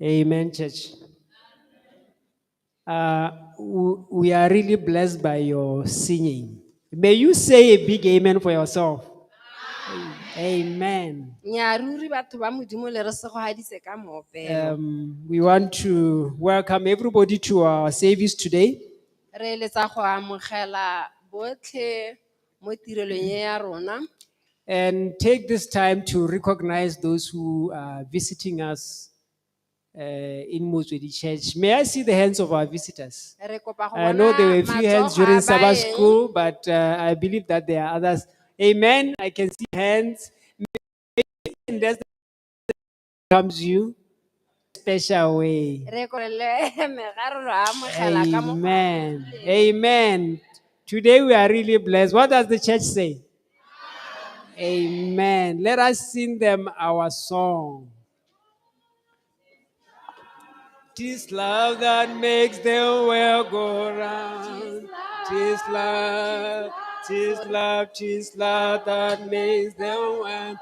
Amen, church. We are really blessed by your singing. May you say a big amen for yourself. Amen. We want to welcome everybody to our service today. And take this time to recognize those who are visiting us in Motswedi Church. May I see the hands of our visitors? I know there were a few hands during Sabbath school, but I believe that there are others. Amen. I can see hands. And that's comes you special way. Amen. Amen. Today we are really blessed. What does the church say? Amen. Let us sing them our song. 'Tis love that makes the world go round. 'Tis love, 'tis love, 'tis love that makes the world.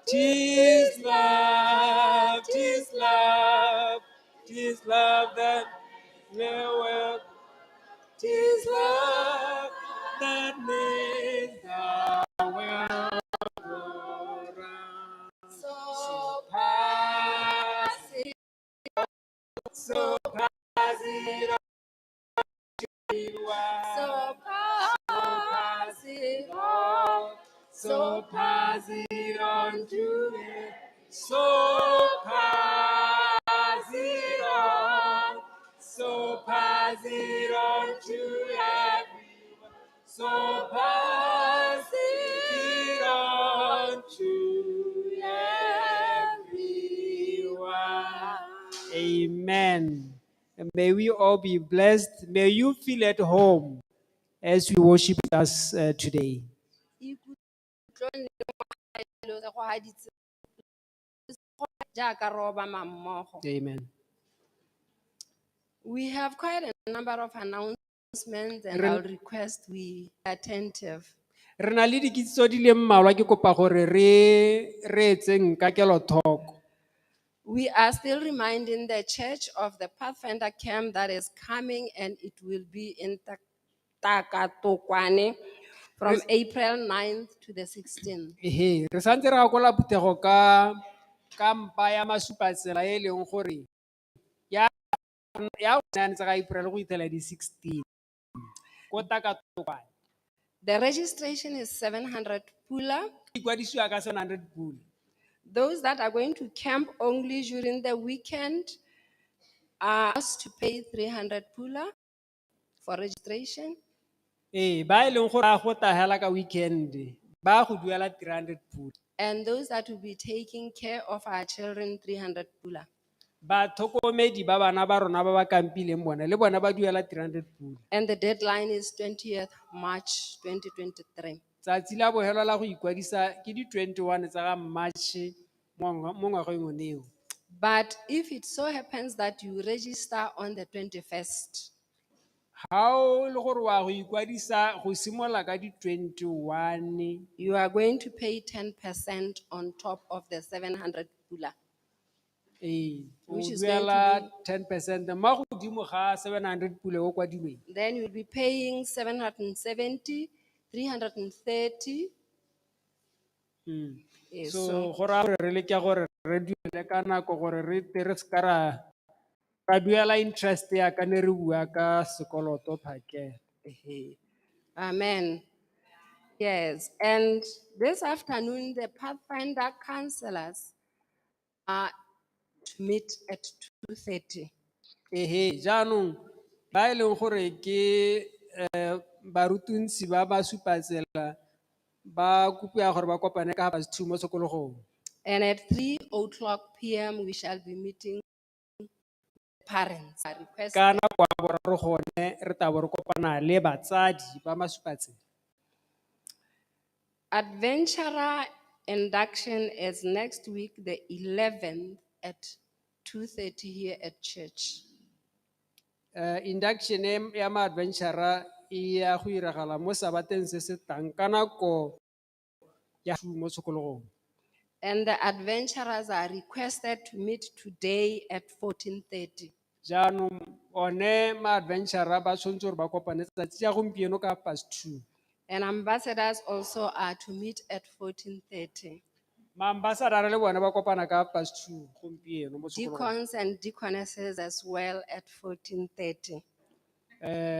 'Tis love, 'tis love, 'tis love that the world. 'Tis love that makes the world go round. So pass it, so pass it on. So pass it on. So pass it on to me. So pass it on. So pass it on to everyone. So pass it on to everyone. Amen. And may we all be blessed. May you feel at home as we worship us today. Amen. We have quite a number of announcements, and I'll request we be attentive. Re na le dikitsiso di le mmalwa ke kopa gore re etseng ka kelothoko. We are still reminding the church of the Pathfinder camp that is coming, and it will be in Takatokwane from April 9th to the 16th. Re santse re akola phuthego ka kampa ya masupatsela e leng gore ya ya ntse ga April go itlhela di 16 ko Takatokwane. The registration is 700 pula. Ikwadisiwa ka 700 pula. Those that are going to camp only during the weekend are asked to pay 300 pula for registration. Ba e leng gore a go tahela ka weekend ba go duela 300 pula. And those that will be taking care of our children, 300 pula. Batlhokomedi ba bana ba rona ba ba kampileng bona le bona ba duela 300 pula. And the deadline is 20th March 2023. Tsatsi la bofelo la go ikwadisa ke di 21 tsa ga March mo ngwageng oneo. But if it so happens that you register on the 21st, Ha o le gore wa go ikwadisa go simolla ka di 21, you are going to pay 10% on top of the 700 pula. o Which is going to duela 10% mo godimo ga 700 pula o kwadilweng. Then you'll be paying 770, 330. Yes, So go ra gore re le ke gore re duele ka nako gore re tle re ska ra duela interest ya ka ne re bua ka sekoloto phakela. Amen. Yes, and this afternoon the Pathfinder counselors are to meet at 2:30. Jaanong ba e leng gore ke barutunsi ba ba supatsela ba kopiwa gore ba kopane ka 2:30 mo sekologong. And at 3:00 p.m. we shall be meeting parents. I request Ka nako ya boraro gone re tla bo re kopana le batsadi ba masupatsela. adventurer induction is next week, the 11th at 2:30 here at church. Induction ya ma adventure e ya go iragala mo sabateng se se tang ka nako ya 2 mo sekologong. And the adventurers are requested to meet today at 14:30. Jaanong one ma adventure ba tshwanetse gore ba kopane tsatsi ya gompieno ka 2:30. And ambassadors also are to meet at 14:30. Maambassadara le bona ba kopana ka 2:30 gompieno mo sekolong. Deacons and deaconesses as well at 14:30.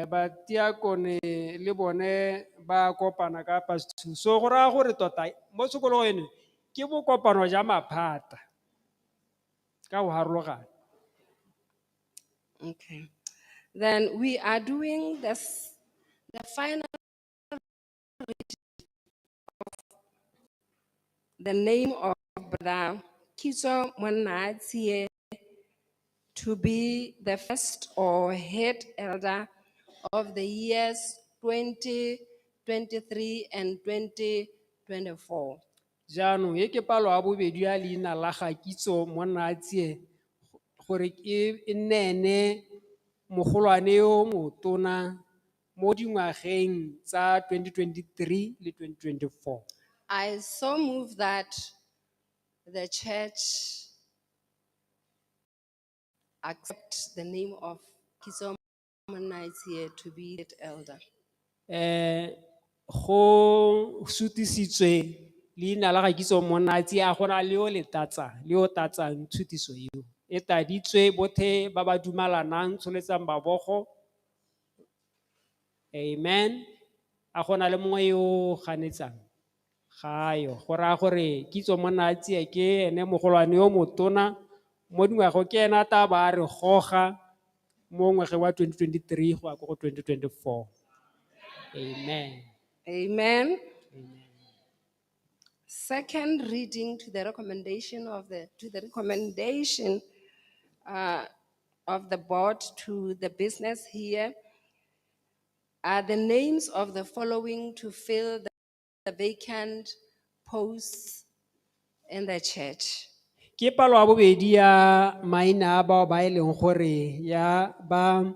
Ba diakone le bone ba kopana ka 2:30. So go raya gore tota mo sekolong eno ke bo kopano ja maphata ka go harologana. Okay. Then we are doing this, the final the name of Brother Kiso Mwanatsie to be the first or head elder of the years 2023 and 2024. Jaanong e ke palo a bobedi ya leina la ga Kitso Monnatsie gore ke nene mogolwane yo motona mo dingwageng tsa 2023 le 2024. I so move that the church accept the name of Kiso Mwanatsie to be head elder. Go sutisitswe leina la ga Kitso Monnatsie a gona le yo le o tatsang tshutiso eo. E taditswe bothe ba ba dumalanang tsholetsang babogo. Amen. A gona le mongwe yo ganetsang. Gayo go raya gore Kitso Monnatsie ke ene mogolwane yo motona mo dingwago ke ena ta ba re goga mo ngwageng wa 2023 go ya go 2024. Amen. Amen. Second reading to the recommendation of the board to the business here are the names of the following to fill the vacant posts in the church. Ke palo ya bobedi ya maina a bao ba e leng gore ya ba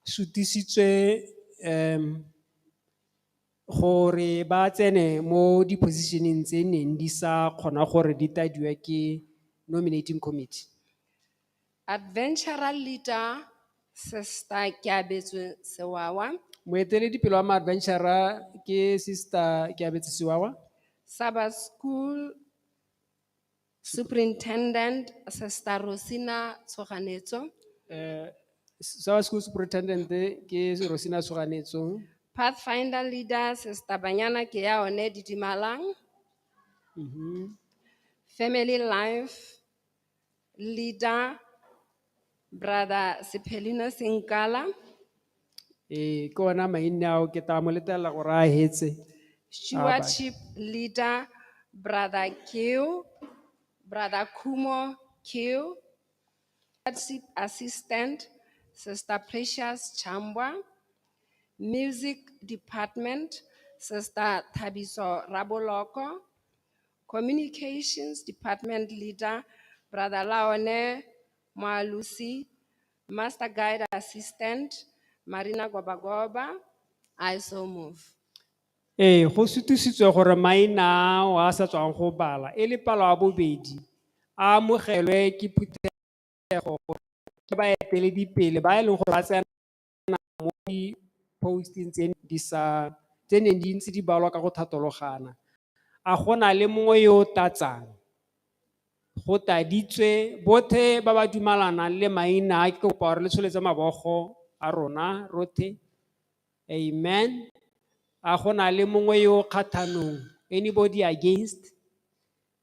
sutisitswe gore ba tsene mo di-positioneng tse neng di sa kgona gore di tadiwa ke nominating committee. Adventurer leader, Sister Kiabetswe Sewawa. Moeteledipele wa ma-adventurer ke Sister Kiabetswe Sewawa. Superintendent, Sister Rosina Tsoganetso. Sa school superintendent ke Rosina Tsoganetso. Pathfinder leader, Sister Banyana Keaone Didimalang. Family life leader, Brother Siphelino Sinkala. Ke ona maina ao ke tla mo letela gore a hetse. Stewardship leader, Brother Q, Brother Kumo Q. Stewardship assistant, Sister Precious Chambwa. Music department, Sister Tabiso Raboloko. Communications department leader, Brother Laone Maalusi. Master guide assistant, Marina Gobagoba. I so move. Go sutisitswe gore maina ao a sa tswang go bala e le palo a bobedi a amogelwe ke phuthego ke baeteledipele ba e leng gore ba tsena mo di-posting tse neng di ntse di balwa ka go thatologana. A gona le mongwe yo o tatsang go taditswe botlhe ba ba dumalanang le maina a ke kopa gore le tsholetse mabogo a rona rotlhe. Amen. A gona le mongwe yo o kgathanong, anybody against?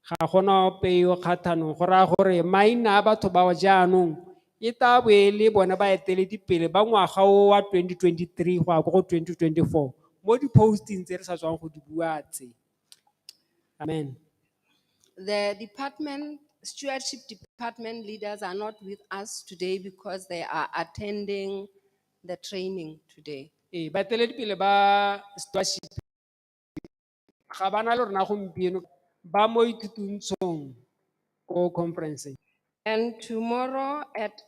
Ga gona ope yo o kgathanong go raya gore maina a batho bao jaanong e tla bo e le bone baeteledipele ba ngwaga o wa 2023 go ya ko go 2024 mo di-posting tse re sa tswang go di bua tse. Amen. The stewardship department leaders are not with us today because they are attending the training today. Baeteledipele ba stewardship ga ba na le rona gompieno ba mo ithutong ko conference. And tomorrow at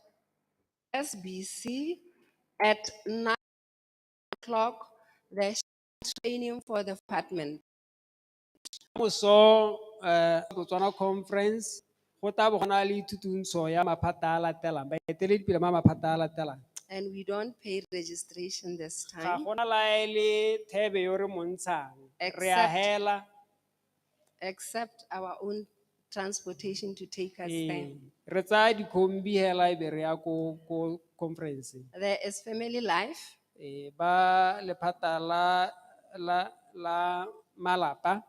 SBC at 9 o'clock, there's training for the department. Moso Botswana conference go tla bo go na le ithutong ya maphata a latelang baeteledipele ba maphata a latelang. And we don't pay registration this Ga time, gona la e le thebe yo re montshang re a hela. except our own transportation to take us there. Re tsaya dikhombi hela e be re ya ko conference. There is family life, Ba lephata la malapa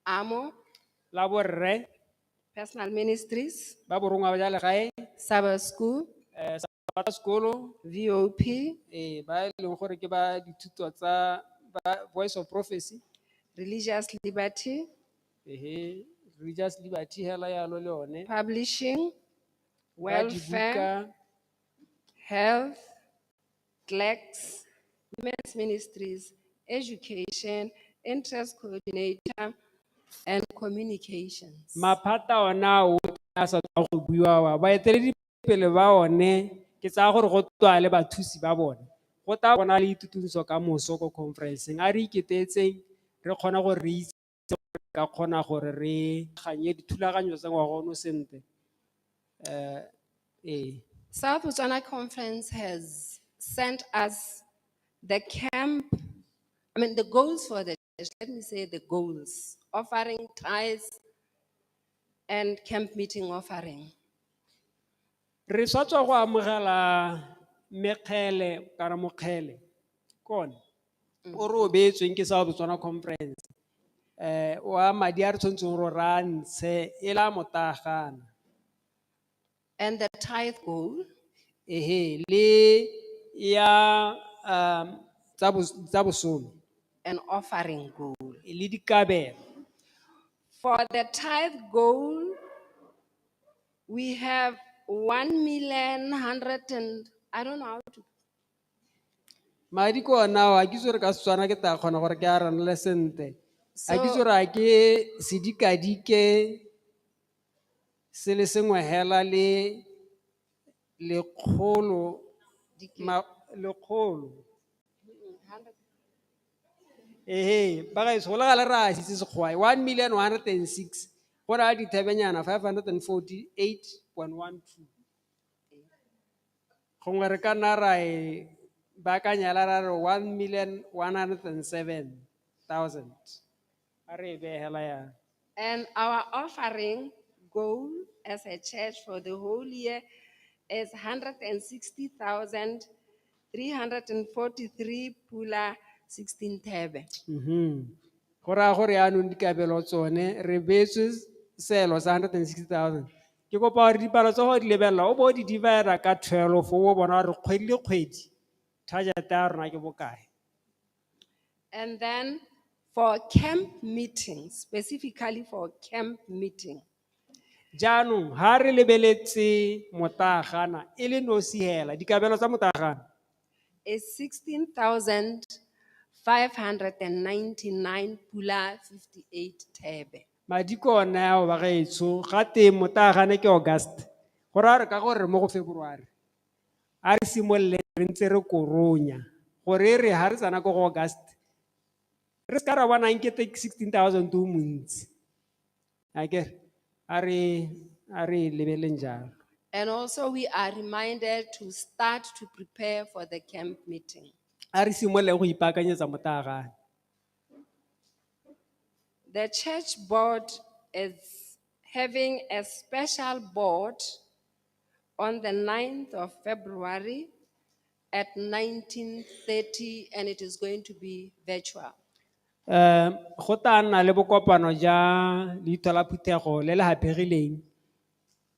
AMO, la borre personal ministries, ba borongwa ba jale gae Sabbath school, ba sekolo VOP, ba e leng gore ke ba dithuto tsa voice of prophecy. religious liberty, Religious liberty hela yalo le one. publishing, Ba welfare, dibuka, health, clerks, women's ministries, education, interest coordinator, and communications. maphata ona o a sa tswa go buiwa wa baeteledipele ba one ke tsaya gore go tswa le bathusi ba bone go tla bona le itutuso ka moso ko conferenceng a re iketetseng re kgona gore re itse ka kgona gore re ganye dithulaganyo tsa ngwaga ono sentle. South Botswana Conference has sent us the the goals for the church. Let me say the goals: offering tithes and camp meeting offering. Re sa tswa go amogela mekgele kana mokgele kone o re o beetsweng ke South Botswana Conference wa madi a re tshwanetseng gore ra ntshe e la motagana. And the tithe goal, Le ya tsa bosolo an offering goal. le dikabelo. For the tithe goal, we have 1,100,000 and I don't know how to. Madi ko ona a ke itse gore ka Setswana ke tla kgona gore ke a ranele sentle. A ke itse So gore a ke sedikadike se le sengwe hela le lekgolo lekgolo. Ba gaetsho go le gale re a sitse sekgwai 1,106,000 go na le dithebenyana 548.12 gongwe re ka nna ra e baakanyela ra re 1,107,000 a re e behela ya. and our offering goal as a church for the whole year is 160,343 pula 16 thebe. Go raya gore yaanong dikabelo tsone re beetswe seelo sa 160,000. Ke kopa gore dipalo tsa go di lebelela o bo di divide ka 12 o bona gore kgwedi le kgwedi target ya rona ke bokae. And then for camp meetings, specifically for camp meeting, Jaanong ha re lebeletse motagana e le nosi hela dikabelo tsa motagana is 16,599 pula 58 thebe. madi ke one ao ba gaetsho ga teng motagane ke August go raya gore ka gore mo go February a re simolole re ntse re koronya gore e re ha re tsena ko go August re ska ra bona nkete 16,000 o montsi akere a re lebeleng jalo. And also we are reminded to start to prepare for the camp meeting. A re simolole go ipaakanyetsa motagane. The church board is having a special board on the 9th of February at 19:30, and it is going to be virtual. Go tla nna le bokopano ja leito la phuthego le le hapegileng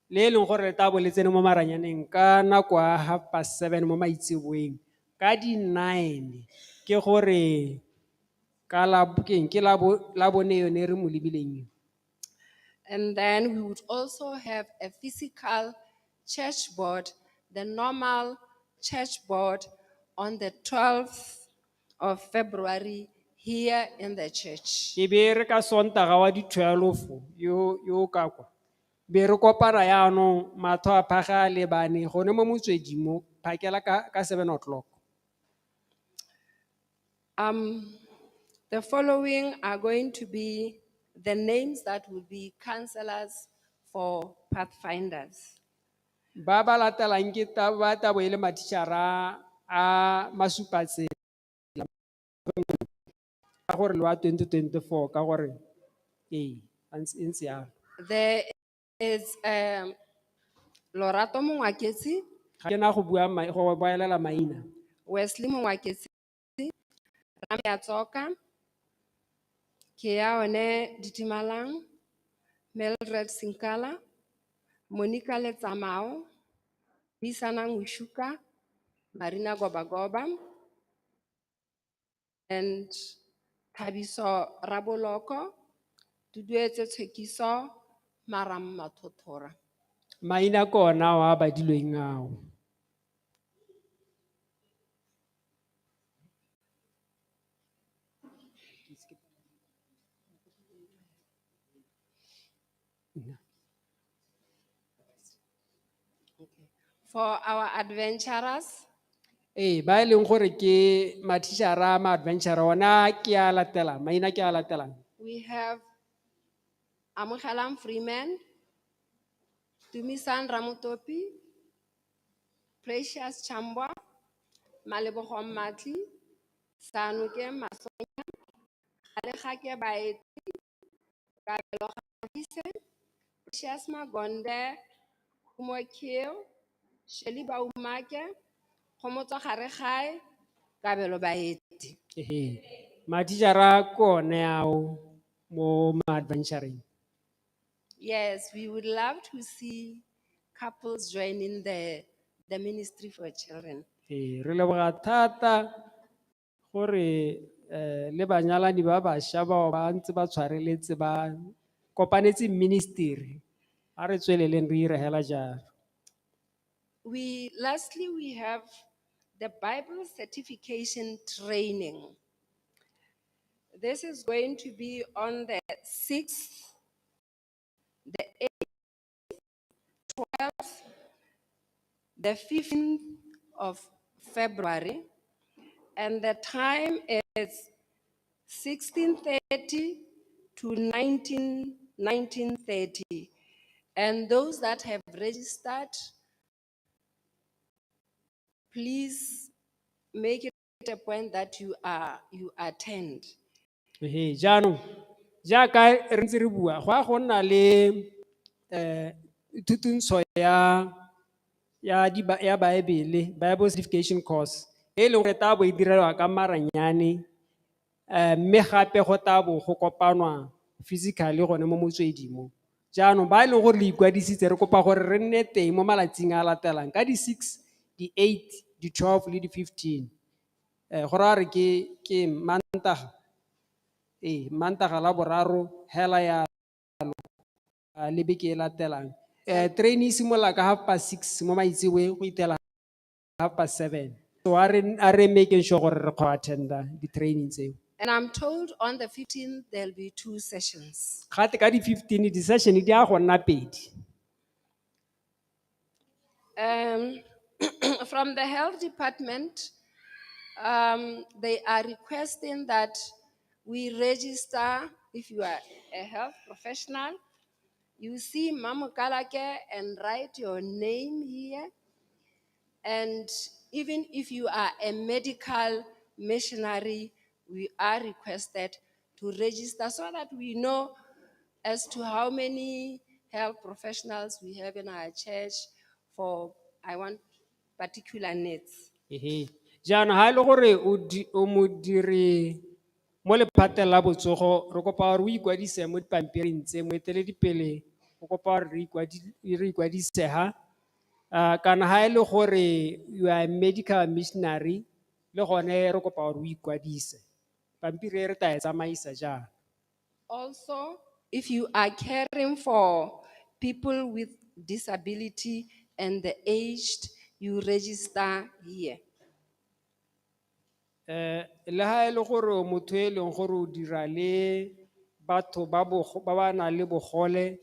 le e leng gore le tla bo le tsene mo maranyaneng ka nako ya 7:30 mo maitseboeng ka di 9 ke gore ka la bokeng ke la bone yone re mo lebileng. And then we would also have a physical church board, the normal church board, on the 12th of February here in the church. Ke be re ka Sontaga wa di 12 yo ka kwa be re kopana yaanong matho a phaga a lebane gone mo Motswedi mo phakela ka 7 o'clock. The following are going to be the names that will be counselors for pathfinders. Ba ba latelang ke ba tabo e le matitšhara a masupatsela ka gore le wa 2024 ka gore ee e ntse yalo. There is Lorato Mongwaketsi, Ga ke na go boelela maina. Wesley Mongwaketsi, Ramya Tsoka, Keaone Ditimalang, Mildred Sinkala, Monica Letsamao, Bisanang Wishuka, Marina Gobagoba, and Tabiso Raboloko, Tuduetse Tsekiso, Maram Matotora. Maina kona wa badilweng ao. For our adventurers, Ba e leng gore ke matitšhara ma adventure ona ke a latela maina ke a latelang. we have Amukalam Freeman, Tumisan Ramutopi, Precious Chambwa, Malebogo Matli, Sanuke Masonya, Alejake Baeti, Kabelo Hise, Precious Magonde, Kumokio, Sheli Baumake, Komoto Harehai, Kabelo Baeti. Matitšhara kone ao mo ma adventuring. Yes, we would love to see couples joining the ministry for children. Re leboga thata gore le banyalani ba bašwa bao ba ntse ba tshwareletse ba kopanetse ministry a re tsweleleng re ire hela jalo. Lastly, we have the Bible certification training. This is going to be on the 6th, the 8th, 12th, the 15th of February, and the time is 16:30 to 19:30. And those that have registered, please make it a point that you attend. Jaanong jaaka re ntse re bua go a go nna le thutuntsho ya Bible, Bible certification course. E leng gore taba e direlwa ka maranyane, mme gape go tabo go kopanwa physically gone mo Motswedi mo. Jaanong ba e leng gore le ikwadisitse re kopa gore re nne teng mo malatsing a latelang ka di 6, di 8, di 12 le di 15. Go raya re ke Mantaga. Mantaga la boraro hela ya le beke e latelang. Training e simolola ka 6:30 mo maitseboeng go itela 7:30. So are re making sure gore re go attenda di training tseo. And I'm told on the 15th there'll be 2 sessions. Gate ka di 15 di session di a go nna pedi. From the health department, they are requesting that we register if you are a health professional. You see Mama Kalake and write your name here. And even if you are a medical missionary, we are requested to register so that we know as to how many health professionals we have in our church for, I want, particular needs. Jaanong ha e le gore o modiri mo lephateng la botsogo, re kopa gore o ikwadise mo dipampiring tse, moeteledipele o kopa gore re ikwadise ha. Kana ha e le gore you are a medical missionary, le gone re kopa gore o ikwadise. Pampiri e re tla e tsamaisa jang. Also, if you are caring for people with disability and the aged, you register here. Le ha e le gore o motho e leng gore o dira le batho ba ba nang le bogole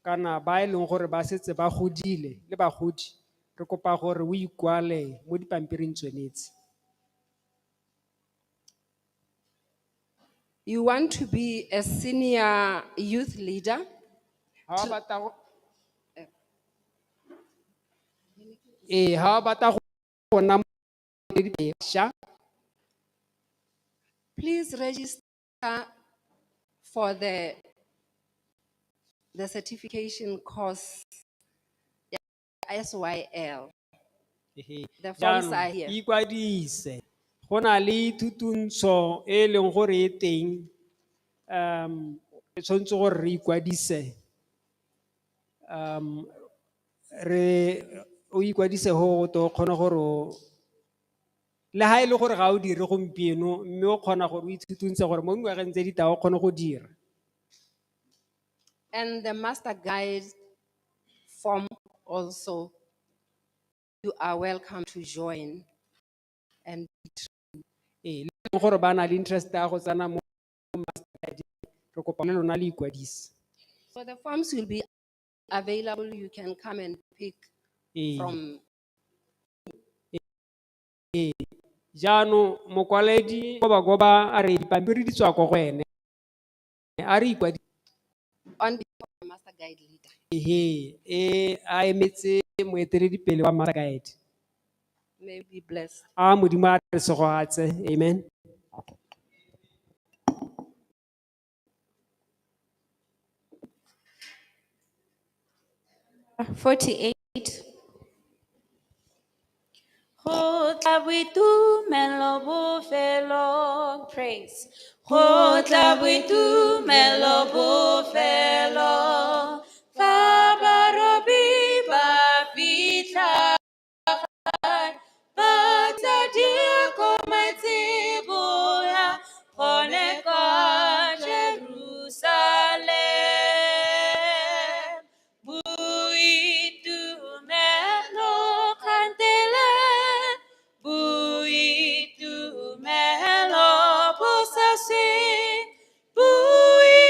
kana ba e leng gore ba setse ba godile le bagodi, re kopa gore o ikwale mo dipampiring tswenetse. You want to be a senior youth leader? Ha o batla go ha o batla go nna moeteledipele, Please register for the certification course, SYL. The forms are here. Ikwadise. Go na le thutuntsho e leng gore e teng, re tshwanetse gore re ikwadise. O ikwadise ho to kgona gore le ha e le gore ga o dire gompieno, mme o kgona gore o ithutuntshe gore mo ngwageng tse di tla o kgone go dira. And the master guide form also, you are welcome to join. And Le gore ba na le interest ya go tsena mo master guide, re kopa le lona le ikwadise. so the forms will be available. You can come and pick from. Jaanong mokwaledi goba a re dipampiri di tswa ko go ene, a re ikwadise. On behalf of the master guide leader. A emetse moeteledipele wa master guide. May be blessed. A Modimo a re segoatse. Amen. .48 Go tla boitumelo bofelo, praise. Go tla boitumelo bofelo, fa barobi ba fitlha ba tla dia ko matsiboya, gone kwa Jerusalem. Boitumelo kantele, boitumelo bosasi, boitumelo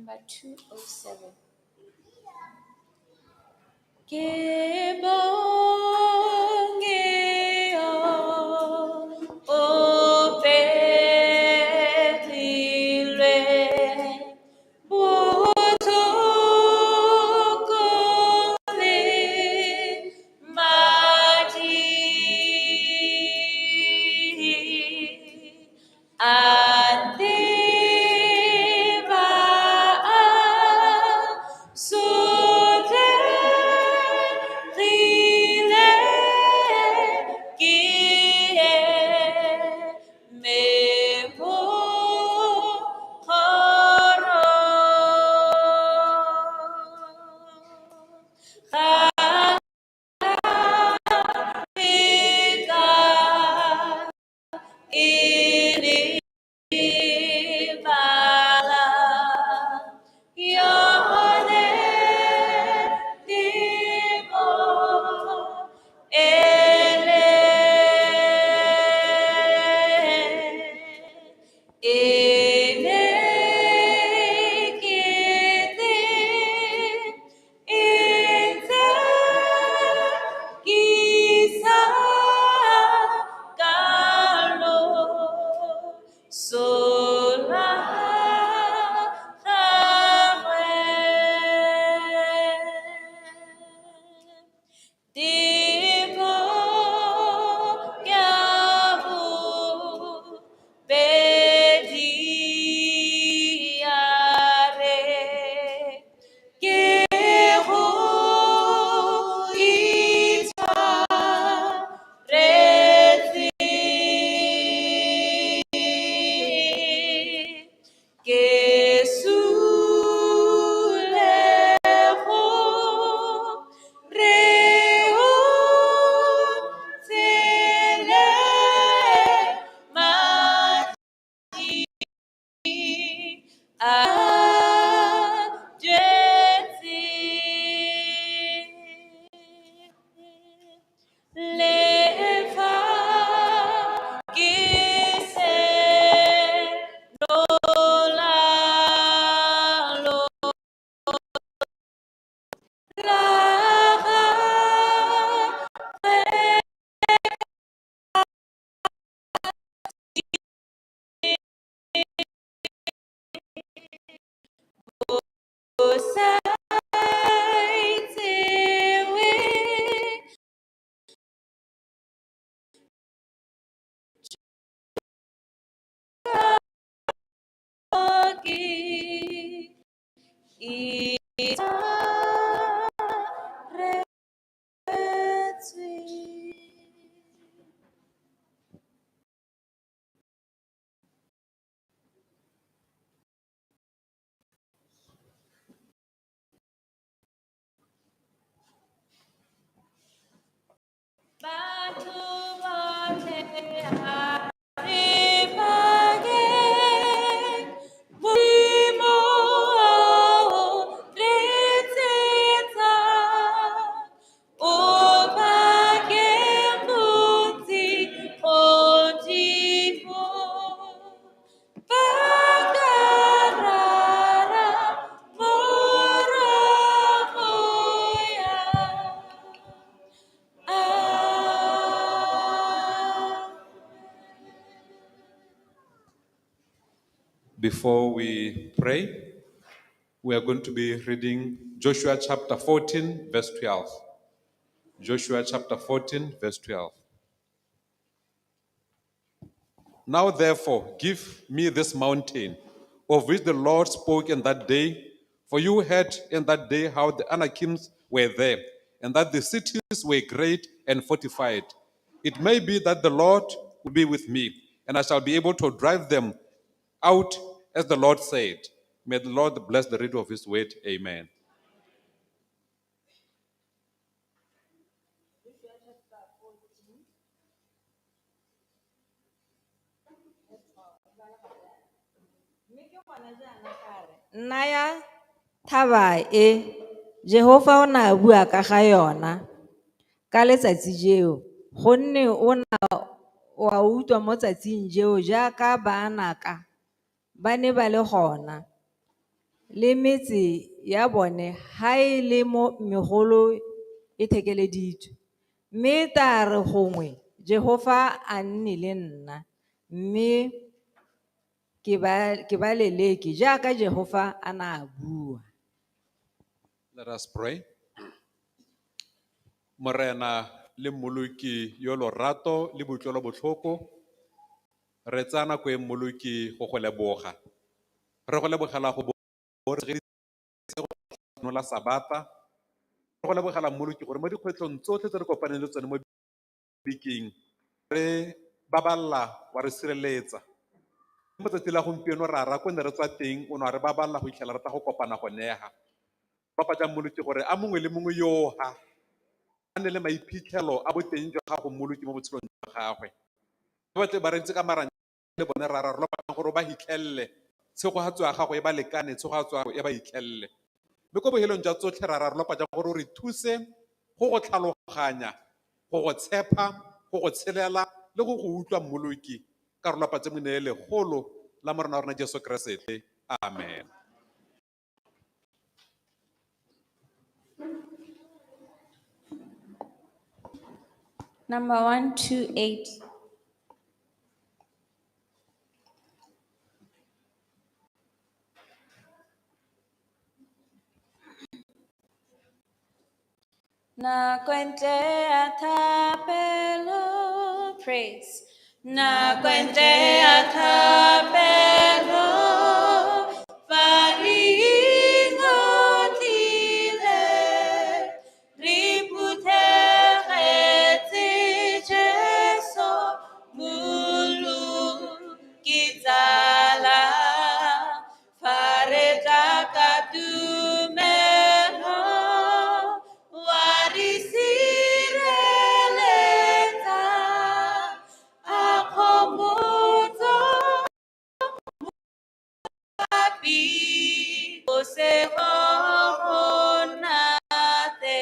Number 207. Kibongeo, opetilwe, butukuli, mati, adiba, sute, rile, kie, mepo, koro, ika, ini, bala, yone, timo, ele, ene, kiti, ite, kisa, kalo, sola, Tipo yabu bediare kehu ita rezi Kesuleho reo tele mati ajeti leva kise lola Batu bote haripage, buimo reteta, opage buti ojipo, bagarara moramoya. Before we pray, we are going to be reading Joshua chapter 14, verse 12. Joshua chapter 14, verse 12. Now therefore, give me this mountain, of which the Lord spoke in that day, for you heard in that day how the Anakims were there, and that the cities were great and fortified. It may be that the Lord will be with me, and I shall be able to drive them out as the Lord said. May the Lord bless the reading of his word. Amen. Naya thaba e Jehova o na bua ka ga yona ka letsatsi jeo gonne o na wa utlwa mo tsatsing jeo jaaka baanaka ba ne ba le gona le metse ya bone ha e le mo megolo e thekeleditswe. Mme ta re gongwe Jehova a nne le nna, mme ke ba leleke jaaka Jehova a na a bua. Let us pray. Morena le mmoloki yo lorato le botlolo botlhoko, re tsaya nako e mmoloki go go leboga. Re go lebogela go nola sabata. Re go lebogela mmoloki gore mo dikgwetlhong tsotlhe tse re kopaneng le tsone mo bekeng re baballa wa re sireletsa. Mo tsatsi la gompieno ra ra ko ne re tswa teng o ne wa re baballa go itlhela re tla go kopana go neega. Papa ja mmoloki gore a mongwe le mongwe yo ha a ne le maiphitlhelo a boteng jwa gago mmoloki mo botshelong jwa gagwe. Ba batle ba rentse ka marang le bone ra ra re lopang gore ba hitlhelele tshegogatso ya gago e ba lekane, tshegogatso ya gago e ba hitlhelele. Mme ko bohelong jwa tsotlhe ra ra re lopa ja gore o re thuse go go tlhaloganya, go go tshepa, go go tshelela le go go utlwa mmoloki ka re lopa tse mo ne legolo la morena wa rona Jesu Keresete. Amen. Number 128. Na kwente athapelo, praise. Na kwente athapelo, faringo tile, riputerete Jesu, mulu kitala, fareta katumelo, warisireleta, akomoto api, osehoronate,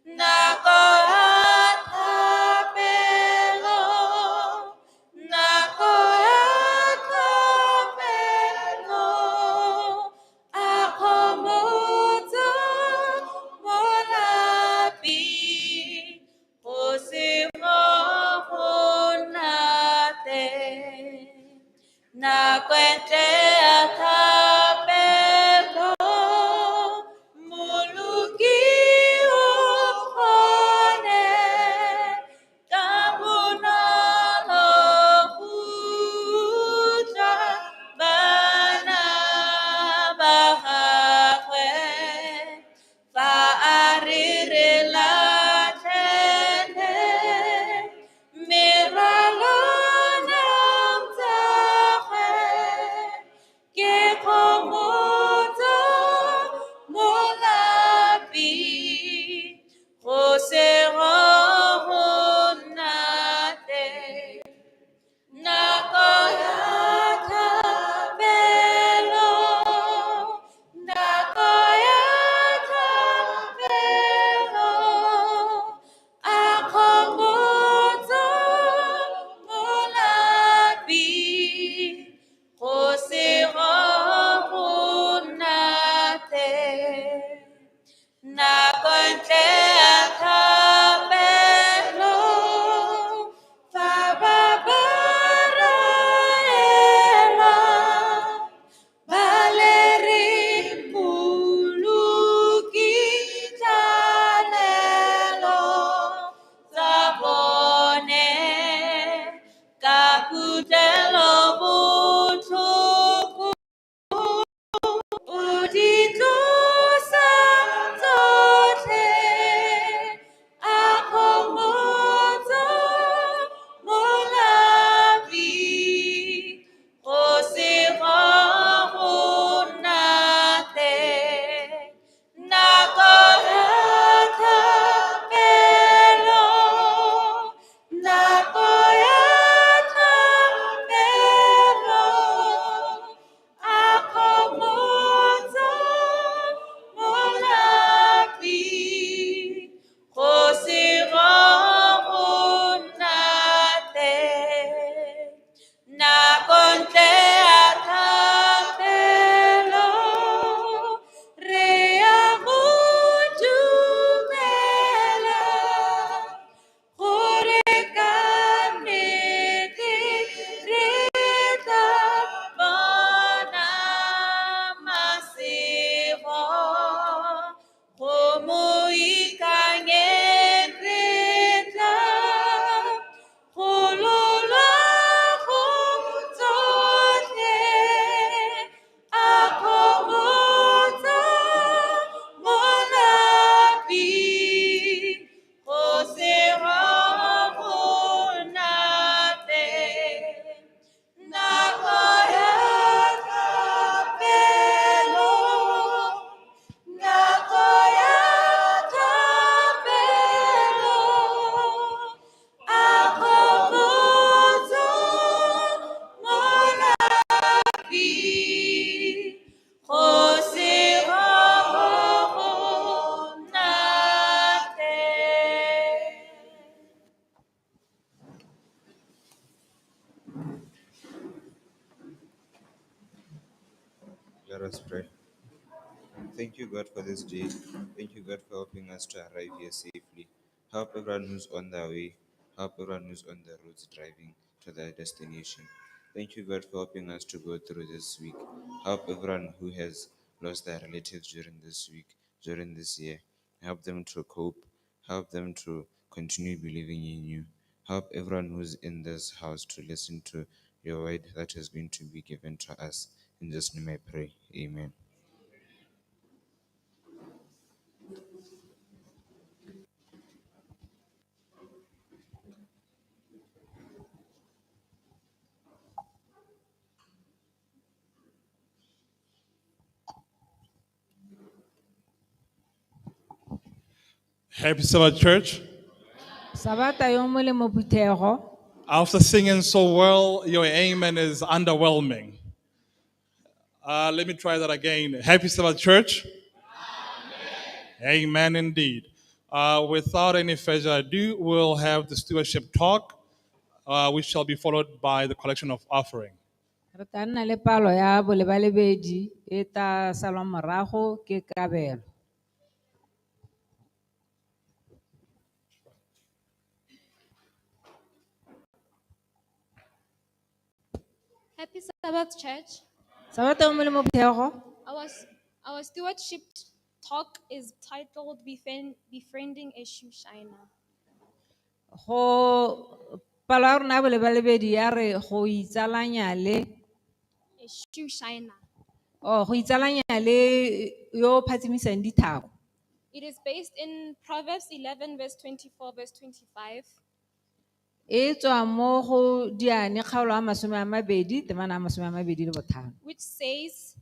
nako athapelo, nako athapelo, akomoto molapi, osehoronate. Na kwente athapelo, muluki ukone, kabunalo huta bana bahakwe, faarire la tene, miralo namtahe, ke Let us pray. Thank you, God, for this day. Thank you, God, for helping us to arrive here safely. Help everyone who's on their way. Help everyone who's on the roads driving to their destination. Thank you, God, for helping us to go through this week. Help everyone who has lost their relatives during this week, during this year. Help them to cope. Help them to continue believing in you. Help everyone who's in this house to listen to your word that is going to be given to us. In Jesus' name I pray. Amen. Happy Sabbath, church. Sabata yo molemo phuthego. After singing so well, your amen is underwhelming. Let me try that again. Happy Sabbath, church. Amen indeed. Without any further ado, we'll have the stewardship talk, which shall be followed by the collection of offering. Re tla nna le palo ya bolebalebedi e tla salwa morago ke kabelo. Happy Sabbath, church. Sabata yo molemo phuthego. Our stewardship talk is titled Befriending a Shoe Shiner. Go palo ya rona ya bolebalebedi ya re go itsalanya le A shoe shiner. go itsalanya le yo phatsimisang dithako. It is based in Proverbs 11, verse 24, verse 25, E tswa mo go Diane kgaolo ya masome a mabedi temana ya masome a mabedi le botlhano. which says,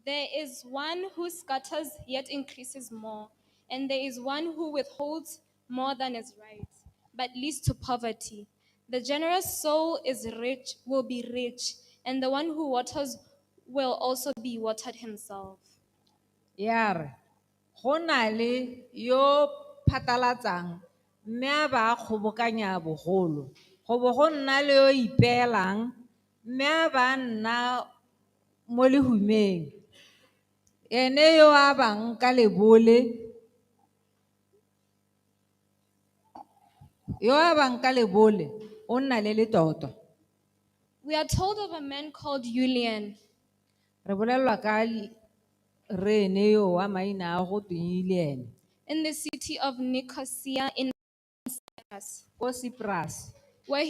"There is one who scatters yet increases more, and there is one who withholds more than is right, but leads to poverty. The generous soul will be rich, and the one who waters will also be watered himself." Ya re go na le yo phatalatsang mme a ba kgobokanya bogolo, go bo go nna le yo ipeelang mme a ba nna mo lehumeng, ene yo a bang ka lebole o nna le letoto. We are told of a man called Julian. Re bolelwa ka re ene yo wa maina a go tweng le ene In the city of Nicosia in Cyprus, ko Cyprus, where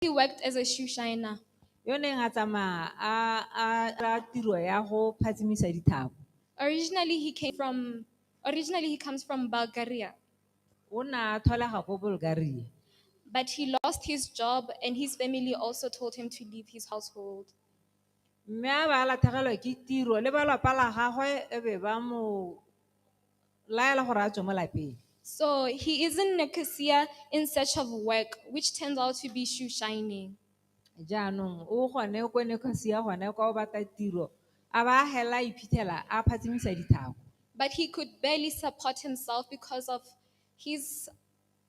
he worked as a shoe shiner. yo neng a tsamaya a tiro ya go phatsimisa dithako. Originally, he comes from Bulgaria, O na tholega ko Bulgaria. but he lost his job, and his family also told him to leave his household. Mme a ba latlhegelwa ke tiro le ba lapa la gagwe e be ba mo laela gore a tswe mo lapeng. So he is in Nicosia in search of work, which turns out to be shoe shining. Jaanong o gone ko Nicosia gone kwa o batla tiro a ba hela iphitlhela a phatsimisa dithako. But he could barely support himself because of his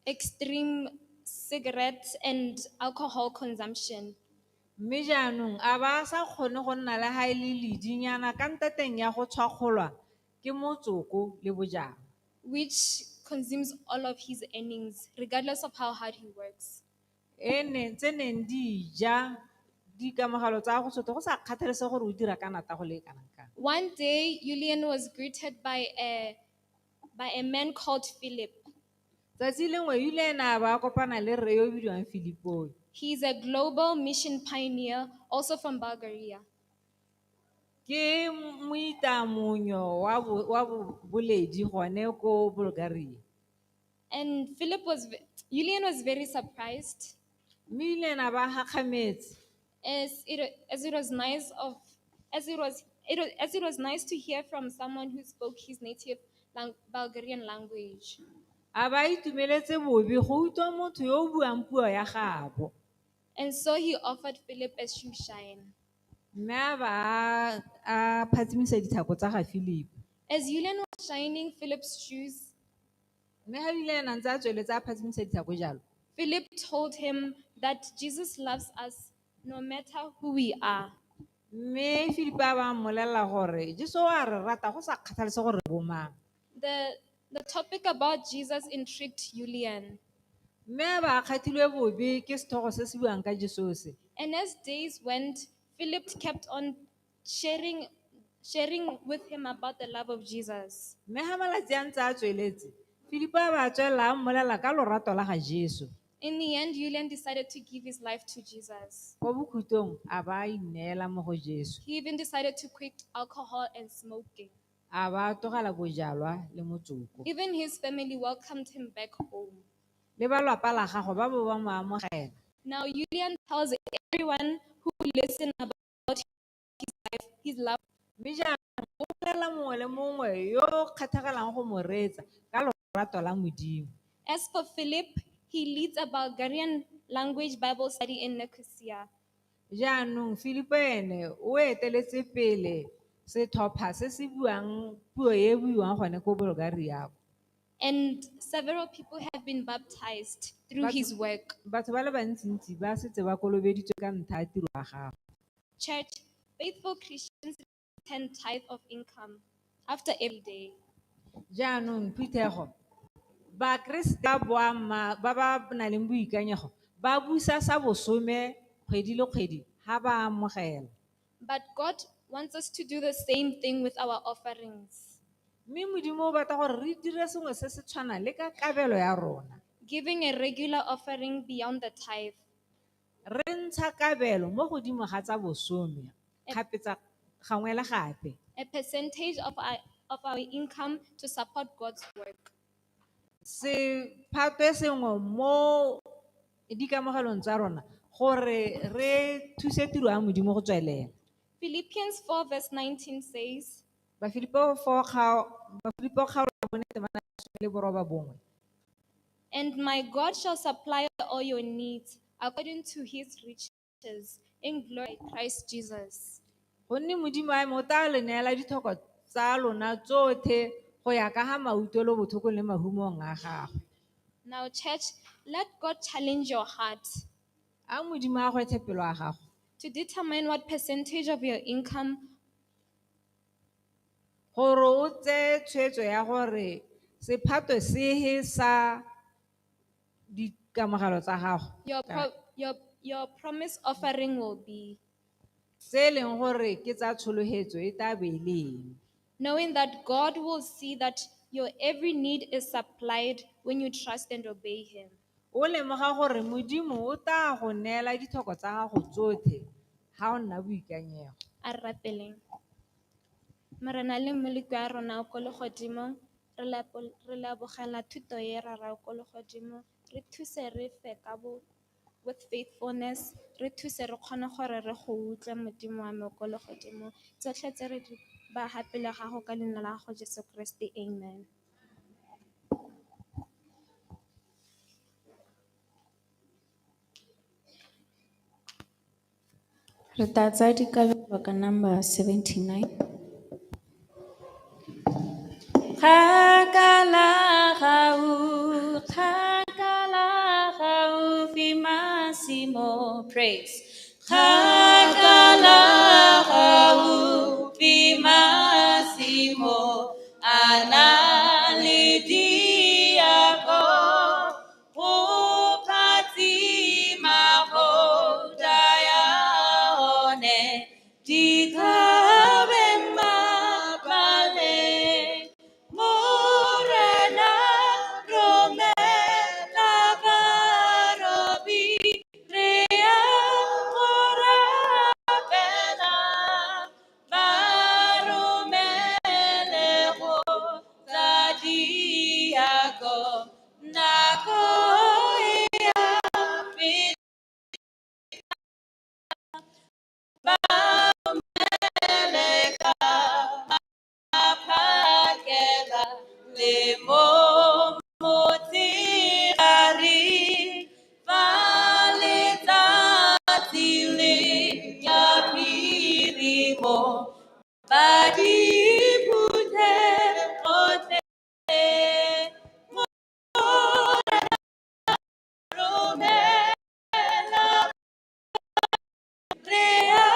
extreme cigarette and alcohol consumption, Mme jaanong a ba sa kgone go nna le ga e le ledinyana ka ntateng ya go tshwakgolwa ke motsoko le bojang. which consumes all of his earnings, regardless of how hard he works. Tse neng di ja dikamogelo tsa go sotho go sa kgathalese gore o dira ka nata go le kanang kang. One day, Julian was greeted by a man called Philip. Tsatsi lengwe ile ena ba kopana le rre yo o bidiwang Filipoi. He is a global mission pioneer, also from Bulgaria. Ke moitamonyo wa boledi gone ko Bulgaria. And Julian was very surprised, Mme ile ena ba gakgametse as it was nice to hear from someone who spoke his native Bulgarian language. a ba itumeletse bobe go utlwa motho yo o buang puo ya gabo. And so he offered Philip a shoe shine. Mme a ba a phatsimisa dithako tsa ga Philip. As Julian was shining Philip's shoes, Mme ga ile ena ntse a tsweletse a phatsimisa dithako jalo, Philip told him that Jesus loves us no matter who we are. mme Filipe a ba mmolelela gore Jesu a re rata go sa kgathalese gore bo mang. The topic about Jesus intrigued Julian. Mme a ba kgathilwe bobe ke sethogo se se buang ka Jesu se. And as days went, Philip kept on sharing with him about the love of Jesus. Mme ha malatsi a ntse a tsweletse, Filipe a ba tswelela a mmolelela ka lorato la ga Jesu. In the end, Julian decided to give his life to Jesus. Ko bokhutong a ba ineela mo go Jesu. He even decided to quit alcohol and smoking. A ba tlogela bojalwa le motsoko. Even his family welcomed him back home. Le ba lapa la gagwe ba bo ba mo amogela. Now, Julian tells everyone who listen about his love. Mme jaanong o bolelela mongwe le mongwe yo o kgathagalang go mo reetsa ka lorato la Modimo. As for Philip, he leads a Bulgarian language Bible study in Nicosia. Jaanong Filipe ene o eteletse pele setlhopha se se buang puo e buiwang gone ko Bulgaria. And several people have been baptized through his work. Batho ba le bantsintsi ba setse ba kolobeditswe ka ntlha ya tiro ya gagwe. Church, faithful Christians return tithe of income after every day. Jaanong Phutego ba Krista ba ba nang le boikanyego ba busa sa bosome kgwedi le kgwedi ha ba amogela. But God wants us to do the same thing with our offerings. Mme Modimo o batla gore re dire sengwe se se tshwanang le ka kabelo ya rona. Giving a regular offering beyond the tithe. Re ntsha kabelo mo godimo ga tsa bosome kgapetsa gangwe le gape. A percentage of our income to support God's work. Sephatwe sengwe mo dikamogelong tsa rona gore re thuse tiro ya Modimo go tswelela. Philippians 4 verse 19 says, Ba Filipo 4:19. and my God shall supply all your needs according to his riches in glory by Christ Jesus. Gonne Modimo a mo tla le neela ditlhoko tsa lona tsotlhe go ya ka ga mautelo botlhoko le mahumong a gagwe. Now, church, let God challenge your heart A Modimo a gwethe pelo ya gago to determine what percentage of your income gore o tse tshwetso ya gore sephatwe sehe sa dikamogelo tsa gago your promise offering will be, se leng gore ke tsa tshologetso e tla be le eng. knowing that God will see that your every need is supplied when you trust and obey him. O lemoga gore Modimo o tla go neela ditlhoko tsa gago tsotlhe ha o nna boikanyego. A rapeleng. Marana le moleko a rona o ko legodimo, re lebogela thuto e rara o ko legodimo, re thuse re fe ka bo with faithfulness, re thuse re kgone gore re go utlwe Modimo wa me o ko legodimo. Tsotlhe tse re di ba hapele gago ka leina la gago Jesu Kriste, amen. Re tla tsaya dikabelo ka number 79. Kgakala gaufi masimo, praise. Kgakala gaufi masimo, ana le diako, go phatsima go daya one, dikabeng mabaleng. Morena romela barobi rea morapela baromele go tsadiago nako ya baromele ka phakela le mo motshegare fa letsatsi le ya phirimo ba diphuthe tsotlhe romela rea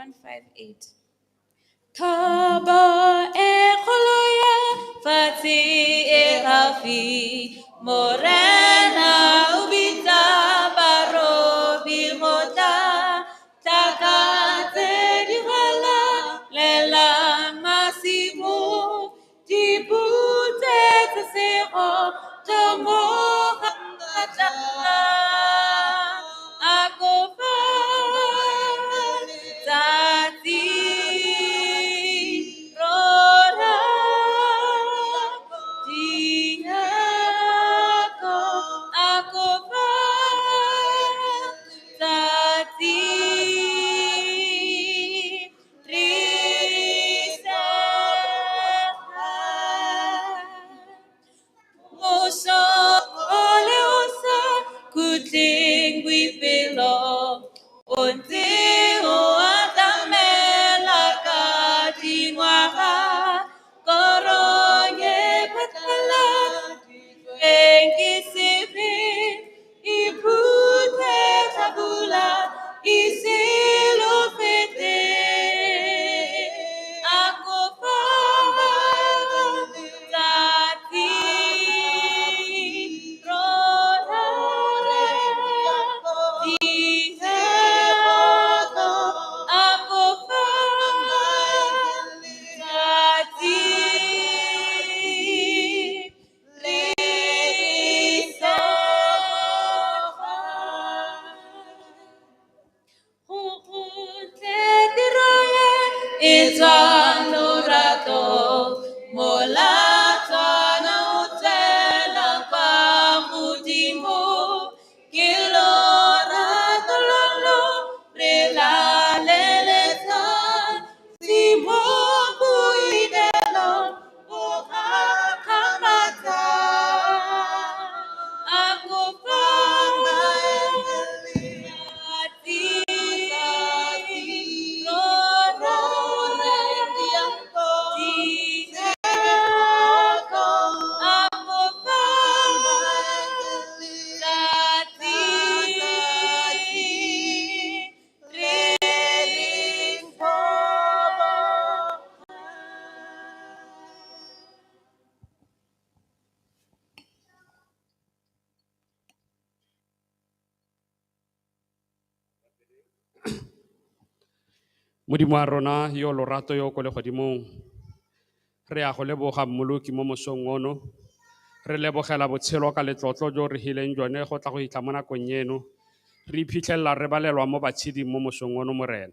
158. Thaba e kgolo ya fatshe e gaufi, Morena o bitsa barobi go tla, tlhaka tse di galalela masimo, diputse tse sego tomo ga a kopa tsatsi rona diako a kopa tsatsi Moso ole osa kutling boipelo o ntse o atamela ka dingwaga korong e phatlela ke sepe iphuthe tlhabula isilo fete a kopa tsatsi rona diego a kopa tsatsi Modimo wa rona yo lorato yo ko le godimong, re a go leboga mmoloki mo mosong ono, re lebogela botshelo ka letlotlo jo re hileng jone go tla go hitla mo nakong eno, re iphitlhela re balelwa mo batsheding mo mosong ono Morena.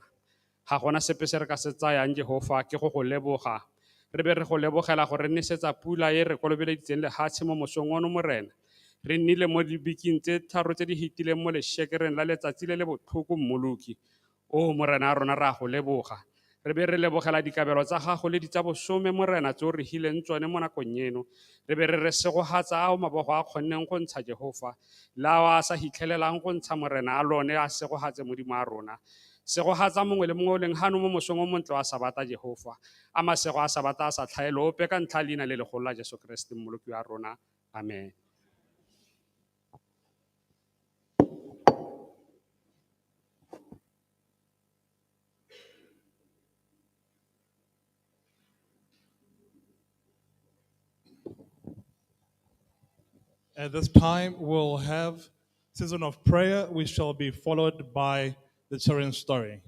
Ga gona sepe se re ka se tsayang Jehova ke go leboga, re be re go lebogela gore re nesetsa pula e re kolobeleditseng lehatshe mo mosong ono Morena. Re nnile mo dibiking tse tharo tse di hitileng mo leshekereng la letsatsi le le botlhoko mmoloki. O Morena a rona re a go leboga, re be re lebogela dikabelo tsa gago le di tsa bosome Morena tse o re hileng tsone mo nakong eno, re be re segogatsa ao mabogo a kgonneng go ntsha Jehova, le ao a sa hitlhelelang go ntsha Morena a lone a segogatse Modimo a rona. Segogatsa mongwe le mongwe o leng gano mo mosong o montle wa sabata Jehova, a masego a sabata a sa tlhaele ope ka ntlha leina le legolo la Jesu Kriste mmoloki wa rona, amen. At this time, we'll have season of prayer, which shall be followed by the children's story.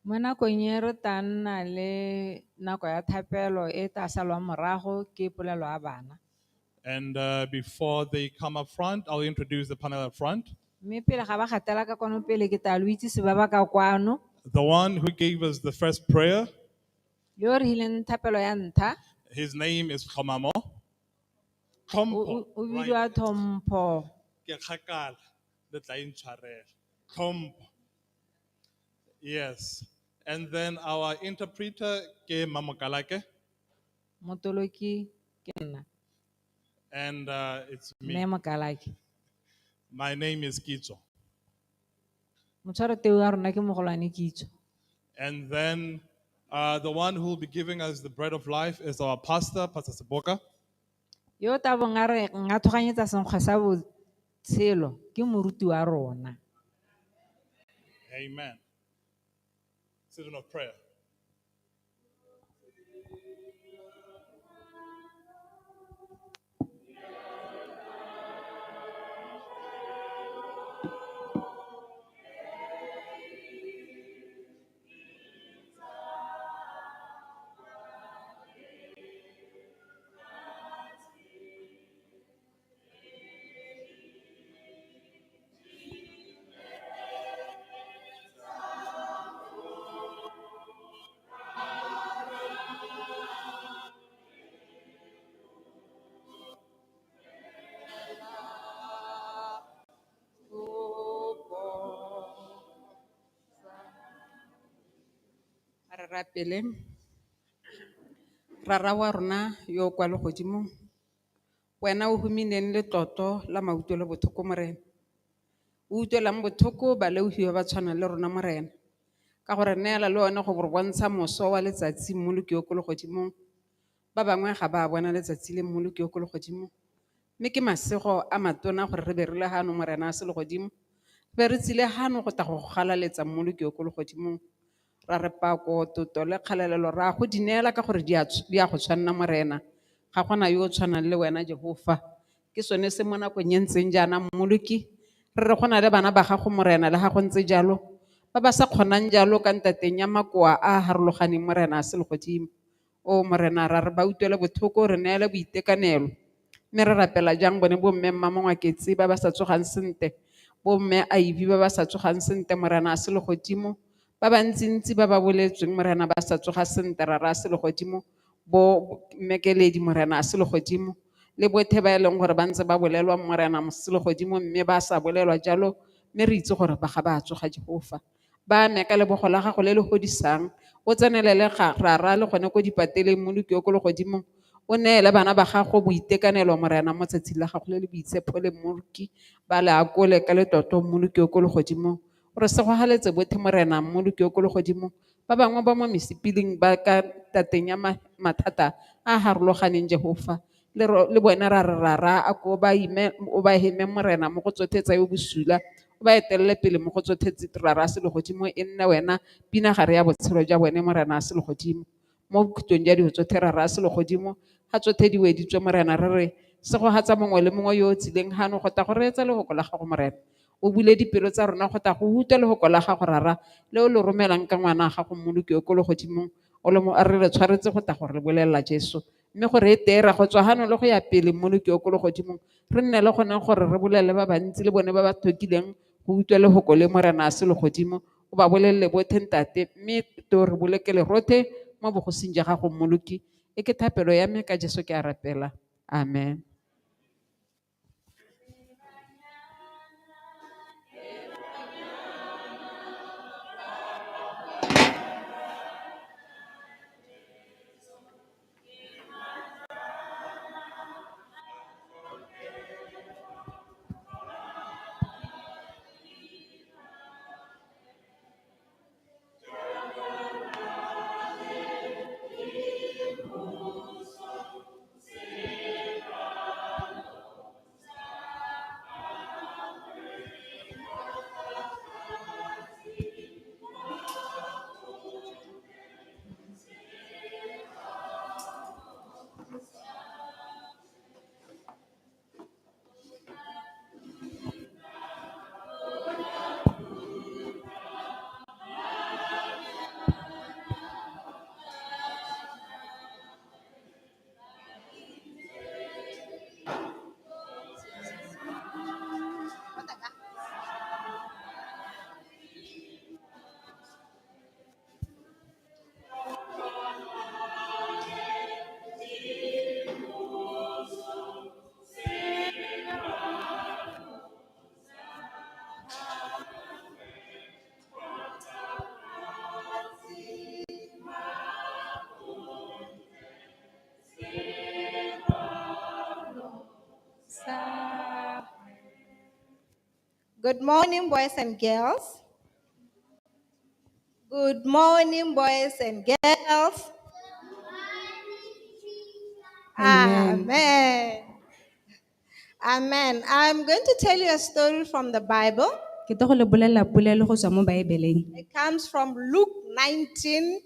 Mo nakong e re tla nna le nako ya thapelo e tla salwang morago ke polelo ya bana. And before they come up front, I'll introduce the panel up front. Mme pele ga ba gatela ka kwano pele ke tla lo itsise ba ba ka kwano. The one who gave us the first prayer, Yo re hileng thapelo ya ntlha, his name is Khamamo. o bidiwa Thompho. Yes. And then our interpreter, Ke Mamokalake, Motoloki ke nna, and it's me. Mme Mokalaki. My name is Kitso. Motshwaro teu ya rona ke Mogolwane Kitso. And then the one who will be giving us the bread of life is our pastor, Pastor Seboka. Yo ta bong a re nga thoganyetsa senkgwe sa botshelo ke moruti wa rona. Amen. season of prayer. Re rapele rara wa rona yo kwa legodimo wena o humileng le tlotlo la mauto le bothoko morena o utlwelang bothoko ba leuhi ba ba tshwanang le rona morena ka gore neela le one go re bontsha moso wa letsatsi mmoloki yo ko legodimong ba bangwe ga ba bona letsatsi le mmoloki yo ko legodimong mme ke masego a matona gore re be re le hano morena a se legodimo be re tsile hano go ta go galaletsa mmoloki yo ko legodimong ra re pako toto le kgalelelo ra go di neela ka gore di a go tshwanna morena ga gona yo o tshwanang le wena Jehova ke sone se mo nakong e ntseng jaana mmoloki re re go na le bana ba gago morena le ga go ntse jalo ba ba sa kgonang jalo ka ntateng ya makoa a harologaneng morena a se legodimo o morena ra re ba utlwele bothoko re neele boitekanelo mme re rapela jang bone bo mme Mmamongwaketse ba ba sa tsogang sente bo mme Aibi ba ba sa tsogang sente morena a se legodimo ba bantsintsi ba ba boletsweng morena ba sa tsoga sente ra a se legodimo bo Mmekeledi morena a se legodimo le bothe ba e leng gore ba ntse ba bolelwa morena mo se legodimo mme ba sa bolelwa jalo mme re itse gore ba ga ba tsoga Jehova ba meka le bogo la gago le le godisang o tsenelele ra le gone ko dipateleng mmoloki yo ko legodimo o neele bana ba gago boitekanelo morena mo tsatsing la gago le le boitshepo le mmoloki ba le akole ka letlotlo mmoloki yo ko legodimo re se go haletse bothe morena mmoloki yo ko legodimo ba bangwe ba mo mesepileng ba ka tateng ya mathata a harologaneng Jehova le bone ra re ra a ko ba heme morena mo go tsotetsa yo bosula o ba etelele pele mo go tsothetse ra se legodimo e nne wena pinagare ya botshelo jwa bone morena a se legodimo mo bokhutlong jwa dio tsothe ra se legodimo ga tsothe di weditswe morena re re se go hatsa mongwe le mongwe yo o tsileng hano go ta go reetsa legoko la gago morena o bule dipelo tsa rona go ta go utlwa legoko la gago rara le o le romelang ka ngwana ga go mmoloki yo ko legodimong o le mo a re tshwaretse go ta gore le bolelela Jesu mme gore e tee ra go tswa hano le go ya pele mmoloki yo ko legodimong re nne le gone gore re bolele ba bantsi le bone ba ba thokileng go utlwa legoko le morena a se legodimo o ba bolelele bothe ntate mme to re bolekele rothe mo bogosing ja gago mmoloki e ke thapelo ya me ka Jesu ke a rapela amen. Good morning, boys and girls. Good morning, boys and girls. Amen. Amen. Amen. I'm going to tell you a story from the Bible. Ke tlo go le bolelela polelo go tswa mo Baebeleng. It comes from Luke 19,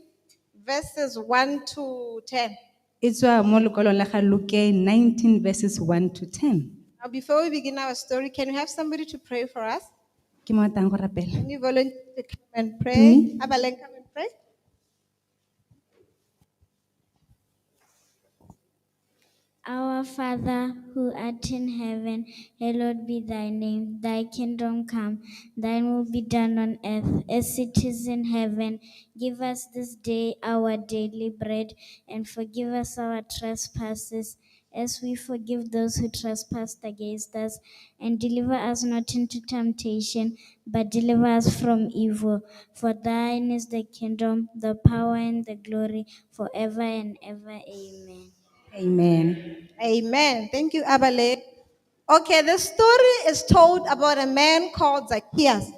verses 1 to 10. E tswa mo lekwalong la ga Luke 19 verses 1 to 10. Now, before we begin our story, can we have somebody to pray for us? Ke mo ratang go rapela. Can you volunteer to come and pray? Me? Abaleng, come and pray. Our Father, who art in heaven, hallowed be thy name. Thy kingdom come, thine will be done on earth as it is in heaven. Give us this day our daily bread, and forgive us our trespasses, as we forgive those who trespass against us. And deliver us not into temptation, but deliver us from evil. For thine is the kingdom, the power, and the glory, forever and ever. Amen. Amen. Amen. Thank you, Abale. Okay, the story is told about a man called Zacchaeus.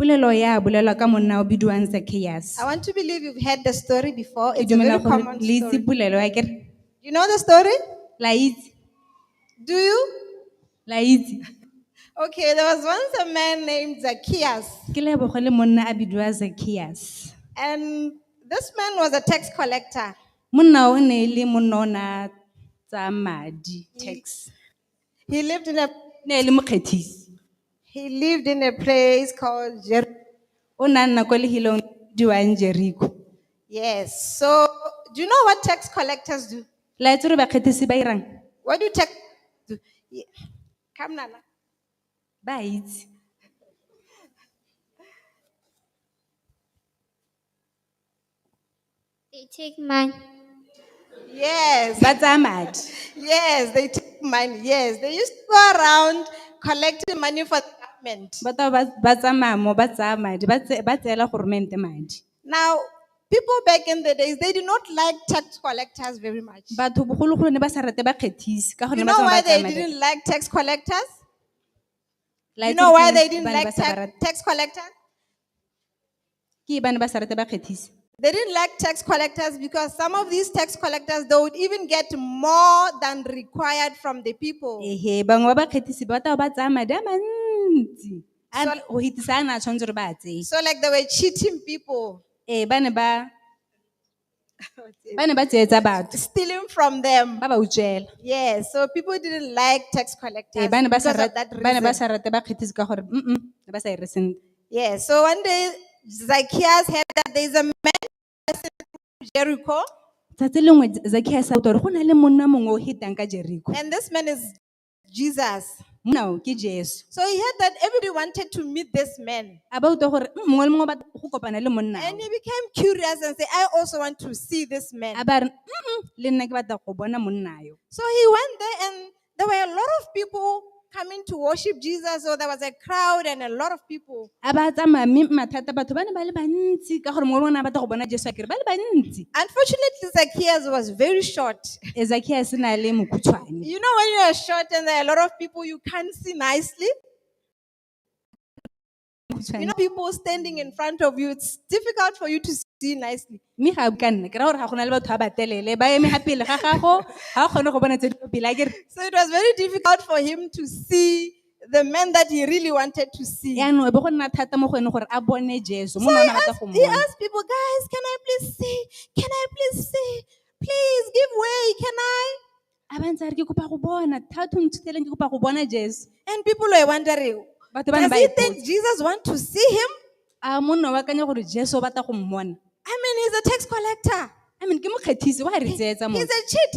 Polelo ya bolela ka monna o bidiwang Zacchaeus. I want to believe you've heard the story before. Ke It's a dumela very gore common le itse story. polelo ya kere. You know the story? La itse. Do you? La itse. Okay, there was once a man named Zacchaeus, Ke leboga le monna a bidiwa Zacchaeus. and this man was a tax collector. Monna o ne le monna o na tsa madi, tax. He lived in a Ne le mokgethisi. he lived in a place called Jericho. O na nna kwa lehilong diwang Jericho. Yes. So, do you know what tax collectors do? La itse gore bakgethisi ba irang? What do tax do? Yeah. Come, Nana. Ba itse. They take money. Yes. Ba tsaya madi. Yes, they take money. Yes, they used to go around collecting money for the government. Batho ba tsamaya mo ba tsaya madi, ba tseela goromente madi. Now, people back in the days, they did not like tax collectors very much. Batho bogologolo ne ba sa rate bakgethisi ka gore You ba know tsamaya why ba tsaya they madi. didn't like tax collectors? La You itse know gore why ke they eng didn't ba ne ba like sa ba rate- tax collectors? ke ba ne ba sa rate bakgethisi? They didn't like tax collectors because some of these tax collectors, they would even get more than required from the people. Ehe, bangwe ba bakgethisi ba tla ba tsaya madi a mantsi. So- Go hitisa a na tshwanetse gore ba a tseye. So like they were cheating people, Ba ne ba tsietsa batho, stealing from them. ba ba utswela. Yes, so people didn't like tax collectors Ba ne ba because sa of that rate reason. bakgethisi ka gore ne ba sa ire sentle. Yes, so one day Zacchaeus heard that there's a man in Jericho, Tsatsi lengwe Zacchaeus a utlwa gore go na le monna mongwe o hitang ka Jericho. and this man is Jesus. Monna o ke Jesu. So he heard that everybody wanted to meet this man. A ba utlwa gore mongwe le mongwe ba go kopana le monna And o. he became curious and said, I also want to see this man. A ba re le nna ke batla go bona monna yo. So he went there, and there were a lot of people coming to worship Jesus. So there was a crowd and a lot of people. A ba tsamaya mme mathata batho ba ne ba le bantsi ka gore mongwe le mongwe a batla go bona Jesu a kere ba le bantsi. Unfortunately, Zacchaeus was very short. Zacchaeus na le mokhutswane. You know, when you're short and there are a lot of people, you can't see nicely. You know, people standing in front of you, it's difficult for you to see nicely. Mme ga o ka nna ke ra gore ga go na le batho ba batelele ba eme ga pele ga gago ga o kgone go bona tse di pele a kere. So it was very difficult for him to see the man that he really wanted to see. Yaanong e be go nna thata mo go ene gore a bone Jesu. So Mo nna batla go he mmona. asked people, guys, can I please see? Can I please see? Please give way, can I? A ba ntse a re ke kopa go bona thato nthuteleng ke kopa go bona Jesu. And people were wondering, Batho ba ne does ba he ipotsa. think Jesus wants to see him? A monna wa kanya gore Jesu o batla go mmona. I mean, he's a tax collector. I mean ke mokgethisi wa re tseetsa mo. He's a cheat.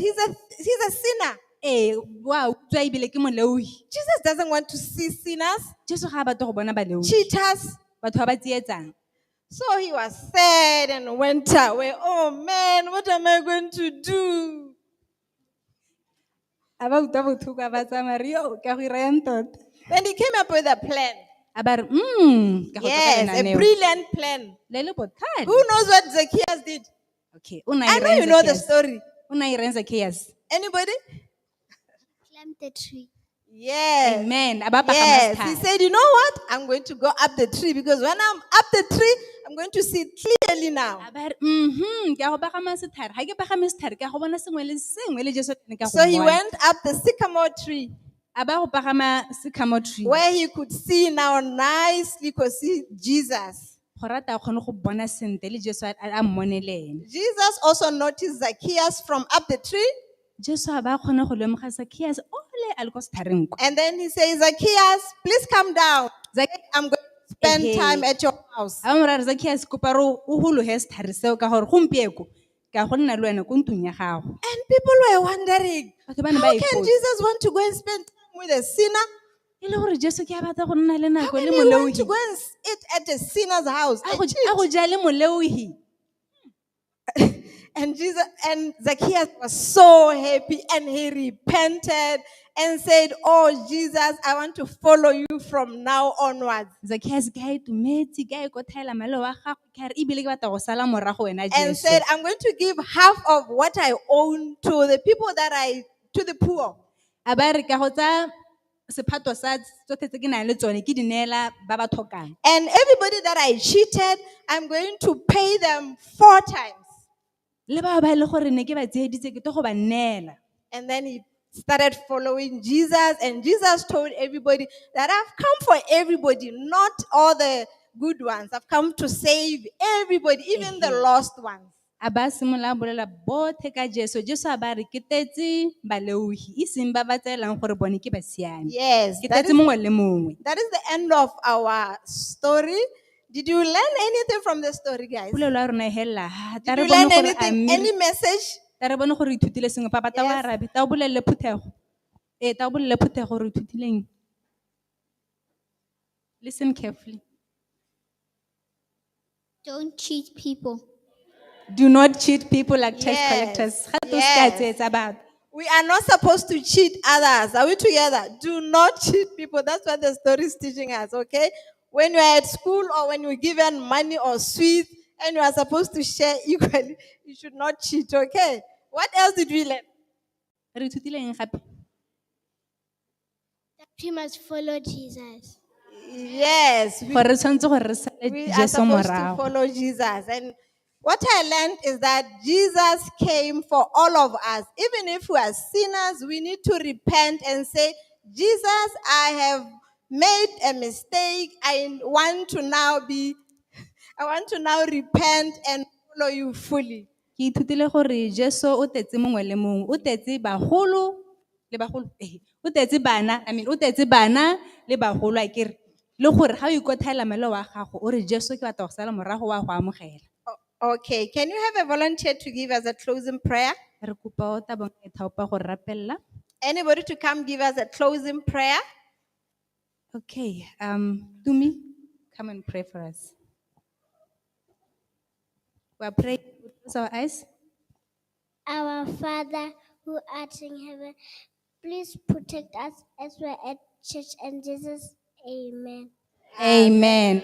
He's a sinner. Wa utswa ebile ke moleuhi. Jesus doesn't want to see sinners, Jesu ga a batla go bona baleuhi. cheaters. Batho ba ba tsietsang. So he was sad and went away. Oh man, what am I going to do? A ba utlwa botlhoko a ba tsamaya re yo ka go ira yang tota. Then he came up with a plan. A ba re ka go tla ka Yes, a lenaneo. brilliant plan. Le le botlhale. Who knows what Zacchaeus did? Okay, o na I know you know the story. O na ireng Zacchaeus. Anybody? Climb the tree. Yes. Amen. A ba pagama Yes. He setlhare. said, you know what? I'm going to go up the tree because when I'm up the tree, I'm going to see clearly now. A ba re ke a go pagama setlhare. Ga ke pagame setlhare ke a go bona sengwe le sengwe le Jesu ne ka go So he mmona. went up the sycamore tree. a ba go pagama sycamore tree where he could see now nicely, could see Jesus. gore a ta kgone go bona sentle le Jesu a mmone le ene. Jesus also noticed Zacchaeus from up the tree. Jesu a ba kgone go lemoga Zacchaeus ole a le ko sethareng kwa. And then he says, Zacchaeus, please come down. I'm going to spend time at your house. A ba mo ra re Zacchaeus kopa re o hologe setlhare seo ka gore gompieko ka go nna le wena ko ntlong ya gago. And people were wondering, Batho ba ne how ba can ipotsa. Jesus want to go and spend time with a sinner? E le gore Jesu ke a batla go nna le How nako can le he want to moleuhi go and eat at a sinner's house? a and go cheat? ja le moleuhi. And Zacchaeus was so happy and he repented and said, oh, Jesus, I want to follow you from now onwards. Zacchaeus ke a itumetse ke a ikotlhaela maleo wa gago ke a re ebile ke batla go sala morago wena And Jesu. said, I'm going to give half of what I own to the people to the poor. A ba re ka go tsa sephato sa tsotlhe tse ke nang le tsone ke di neela ba ba tlhokang. And everybody that I cheated, I'm going to pay them 4 times. Le ba ba le gore ne ke ba tseeditse ke to go ba neela. And then he started following Jesus, and Jesus told everybody that I've come for everybody, not all the good ones. I've come to save everybody, even the lost ones. A ba simolola bolela bothe ka Jesu. Jesu a ba re ke tetse baleuhi e seng ba ba tseelang gore bone ke ba siame. Yes, Ke that tetse is, mongwe le mongwe. that is the end of our story. Did you learn anything from the story, guys? Polelo ya rona e helela ha ta Did re you bone learn gore anything, any message? ta re bone gore re ithutile sengwe papa ta wa Yes. arabe ta o bolelle phuthego. Ta o bolelle phuthego re ithutileng. Listen carefully. Don't cheat people. Do not cheat people like tax Yes, collectors. Ga to yes. ska tsetsa batho. We are not supposed to cheat others. Are we together? Do not cheat people. That's what the story is teaching us, okay? When you are at school or when you're given money or sweets and you are supposed to share equally, you should not cheat, okay? What else did we learn? Re ithutile eng gape? That we must follow Jesus. Yes, Gore re tshwanetse gore re sale we are Jesu supposed to morago. follow Jesus. And what I learned is that Jesus came for all of us. Even if we are sinners, we need to repent and say, Jesus, I have made a mistake. I want to now repent and follow you fully. Ke ithutile gore Jesu o tetse mongwe le mongwe, o tetse bagolo le bagolo. O tetse bana, o tetse bana le bagolo a kere. Le gore ga o ikotlhaela maleo wa gago, o re Jesu ke batla go sala morago wa go amogela. Okay, can you have a volunteer to give us a closing prayer? Re kopa o tabang e thaopa go rapella. Anybody to come give us a closing prayer? Okay, Tumi, come and pray for us. We are praying. We close our eyes. Our Father who art in heaven, please protect us as we're at church and Jesus. Amen. Amen.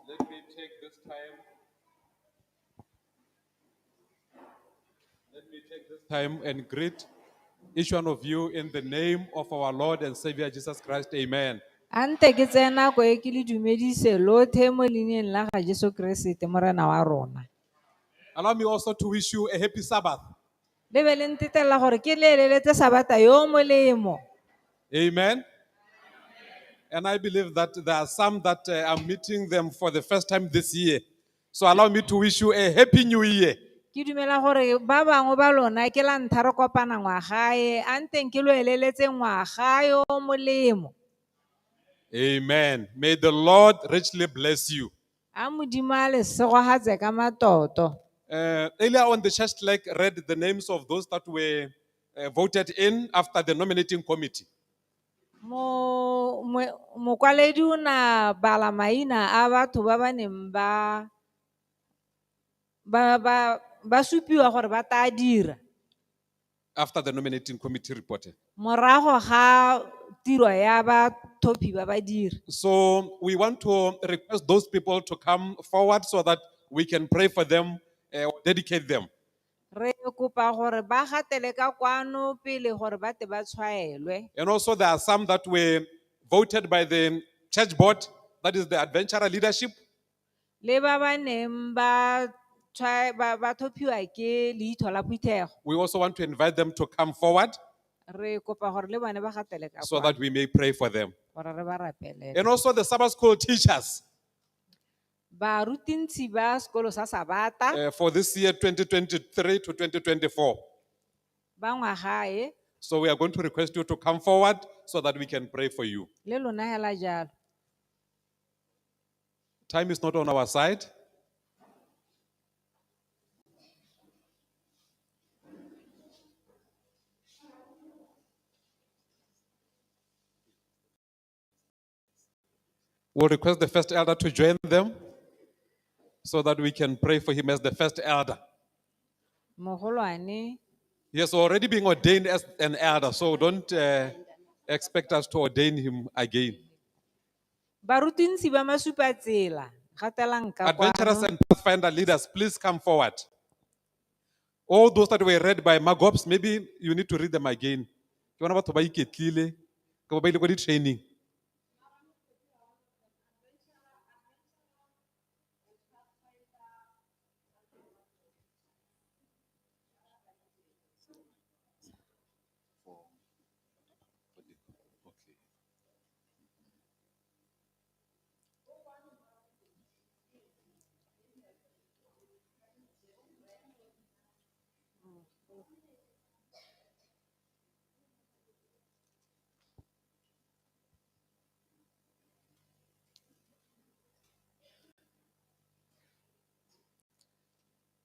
Let me take this time and greet each one of you in the name of our Lord and Savior Jesus Christ. Amen. Ante ke tsaya nako e ke le dumedise lothe mo leineng la ga Jesu Kriste morena wa rona. Allow me also to wish you a happy Sabbath. Le be le ntetela gore ke le eleletse sabata yo molemo. Amen. And I believe that there are some that I'm meeting them for the first time this year. So allow me to wish you a happy new year. Ke dumela gore ba bangwe ba lona ke la ntlha re kopana ngwaga e a nteng ke lo eleletse ngwaga yo molemo. Amen. May the Lord richly bless you. A modimo a lesego hatse ka matoto. Earlier on, the church like read the names of those that were voted in after the nominating committee. Mokwaledi o na bala maina a batho ba ba neng ba supiwa gore ba tla dira. After the nominating committee reported. Morago ga tiro ya bathophi ba badiri. So we want to request those people to come forward so that we can pray for them, dedicate them. Re kopa gore ba gatele ka kwano pele gore ba te ba tshwaelwe. And also there are some that were voted by the church board, that is the adventurer leadership. Le ba ba neng ba thophiwa ke leitho la phuthego. We also want to invite them to come forward Re kopa gore le bone ba gatele ka so that kwano we may pray for them. gore re ba rapelele. And also the Sabbath school teachers Barutintsi ba sekolo sa Sabata for this year 2023 to 2024. ba ngwaga e, So we are going to request you to come forward so that we can pray for you. le lona hela jalo. Time is not on our side. We'll request the first elder to join them so that we can pray for him as the first elder. Mogolwane He has already been ordained as an elder, so don't expect us to ordain him again. barutintsi ba masupatsela gatelang ka Adventurers kwano. and pathfinder leaders, please come forward. All those that were read by Magobs, maybe you need to read them again. Ke bona batho ba iketlile, ke ba ile ko di-training.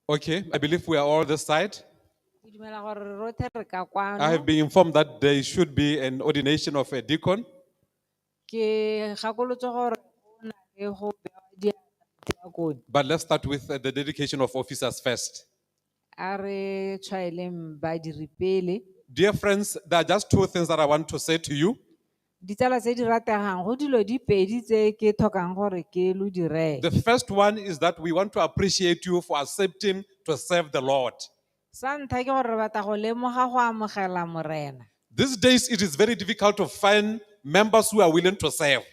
Okay, I believe we are all this side. Ke dumela gore re rothe re ka kwano. I have been informed that there should be an ordination of a deacon. Ke gakolotswe gore go na le go bewa diakoni. But let's start with the dedication of officers first. A re tshwaeleng badiri pele. Dear friends, there are just two things that I want to say to you. Ditsala tse di rategang go dilo di pedi tse ke tlhokang gore ke lo di reye. The first one is that we want to appreciate you for accepting to serve the Lord. Sa ntlha ke gore re batla go lemoga go amogela morena. These days, it is very difficult to find members who are willing to serve.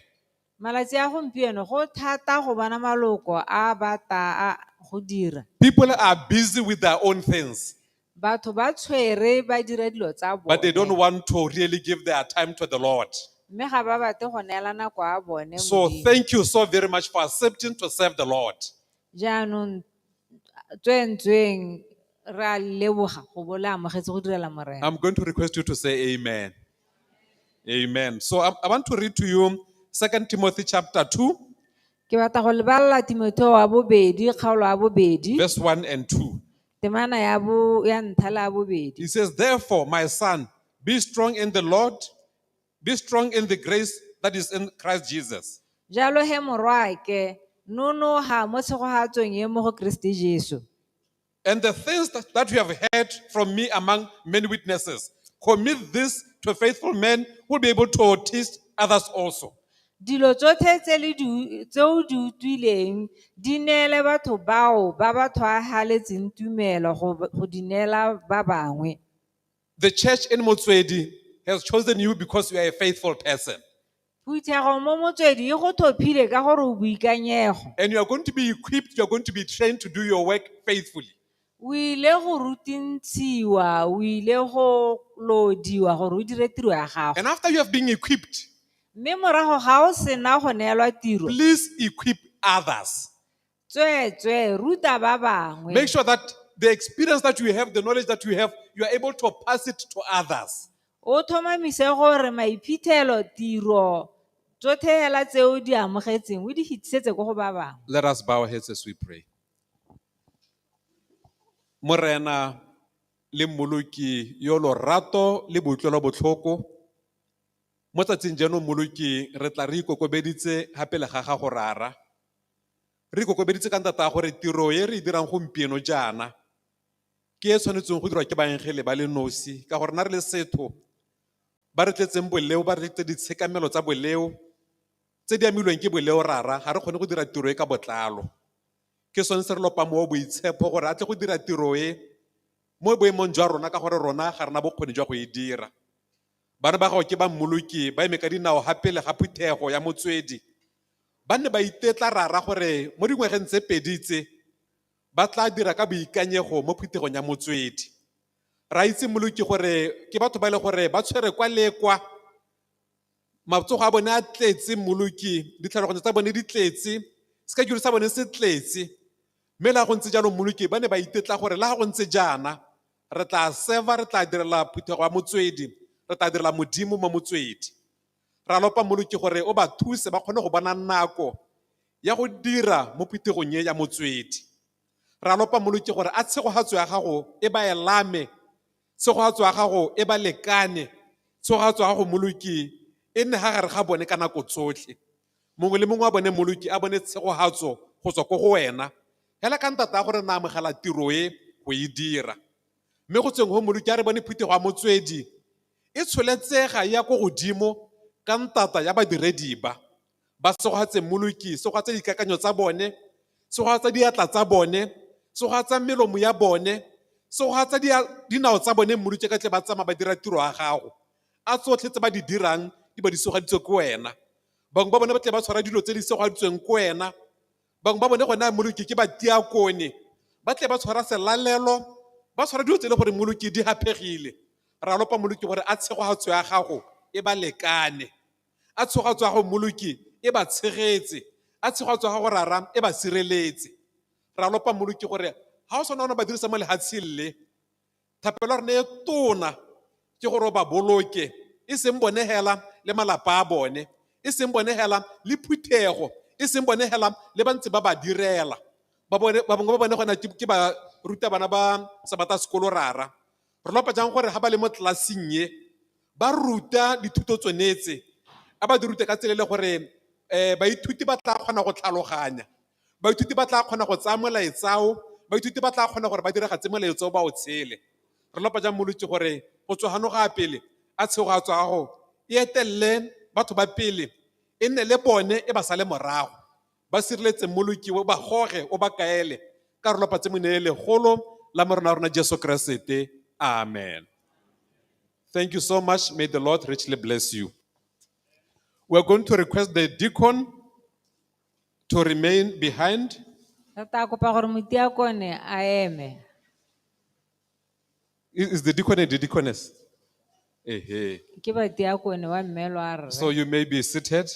Malatsi a gompieno go thata go bona maloko a bata go dira. People are busy with their own things, Batho ba tshwere ba dira dilo tsa bone. but they don't want to really give their time to the Lord. Mme ga ba batle go neela nako a bone So Modimo. thank you so very much for accepting to serve the Lord. Jaanong tsweng ra leboga go bo le amogetse go direla morena. I'm going to request you to say amen. Amen. So I want to read to you 2 Timothy chapter 2, Ke batla go lebalela Timotheo wa bobedi kgaolo ya bobedi verse 1 and 2. temana ya ntlha le ya bobedi. He says, therefore, my son, be strong in the Lord, be strong in the grace that is in Christ Jesus. Jalo he morwake nonoga mo tshegogatsong ye mo go Kristi Jesu. And the things that you have heard from me among many witnesses, commit this to faithful men who will be able to teach others also. Dilo tsotlhe tse o di utlwileng di neele batho bao ba ba tshwagaletseng tumelo go di neela ba bangwe. The church in Motswedi has chosen you because you are a faithful person. Phuthego mo Motswedi e go thophile ka gore o boikanyego. And you are going to be equipped, you are going to be trained to do your work faithfully. O ile go rutintshiwa, o ile go lodiwa gore o dire tiro ya gago. And after you have been equipped, Mme morago ga o sena go neelwa tiro, please equip others. tswetswe ruta ba bangwe. Make sure that the experience that you have, the knowledge that you have, you are able to pass it to others. O thomamise gore maiphitlhelo tiro tsotlhe hela tse o di amogetseng o di fetisetse go ba bangwe. Let us bow our heads as we pray. Morena le mmoloki yo lorato le boitlelo botlhoko. Mo tsatsing jeno mmoloki re tla re ikokobeditse hape le ga gago rara. Re ikokobeditse ka ntata gore tiro e re dirang gompieno jaana ke e tshwanetseng go dirwa ke baengele ba le nosi ka gore na re le setho ba re tletseng boleo ba re tletse ditshekamelo tsa boleo tse di amilweng ke boleo rara ga re kgone go dira tiro e ka botlalo. Ke sone se re lopa mo boitshepo gore a tle go dira tiro e mo boemong jwa rona ka gore rona ga rena bokgoni jwa go e dira. Bana ba gago ke ba mmoloki ba eme ka dinao ga pele ga phuthego ya Motswedi ba ne ba itetla rara gore mo dingwageng tse pedi tse ba tla dira ka boikanyego mo phuthegong ya Motswedi. Ra itse mmoloki gore ke batho ba ile gore ba tshwere kwa le kwa, matsogo a bone a tletse mmoloki, ditlhaloganyo tsa bone di tletse, schedule sa bone se tletse. Mme la go ntse jalo mmoloki ba ne ba itetla gore la go ntse jaana re tla serva, re tla direla phuthego ya Motswedi, re tla direla modimo mo Motswedi. Ra lopa mmoloki gore o ba thuse ba kgone go bona nako ya go dira mo phuthegong ya Motswedi. Ra lopa mmoloki gore a tshegogatso ya gago e ba elame, tshegogatso ya gago e ba lekane, tshegogatso ya gago mmoloki e nne ga gare ga bone ka nako tsotlhe. Mongwe le mongwe wa bone mmoloki a bone tshegogatso go tswa ko go wena. Hela ka ntata gore na amogela tiro e go e dira. Mme go tsweng go mmoloki a re bone phuthego ya Motswedi e tsholetsega ya ko godimo ka ntata ya badiredi ba segogatse mmoloki, segogatse dikakanyo tsa bone, segogatse diatla tsa bone, segogatse melomo ya bone, segogatse dinao tsa bone mmoloki ka tle ba tsama ba dira tiro ya gago. A tsotlhe tse ba di dirang di ba di segogaditswe ko wena. Bangwe ba bone ba tle ba tshwara dilo tse di segogaditsweng ko wena. Bangwe ba bone gona mmoloki ke batiakone ba tle ba tshwara selalelo, ba tshwara dilo tse le gore mmoloki di hapegile. Ra lopa mmoloki gore a tshegogatso ya gago e ba lekane, a tshegogatso ya gago mmoloki e ba tshegetse, a tshegogatso ya gago rara e ba sireletse. Ra lopa mmoloki gore ga o sona ona ba dirisa mo lehatsheng le, thapelo rene e tona ke gore o ba boloke, e seng bone hela le malapa a bone, e seng bone hela le phuthego, e seng bone hela le ba ntse ba ba direla. Ba bangwe ba bone gona ke ba ruta bana ba sabata sekolo rara. Re lopa jang gore ga ba le mo tlelaseng ye ba ruta dithuto tsonetse, a ba di rute ka tsela le gore baithuti ba tla kgona go tlhaloganya, baithuti ba tla kgona go tsaya molaetsao, baithuti ba tla kgona gore ba diragatse molaetsao ba o tshele. Re lopa jang mmoloki gore go tswa gano ga pele a tshegogatso ya gago e etelele batho ba pele, e nne le bone e ba sale morago, ba sireletse mmoloki o ba goge o ba kaele ka re lopa tse mo neele golo la morena rona Jesu Kriste. Amen. Thank you so much. May the Lord richly bless you. We're going to request the deacon to remain behind. Re tla kopa gore motiakone a eme. Is the deacon and the deaconess? Ke batiakone wa mmelo a rre. So you may be seated.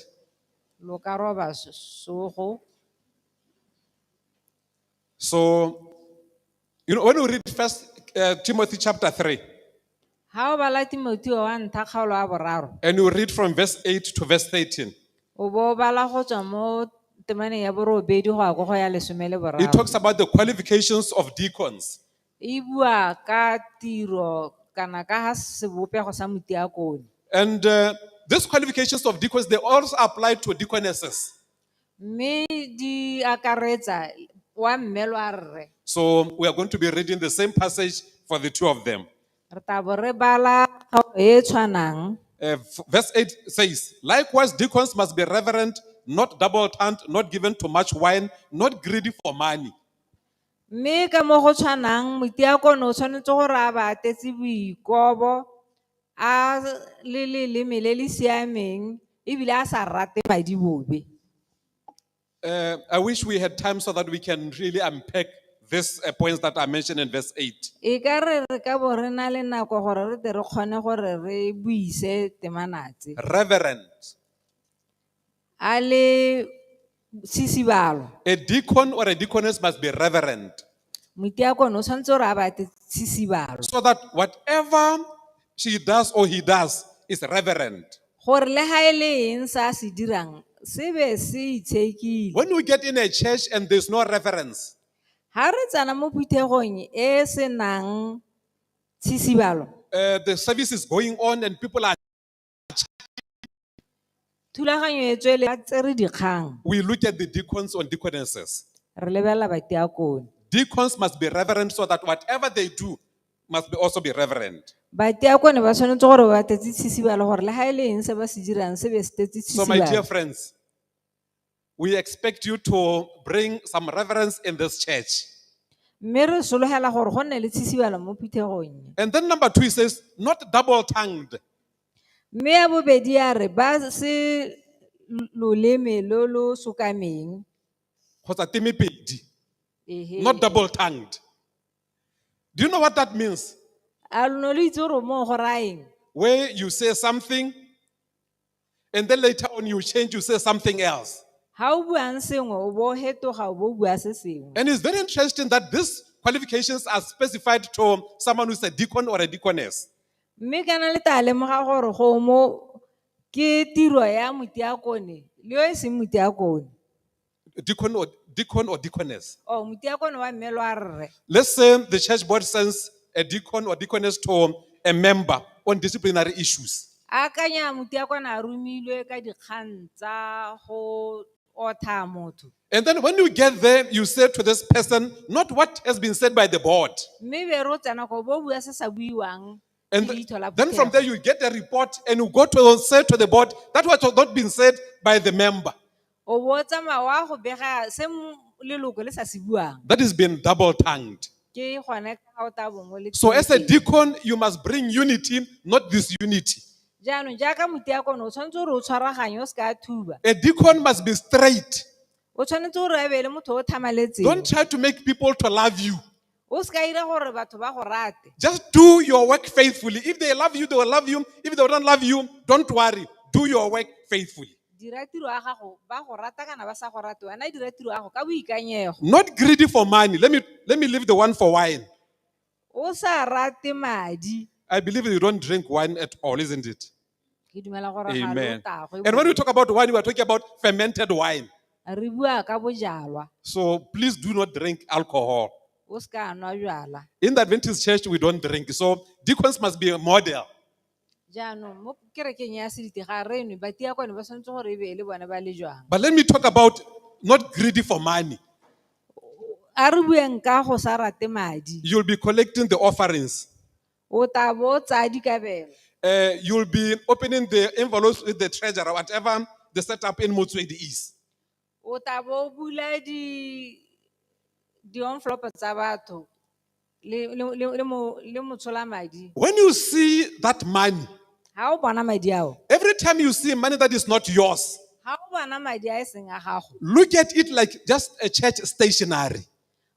Lo ka roba sogo. So, you know, when we read First Timothy chapter 3, Ha o bala Timotheo wa ntlha kgaolo ya boraro. and you read from verse 8 to verse 13, O bo bala go tswa mo temaneng ya borobedi go ya go ya lesome le boraro. it talks about the qualifications of deacons. E bua ka tiro kana ka ha sebopego sa motiakone. And these qualifications of deacons, they also apply to deaconesses. Mme di akaretsa wa mmelo a rre. So we are going to be reading the same passage for the two of them. Re tla bo re bala kgaolo e tshwanang. Verse 8 says, likewise, deacons must be reverent, not double-tongued, not given to much wine, not greedy for money. Mme ka mo go tshwanang motiakone o tshwanetse gore a ba atetse boikobo, a le leleme le le siameng, ebile a sa rate madi bobe. I wish we had time so that we can really unpack these points that are mentioned in verse 8. E ka re ka bo re na le nako gore re tle re kgone gore re buise temanatse. Reverent. A le sisibalo. A deacon or a deaconess must be reverent. Motiakone o tshwanetse gore a ba atetse sisibalo. So that whatever she does or he does is reverent. Gore le ha e le eng sa se dirang, se be se itshekile. When we get in a church and there's no reverence, Ha re tsana mo phuthegong e se nang sisibalo. the service is going on and people are, Thulaganyo e tswele ba tsere dikgang. we look at the deacons or deaconesses. Re lebella batiakone. Deacons must be reverent so that whatever they do must also be reverent. Badiakone ba tshwanetse gore ba tletse tshitsibalo gore le ha e le eng se ba se dirang se be se tletse So, my dear tshitsibalo. friends, we expect you to bring some reverence in this church. Mme re sologela gore go nne le tshitsibalo mo phuthegong. And then number 2, he says, not double-tongued. Mme ya bobedi ya re ba se loleme lo lo sokameng. Kgotsa temepedi, Ehe. not double-tongued. Do you know what that means? A lona le itse gore mo go raeng? Where you say something, and then later on you change, you say something else. Ha o buang sengwe o bo hetoga o bo bua se sengwe. And it's very interesting that these qualifications are specified to someone who's a deacon or a deaconess. Mme kana le ta lemoga gore go mo ke tiro ya motiakone le yo e seng motiakone. Deacon or deaconess. O motiakone wa mme lo a rre. Let's say the church board sends a deacon or deaconess to a member on disciplinary issues. Akanya motiakone a romilwe ka dikgang tsa go otha motho. And then when you get there, you say to this person, not what has been said by the board. Mme be ro tsena go bo bua se sa buiwang. And ke leitho la then from phuthego. there you get a report and you go to say to the board, that what has not been said by the member. O bo tsamaya wa go bega se leloko le sa se buang. That has been double-tongued. Ke gone ka o ta bongwe le So as a teng. deacon, you must bring unity, not disunity. Jaanong jaaka motiakone o tshwanetse gore o tshwaraganye o se ka thuba. A deacon must be straight. O tshwanetse gore a be le motho o thamaletseng. Don't try to make people to love you. O se ka ira gore batho ba go rate. Just do your work faithfully. If they love you, they will love you. If they don't love you, don't worry. Do your work faithfully. Dira tiro ya gago ba go rata kana ba sa go rate wena dira tiro ya gago ka boikanyego. Not greedy for money. Let me leave the one for wine. O sa rate madi. I believe you don't drink wine at all, isn't it? Ke dumela gore ga lo Amen. tago. And when we talk about wine, we are talking about fermented wine. Re bua ka bojalwa. So please do not drink alcohol. O se ka nwa jwala. In the Adventist church, we don't drink. So deacons must be a model. Jaanong mo kerekeng ya sedite ga re nwe batiakone ba tshwanetse gore e be le bone ba le jwang. But let me talk about not greedy for money. A re bueng ka go sa rate madi. You'll be collecting the offerings. O ta bo tsaya dikabelo. You'll be opening the envelopes with the treasurer, whatever the setup in Motswedi is. O ta bo bula di envelope tsa batho le motshola madi. When you see that money, Ha o bona madi ao. every time you see money that is not yours, Ha o bona madi a e seng a gago. look at it like just a church stationery.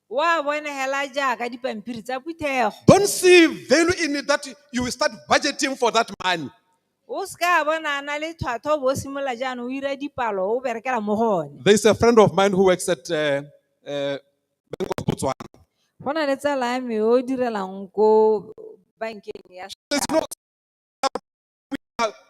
Wa bonegela jaaka dipampiri tsa phuthego. Don't see value in it that you will start budgeting for that money. O se ka bona na le tlhwatlhwa bo simola jaanong o ira dipalo o berekela mo gone. There's a friend of mine who works at Bank of Motswedi. Go na le tsala ya me o direlang ko bankeng ya. There's no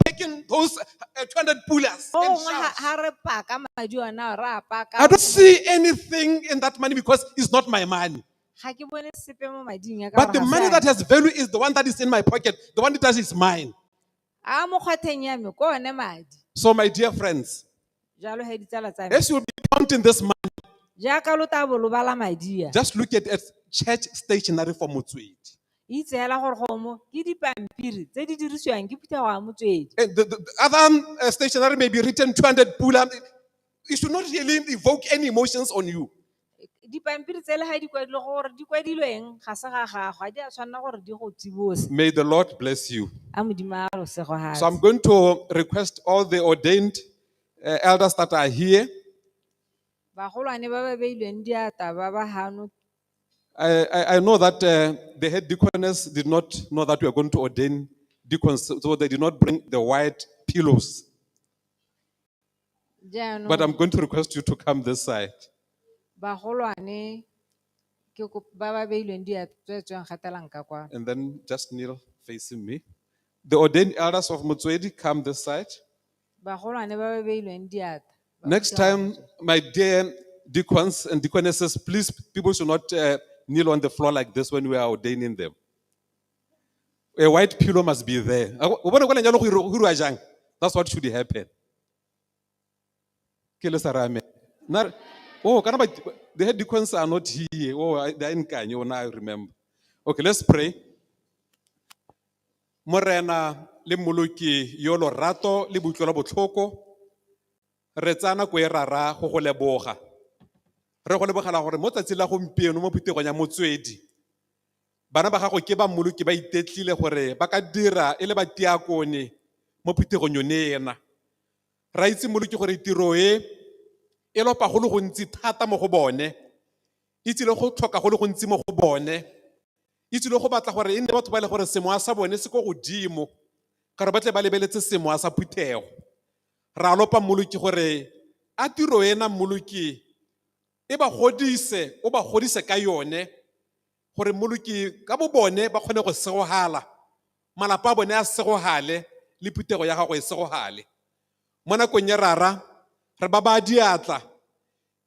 taking those 200 pullers. O and ngwe shouts. ha re paka madi ona ra paka. I don't see anything in that money because it's not my money. Ga ke bone sepe mo mading ya ka. But the money that has value is the one that is in my pocket, the one that is mine. A mo kgwatheng ya me ko one madi. So, my dear friends, Jalo he ditsala tsa me. as you will be counting this money, Jaaka lo ta bo lo bala madi a. just look at it as church stationery for Motswedi. Itseela gore go mo ke dipampiri tse di dirisiwang ke phuthego ya Motswedi. And the other stationery may be written 200 puller. It should not really evoke any emotions on you. Dipampiri tse le ha di kwadilwe gore di kwadilweng ga se ga gago ga di a tshwanela gore di go tsibose. May the Lord bless you. A modimo a lo sego ha. So I'm going to request all the ordained elders that are here. Bagolwane ba ba beilweng diata ba ba hano. I know that the head deaconess did not know that we are going to ordain deacons, so they did not bring the white pillows. Jaanong But I'm going to request you to come this side. bagolwane ke ba ba beilweng diata tse tswang gatelang ka kwa. And then just kneel facing me. The ordained elders of Motswedi, come this side. Bagolwane ba ba beilweng diata. Next time, my dear deacons and deaconesses, please, people should not kneel on the floor like this when we are ordaining them. A white pillow must be there. That's what should happen. Oh, the head deacons are not here. Oh, they are in Kanye. Oh, now I remember. Okay, let's pray. Morena le moloki yo lorato le butlwelo botlhoko, re tsaya nako e rara go go leboga. Re go lebogela gore mo tsatsing la gompieno mo phuthegong ya Motswedi, bana ba gago ke ba moloki ba itetlile gore ba ka dira e le batiakone mo phuthegong yone ena. Ra itse moloki gore tiro e lopa go le gontsi thata mo go bone, e tsile go tlhoka go le gontsi mo go bone, e tsile go batla gore e nne batho ba le gore semoya sa bone se ko godimo ka re ba tle ba lebeletse semoya sa phuthego. Ra lopa moloki gore a tiro ena moloki e ba godise, o ba godise ka yone gore moloki ka bo bone ba kgone go segogala, malapa a bone a segogale le phuthego ya gago e segogale. Mo nakong ya rara re ba diatla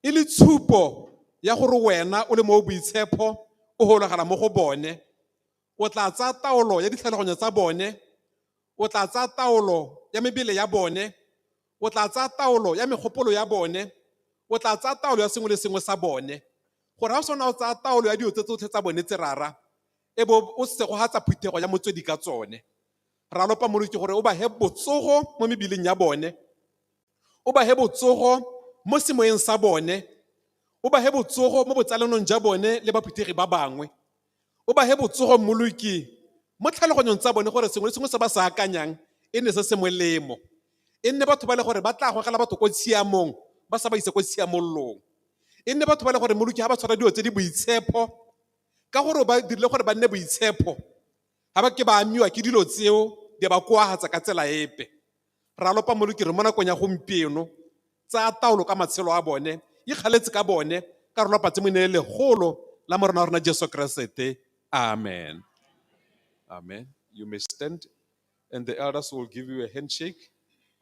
e le tshupo ya gore wena o le mo boitshepo o hologela mo go bone, o tla tsaya taolo ya ditlhaloganyo tsa bone, o tla tsaya taolo ya mebele ya bone, o tla tsaya taolo ya megopolo ya bone, o tla tsaya taolo ya sengwe le sengwe sa bone, gore ga o sona o tsaya taolo ya dilo tse tsotlhe tsa bone tse rara e bo o segogatsa phuthego ya Motswedi ka tsone. Ra lopa moloki gore o ba he botsogo mo mebileng ya bone, o ba he botsogo mo semoyeng sa bone, o ba he botsogo mo botsalanong ja bone le baphuthegi ba bangwe, o ba he botsogo moloki mo tlhaloganyong tsa bone gore sengwe le sengwe se ba se akanyang e nne se se molemo, e nne batho ba le gore ba tla gogela batho ko tshiamong ba sa ba ise ko tshiamollong, e nne batho ba le gore moloki ga ba tshwara dilo tse di boitshepo ka gore ba dirile gore ba nne boitshepo, ga ba ke ba amiwa ke dilo tseo di ba koagatsa ka tsela epe. Ra lopa moloki re mo nakong ya gompieno tsa taolo ka matshelo a bone, e kgaletse ka bone ka re lopa tse mo ne legolo la morena wa rona Jesu Kriste. Amen. Amen. You may stand and the elders will give you a handshake.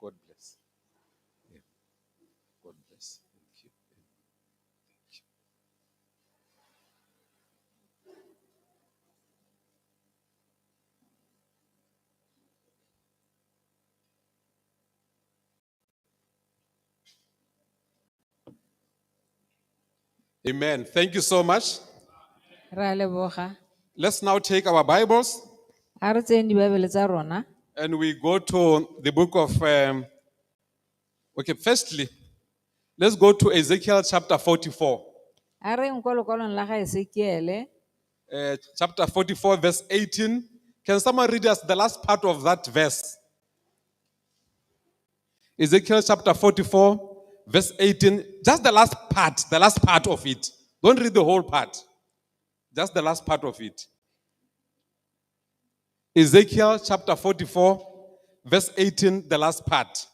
God bless. Yeah. God bless. Thank you. Amen. Thank you so much. Ra leboga. Let's now take our Bibles A re tseng dibabele tsa rona. and we go to the book of, okay, firstly, let's go to Ezekiel chapter 44. A re nkwa lekwalong la ga Esekiele. Chapter 44, verse 18. Can someone read us the last part of that verse? Ezekiel chapter 44, verse 18. Just the last part of it. Don't read the whole part. Just the last part of it. Ezekiel chapter 44, verse 18, the last part.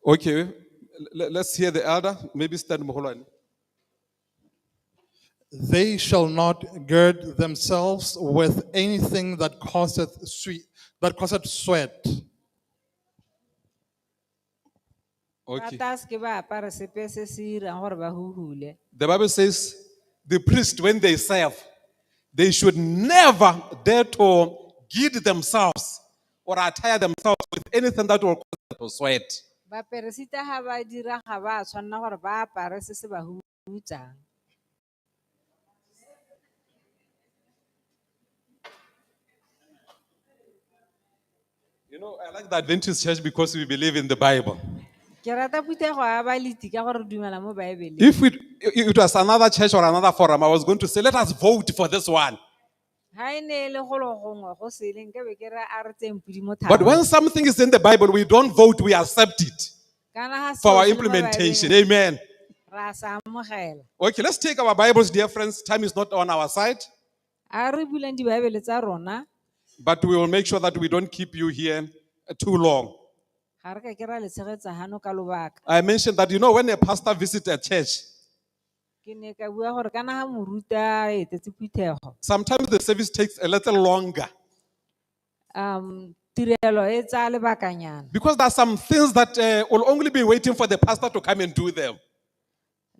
Okay, let's hear the elder. Maybe stand Moholani. They shall not gird themselves with anything that causeth sweat. Okay. Rata se ke ba apara sepe se se irang gore ba huhule. The Bible says the priest, when they serve, they should never dare to gird themselves or attire themselves with anything that will cause them to sweat. Baperesita ha ba dira ga ba tshwanela gore ba apare se se ba hutsang. You know, I like the Adventist church because we believe in the Bible. Ke rata phuthego ya baliti ka gore re dumela mo Baebeleng. If it was another church or another forum, I was going to say, let us vote for this one. Ha e ne le go lo gongwe go sele nke be ke re a re tseng pudi mo But tharo. when something is in the Bible, we don't vote, we accept it Kana ha for our seo se le mo implementation. Baebeleng, Amen. ra sa amogela. Okay, let's take our Bibles, dear friends. Time is not on our side, A re buleng dibaebele tsa rona. but we will make sure that we don't keep you here too long. Ga re ka ke ra le tshegetsa hano ka lobaka. I mentioned that, you know, when a pastor visits a church, Ke ne ka bua gore kana ha moruta a etetse phuthego. sometimes the service takes a little longer Tirelo e tsa lebakanyana. because there are some things that will only be waiting for the pastor to come and do them.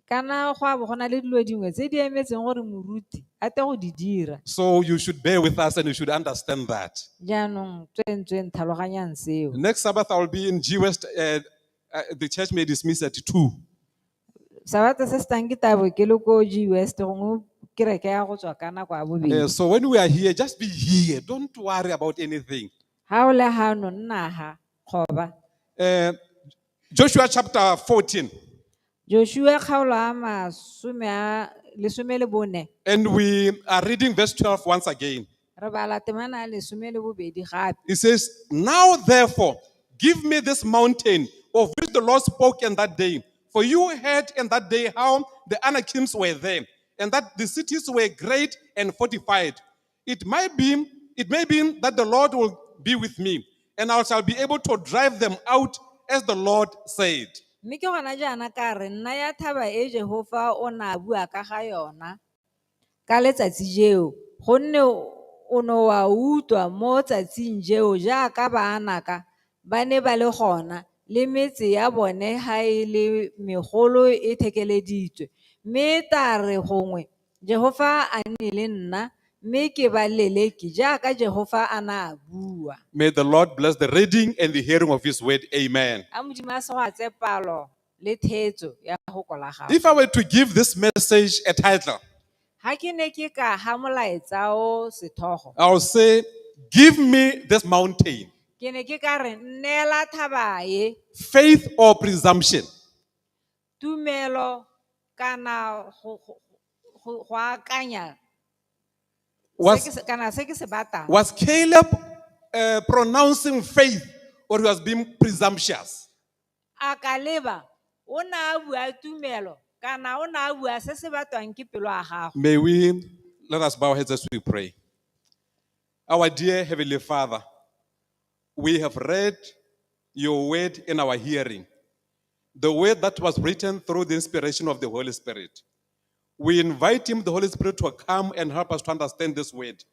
Kana go a bo gona le dilo dingwe tse di emetseng gore moruti a te go di dira. So you should bear with us and you should understand that. Jaanong tswentsweng tlhaloganyang seo. Next Sabbath, I will be in G West. The church may dismiss at 2. Sabata se se tlang ke tabo ke le ko G West gongwe kereke ya go tswa ka nako ya bobedi. So when we are here, just be here. Don't worry about anything. Ha o le hano nna ha kgoba. Uh, Joshua chapter 14. Joshua kgaolo ya lesome le bone. And we are reading verse 12 once again. Re bala temana ya lesome le bobedi gape. It says, now therefore, give me this mountain of which the Lord spoke in that day. For you heard in that day how the Anakims were there, and that the cities were great and fortified. It may be that the Lord will be with me, and I shall be able to drive them out as the Lord said. Mme ke gona jaana ka re nna ya thaba e Jehova o na bua ka ga yona ka letsatsi jeo gonne o no wa utlwa mo tsatsing jeo jaaka baanaka ba ne ba le gona le metse ya bone ha e le megolo e thekeleditswe mme ta re gongwe Jehova a ne le nna mme ke ba leleki jaaka Jehova a na bua. May the Lord bless the reading and the hearing of his word. Amen. A Modimo a se go a tse palo le theetso ya go kola gago. If I were to give this message a title, Ha ke ne ke ka ha molaetsa o sethogo. I will say, give me this mountain. Ke ne ke ka re nnela thaba e. Faith or presumption? Tumelo kana go akanya. Kana se ke se batang. Was Caleb pronouncing faith or he was being presumptuous? A ka leba o na bua tumelo kana o na bua se se batwang ke pelo ya gago. May we, let us bow our heads as we pray. Our dear Heavenly Father, we have read your word in our hearing, the word that was written through the inspiration of the Holy Spirit. We invite him, the Holy Spirit, to come and help us to understand this word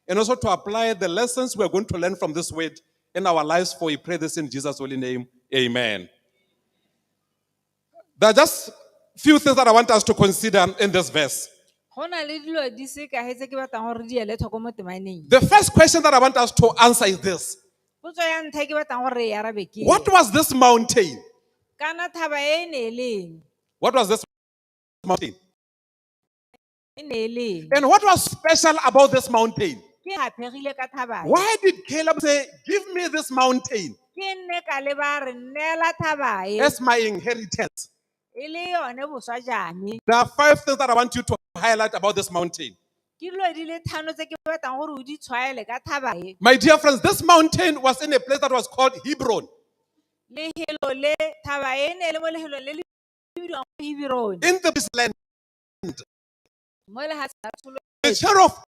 and also to apply the lessons we are going to learn from this word in our lives, for we pray this in Jesus' holy name. Amen. There are just few things that I want us to consider in this verse. The first question that I want us to answer is this. What was this mountain? What was this mountain? And what was special about this mountain? Why did Caleb say, give me this mountain as my inheritance? There are 5 things that I want you to highlight about this mountain. My dear friends, this mountain was in a place that was called Hebron. In the land. The chair of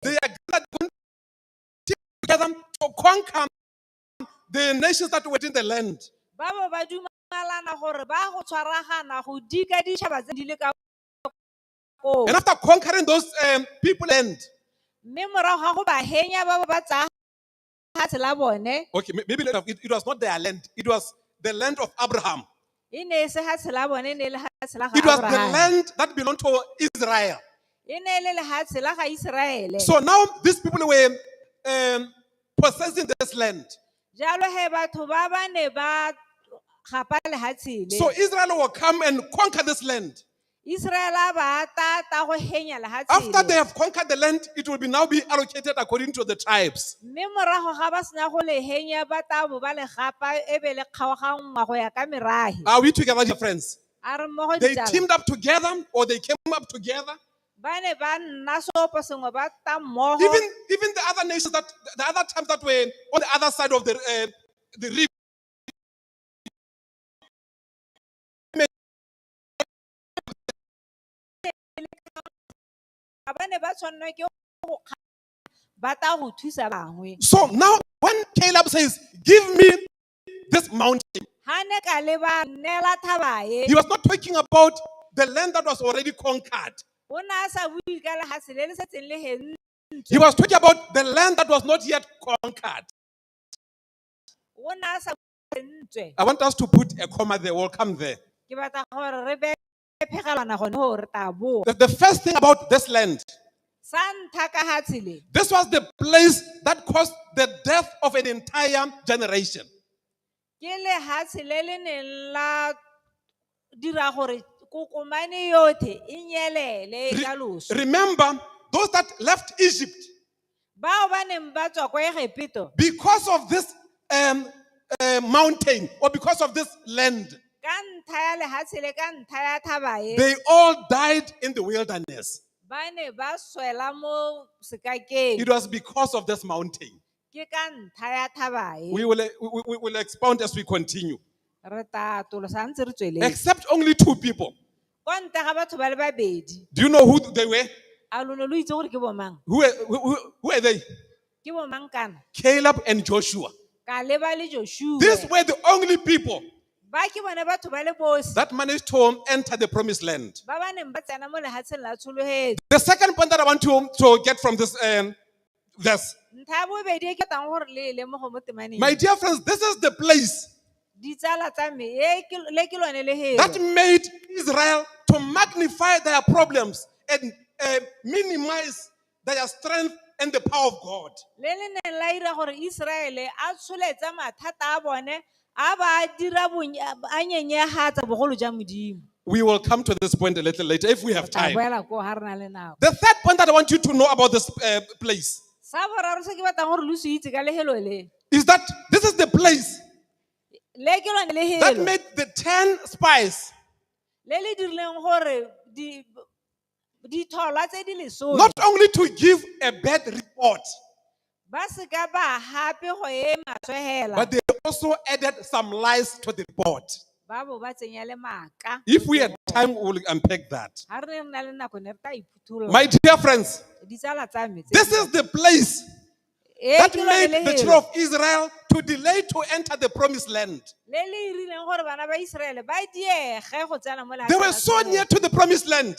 they are together to conquer the nations that were in the land. And after conquering those people and okay, maybe it was not their land, it was the land of Abraham. It was the land that belonged to Israel. So now these people were possessing this land. So Israel will come and conquer this land. After they have conquered the land, it will now be allocated according to the tribes. Are we together, dear friends? They teamed up together, or they came up together. Even the other nations the other times that were on the other side of the river. So now when Caleb says, give me this mountain, he was not talking about the land that was already conquered. He was talking about the land that was not yet conquered. I want us to put a comma there. We'll come there. The first thing about this land, this was the place that caused the death of an entire generation. dira gore kokomane yotlhe e nyelele ka loso. Remember, those that left Egypt, Bao ba neng ba tswa kwa Egipto, because of this mountain or because of this land, ka ntlha ya lehatshe le ka ntlha ya thaba e, they all died in the wilderness. ba ne ba swela mo sekakeng. It was because of this mountain. Ke ka ntlha ya thaba e. We will expound as we continue. Re tla tolosa ntse re tsweletse. Except only 2 people. Kwa ntle ga batho ba le babedi. Do you know who they were? A lona lo itse gore ke bo mang? Who are they? Ke bo mang kana? Caleb and Joshua. Ka leba le Joshua. These were the only people Ba ke bone batho ba le bosi. that managed to enter the promised land. Ba ba neng ba tsena mo lehatsheng la tshologedi. The second point that I want to get from this verse, Ntlha ya bobedi e ke tang gore le lemoge mo temaneng. my dear friends, this is the place Ditsala tsa me le ke lone le that helo. made Israel to magnify their problems and minimize their strength and the power of God. Le le neng la ira gore Israele a tsholetsa mathata a bone a ba dira a nyenyegatsa bogolo jwa Modimo. We will come to this point a little later if we have Tla time. boela ko ha re na le nako. The third point that I want you to know about this place Sa boraro se ke batlang gore lo se itse ka lehelo le. is that this is the place Le ke lone le that helo. made the 10 spies Le le dirileng gore ditholwa tse di lesome not only to give a bad report, ba se ka ba hape go ema tswehela. but they also added some lies to the report. Ba bo ba tsenya le maka. If we had time, we will unpack that. Ha re na le nako ne re tla iphuthula. My dear friends, Ditsala tsa me. this is the place that made the children of Israel to delay to enter the promised land. Le le irileng gore bana ba Israele ba diege go tsena mo They were so near to the promised land.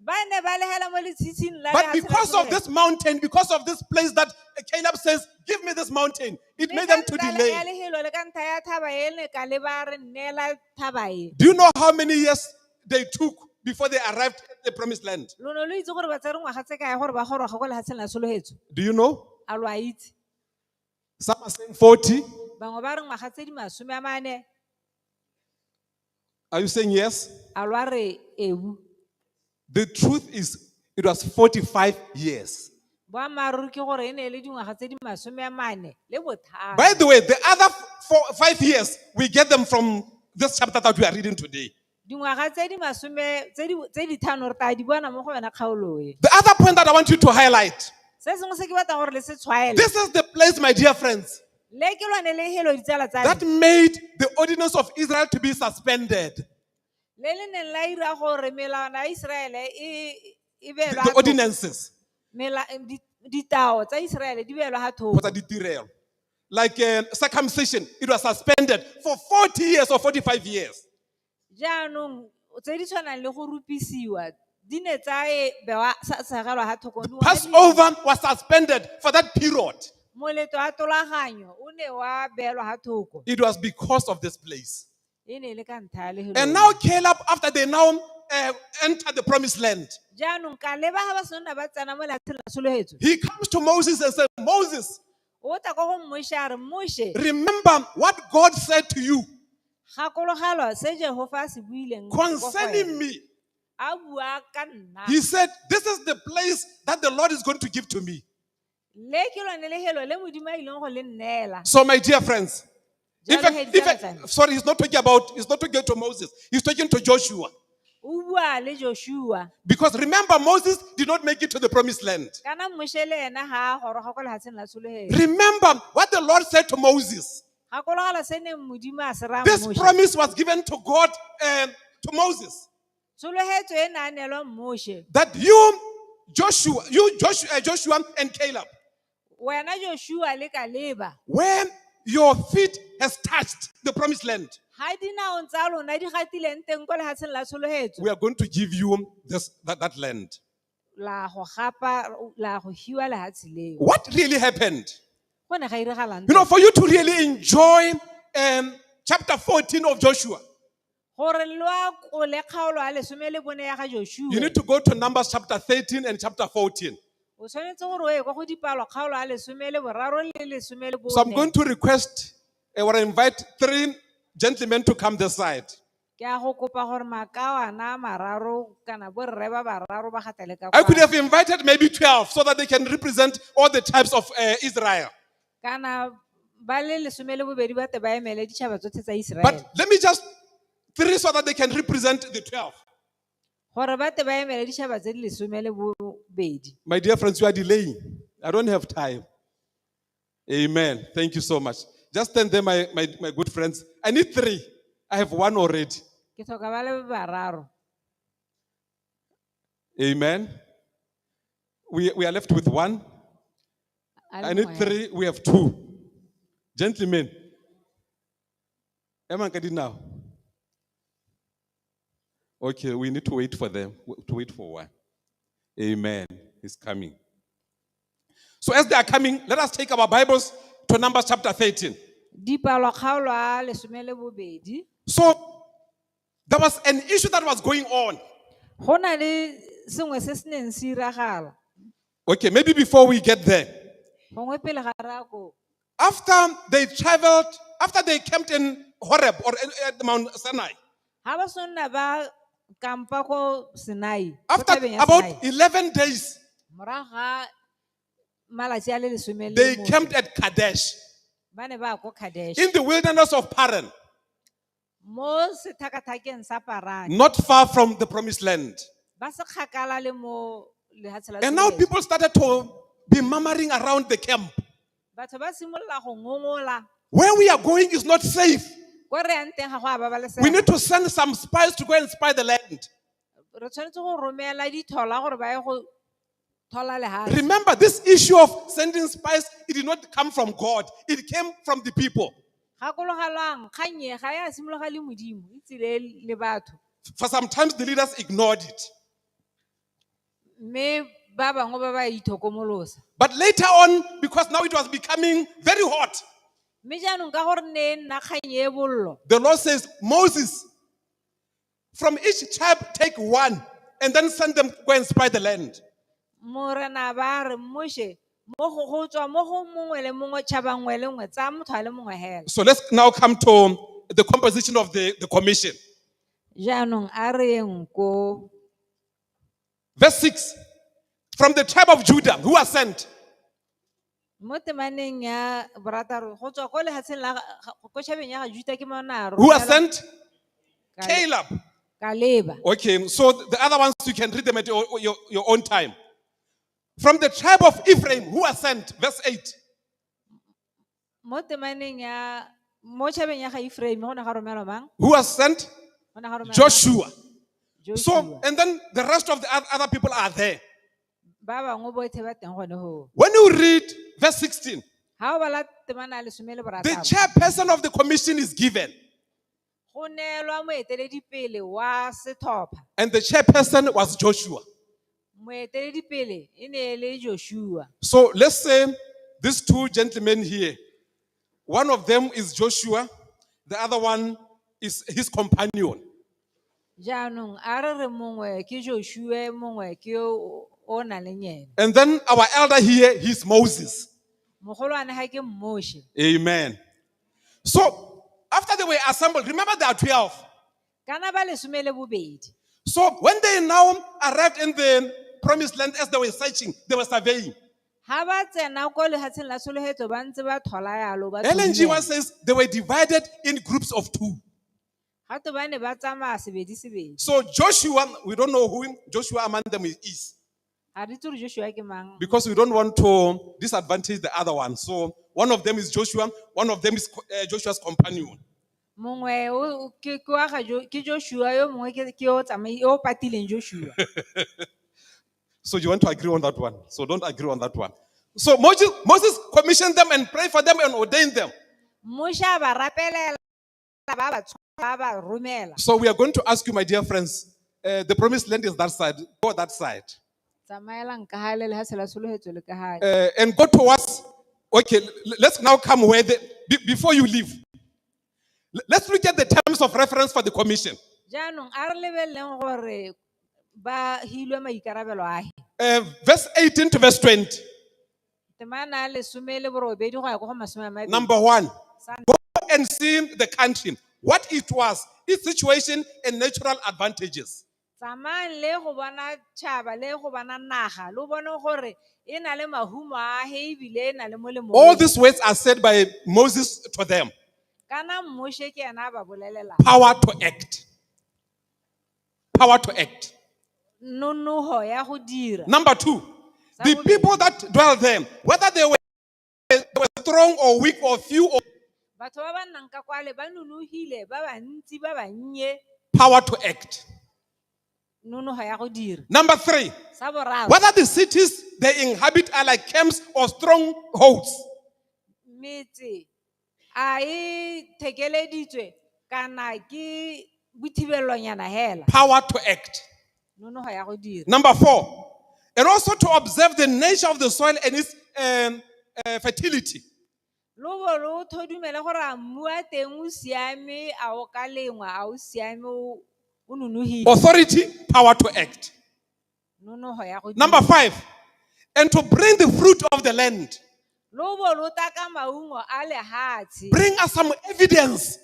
ba ne ba lehela mo letshitshing la But lehatshe la because of Tsholofelo. this mountain, because of this place that Caleb says, give me this mountain, it Le made ka them to ntlha ya delay. lehelo le ka ntlha ya thaba e le ka le ba re neela thaba e. Do you know how many years they took before they arrived at the promised land? Lono lo itse gore ba tsere ngwaga tse kae gore ba goroga go lehatsheng la tsholofetso. Do you know? A lo a itse. Some are saying 40. Bangwe ba re ngwaga tse di 40. Are you saying yes? A lo a re ebu. The truth is, it was 45 years. Boammaaruri ke gore e ne le dingwaga tse di 40 le botlhano. By the way, the other 5 years, we get them from this chapter that we are reading today. Dingwaga tse di thano re tla di bona mo go yona kgaolo e. The other point that I want you to highlight, Se sengwe se ke batlang gore le se tshwaele. this is the place, my dear friends, Le ke lone le helo ditsala tsa that me. made the ordinance of Israel to be suspended. Le le neng la ira gore melawana ya Israele e belwa The ordinances. ditao tsa Israele di belwa ha thoko. Kgotsa ditirelo. Like circumcision, it was suspended for 40 years or 45 years. Jaanong tse di tshwanang le go rupisiwa di ne tsa bewa sa segelwa ha thoko. Passover was suspended for that period. Moletlo wa tolaganyo o ne wa beelwa ha thoko. It was because of this place. E ne le ka ntlha ya lehelo. And now Caleb, after they now enter the promised land, Jaanong ka leba ha ba sona ba tsena mo lehatsheng la tsholofetso. he comes to Moses and says, Moses, O tla go go Moshe a re Moshe remember what God said to you gakologelwa se Jehova a se buileng concerning me. a bua ka nna. He said, this is the place that the Lord is going to give to me. Le ke lone lehelo le Modimo a ileng go le nneela. So my dear friends, Jalo he's not talking to Moses, he's talking to Joshua. O bua le Joshua. Because remember, Moses did not make it to the promised land. Kana Moshe le ena ha a goroga ko lehatsheng la tsholofetso. Remember what the Lord said to Moses. Gakologela se ne Modimo a se rang This Moshe. promise was given to God to Moses. Tsholofetso e ne a neelwa Moshe. That you, Joshua and Caleb, Wena Joshua le Kaleba. when your feet has touched the promised land, Ha dinao tsa lona di gatileng teng ko lehatsheng la tsholofetso. we are going to give you that land. La go gapa la go hiwa lehatshe leo. What really happened? Go ne ga iragalang. You know, for you to really enjoy chapter 14 of Joshua, Gore loa ko le kgaolo a lesome le bone ya ga Joshua. you need to go to Numbers chapter 13 and chapter 14. O tshwanetse gore o ye go dipalo kgaolo a lesome le boraro le lesome le bone. So I'm going to request or invite 3 gentlemen to come this side. Ke a go kopa gore makawana a mararo kana borre ba bararo ba gatele ka I could kwano. have invited maybe 12 so that they can represent all the tribes of Israel. Kana ba le lesome le bobedi ba te ba emele ditšhaba tsotlhe tsa Israele. But let me just 3 so that they can represent the 12. Gore ba te ba emele ditšhaba tse di lesome le bobedi. My dear friends, you are delaying. I don't have time. Amen. Thank you so much. Just stand there, my good friends. I need 3. I have 1 already. Ke tlhoka ba le bararo. Amen. We are left with 1. A le I need mongwe. 3. We have 2. Gentlemen. Emma Nkadi now. Okay, we need to wait for them. To wait for 1. Amen. He's coming. So as they are coming, let us take our Bibles to Numbers chapter 13. Dipalokgaolo a lesome le bobedi. So there was an issue that was going on. Go na le sengwe se se neng se iragala. Okay, maybe before we get there. Gongwe pele ga re ya koo. After they traveled, after they camped in Horeb or at Mount Sinai, Ha ba sonna ba kampa ko Sinai. ko after tabeng ya about Sinai. 11 days, Morago ga malatsi a le lesome le they mongwe, camped at Kadesh ba ne ba ya ko Kadesh. in the wilderness of Paran, Mo setlhakatlhakeng sa Parani. not far from the promised land. Ba se kgakala le mo lehatshe la And now Sevice. people started to be murmuring around the camp. Batho ba simolola go ngongola. Where we are going is not safe. Ko re yang teng ga go a babalesega. We need to send some spies to go and spy the land. Re tshwanetse go romela dithola gore ba ye go thola lehatshe. Remember, this issue of sending spies, it did not come from God. It came from the people. Gakologelwang kgang e ga ya simologa le Modimo, e tsile le batho. For sometimes the leaders ignored it. Mme ba bangwe ba ba ithokomolosa. But later on, because now it was becoming very hot, Mme jaanong ka gore ne nna kgang e bollo. the Lord says, Moses, from each tribe take 1 and then send them go and spy the land. Morena ba re Moshe mo go tswa mo go mongwe le mongwe tšhabangwe le nngwe tsa motho a le mongwe hela. So let's now come to the composition of the commission. Jaanong a re yeng ko Verse 6. From the tribe of Judah, who are sent? mo temaneng ya borataro go tswa ko lehatsheng la ko tšhabeng ya ga Juda ke mona Who are sent? Caleb. Kaleba. Okay, so the other ones you can read them at your own time. From the tribe of Ephraim, who are sent? Verse 8. Mo temaneng ya mo tšhabeng ya ga Ephraim go ne ga romelwa mang? Who are sent? Go ne ga romelwa mang? Joshua. So, Joshua. and then the rest of the other people are there. Ba bangwe botlhe ba teng gone ho. When you read verse 16, Ha o bala temana le lesome le the borataro. chairperson of the commission is given. Go neelwa moeteledipele wa setlhopha. And the chairperson was Joshua. Moeteledipele e ne e le Joshua. So let's say these 2 gentlemen here, one of them is Joshua, the other one is his companion. Jaanong a re mongwe ke Joshua, mongwe ke o nang le yena. And then our elder here, he's Moses. Mogolwane ga ke Moshe. Amen. So after they were assembled, remember there are 12. Kana ba lesome le bobedi. So when they now arrived in the promised land as they were searching, they were surveying. Ha ba tsena ko lehatsheng la tsholegetso ba ntse ba thola yalo ba LNG tumela. says they were divided in groups of 2. Gato ba ne ba tsamaya sebedi. So Joshua, we don't know who Joshua among them is. Ha re itse gore Joshua ke mang. Because we don't want to disadvantage the other one. So one of them is Joshua, one of them is Joshua's companion. Mongwe ke wa ga ke Joshua yo mongwe ke o tsamai o patileng Joshua. So you want to agree on that one. So don't agree on that one. So Moses commissioned them and prayed for them and ordained them. Moshe a ba rapelela ba ba tshwara ba romela. So we are going to ask you, my dear friends, the promised land is that side. Go that side. Tsamaelang ka hale lehatshe la tsholegetso le ka hale. And go towards, okay, let's now come where before you leave. Let's look at the terms of reference for the commission. Jaanong a re lebeleng gore ba hilwe maikarabelo ahe. Verse 18 to verse 20. Temana lesome le borobedi go ya ko go masome a mabedi. Number 1, go and see the country. what it was, its situation and natural advantages. Tsamayang le go bona tšhaba le go bona naga le bone gore e na le mahumo a he ebile e na le molemo All o these words are said by Moses to them. kana Moshe ke ena a ba bolelela Power to act. Power to act. nonoho ya go dira. Number 2, the people that dwell there, whether they were strong or weak or few or Batho ba ba nnang ka kwale ba nonohile ba bantsi ba bannye power to act. nonoho ya go dira. Number 3, Sa boraro whether the cities they inhabit are like camps or strongholds. metse a e thekeleditswe kana ke bothibelonyana hela Power to act. nonoho ya go dira. Number 4, and also to observe the nature of the soil and its fertility. Lo bo lo thodumele gore a mmu a teng o siame a o ka lengwa a o siame o nonohile Authority, power to act. nonoho ya go dira. Number 5, and to bring the fruit of the land. Lo bo lo taka maungo a lehatshe Bring us some evidence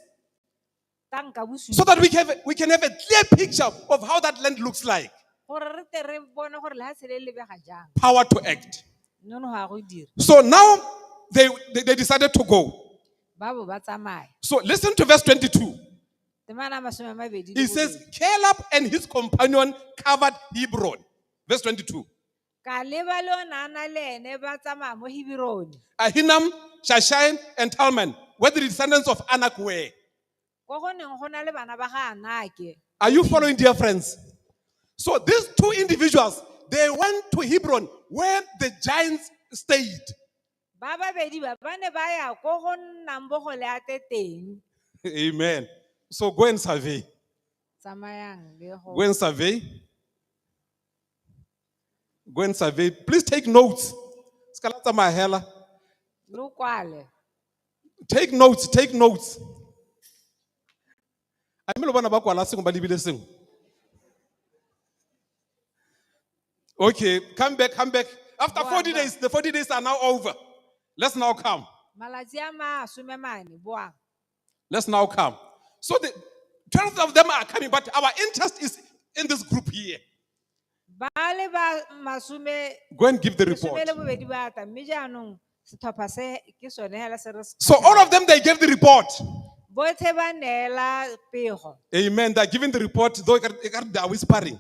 tanka bosudi so that we can have a clear picture of how that land looks like. gore re te re bone gore lehatshe le lebega jang Power to act. nonoho ya go dira. So now they decided to go. Ba bo ba tsamaya. So listen to verse 22. Temana masome a mabedi le He says, bobedi. Caleb and his companion covered Hebron. Verse 22. Ka leba le onana le ene ba tsamaya mo Hebirone Ahinam, Shashai, and Talman were the descendants of Anak were. ko go neng go na le bana ba ga Anake. Are you following, dear friends? So these two individuals, they went to Hebron where the giants stayed. Ba babedi ba ba ne ba ya ko go nnang Bogoliate teng. Amen. So go and survey. Tsamayang le Go go and survey. Go and survey. Please take notes. Skalata mahela. lo kwale. Take notes. Take notes. I mean, one about kwala sing ba libile sing. Okay, come back, come back. After 40 days, the 40 days are now over. Let's now come. Malatsi a masome mane boang. Let's now come. So the 12 of them are coming, but our interest is in this group here. Ba le ba masome Go and give the lesome report. le bobedi ba ta mme jaanong setlhopha se ke sone hela se re se So all of them, they gave the report. botlhe ba neela pego Amen. They're giving the report, though they are whispering.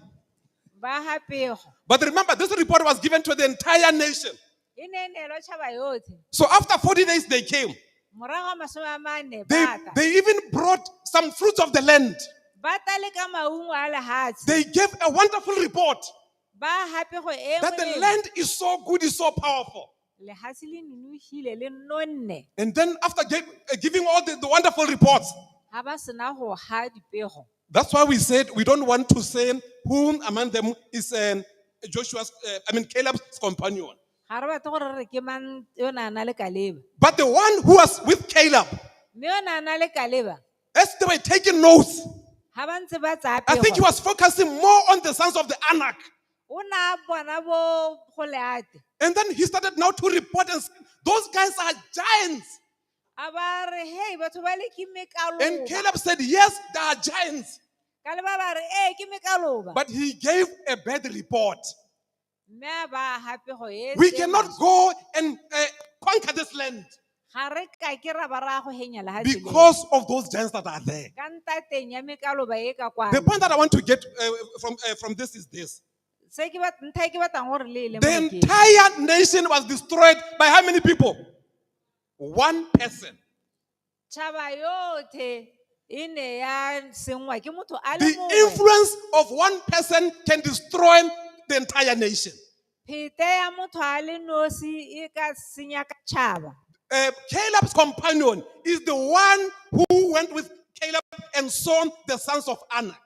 ba ha pego But remember, this report was given to the entire nation. e ne neelwa tšhaba yotlhe. So after 40 days, they came. Morago ga masome a mane They, ba ta they even brought some fruits of the land. ba ta le ka maungo a lehatshe They gave a wonderful report ba hape go e that the land is so good, is so powerful. lehatshe le nonohile le nonne And then after giving all the wonderful reports, ga ba sena go ha dipego. that's why we said we don't want to say whom among them is Caleb's companion. Ga re batle gore re ke mang yo na na le Kaleba. But the one who was with Caleb, Mme yo na na le Kaleba as they were taking notes, ga ba ntse ba tsaya I think he pego was focusing more on the sons of the Anak. o na bona bo Goliate. And then he started now to report and say, those guys are giants. A ba re hey batho ba le ke And mekaloba. Caleb said, yes, they are giants. Kaleba ba re ke mekaloba. But he gave a bad report. Mme a ba ha pego e We se cannot maswe. go and conquer this land Ga re ka ke ra ba ra go henya lehatshe le. because of those giants that are there. Ka ntateng ya mekaloba e ka The kwana. point that I want to get from this is this. Se ke ntlha e ke batlang gore le e The lemoge ke. entire nation was destroyed by how many people? One person. Tšhaba yotlhe e ne ya sengwa ke motho a le The mongwe. influence of one person can destroy the entire nation. Phete ya motho a le nosi e ka senya ka tšhaba. Caleb's companion is the one who went with Caleb and saw the sons of Anak.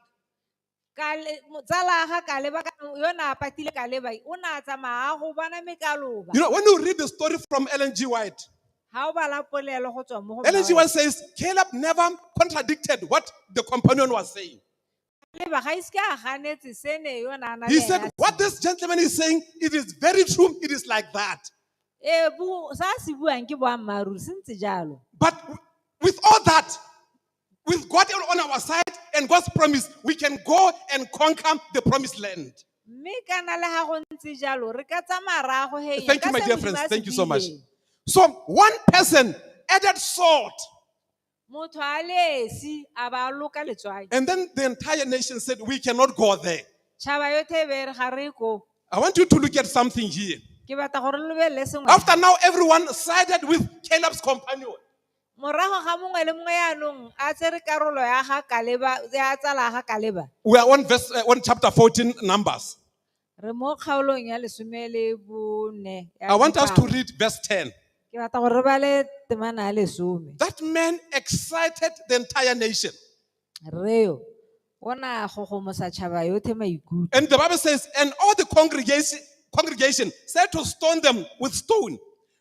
Tsala ga Kaleba yo na patile Kaleba o na tsamaya go bona mekaloba. You know, when you read the story from Ellen G. White, Ha o bala polelo go tswa mo go Ellen G. Mmae. White says Caleb never contradicted what the companion was saying. Kaleba ga ise a ganetse se ne yo na na He le said, ena. what this gentleman is saying, it is very true, it is like that. Sa se buang ke boammaaruri se ntse jalo. But with all that, with God on our side and God's promise, we can go and conquer the promised land. Mme kana le ha go ntse jalo, re ka tsamaya ra go henya Thank you, ka my se dear Modimo friends. a se Thank you so much. buileng. So one person added salt, Motho a lesi a ba loka letswai. and then the entire nation said, we cannot go there. Tšhaba yotlhe e be re ga re ko. I want you to look at something here. Ke batla gore le lebelele sengwe. After now, everyone sided with Caleb's companion. Morago ga mongwe le mongwe yaanong a tsere karolo ya ga Kaleba, ya tsala ya ga Kaleba. We are on chapter 14, Numbers. Re mo kgaolong ya 14 ya I want us to Dipalo. read verse 10. Ke batla gore re bale temana ya 10. That man excited the entire nation. Reo ona gogomosa tšhaba yotlhe maikutlo. And the Bible says, and all the congregation said to stone them with stone.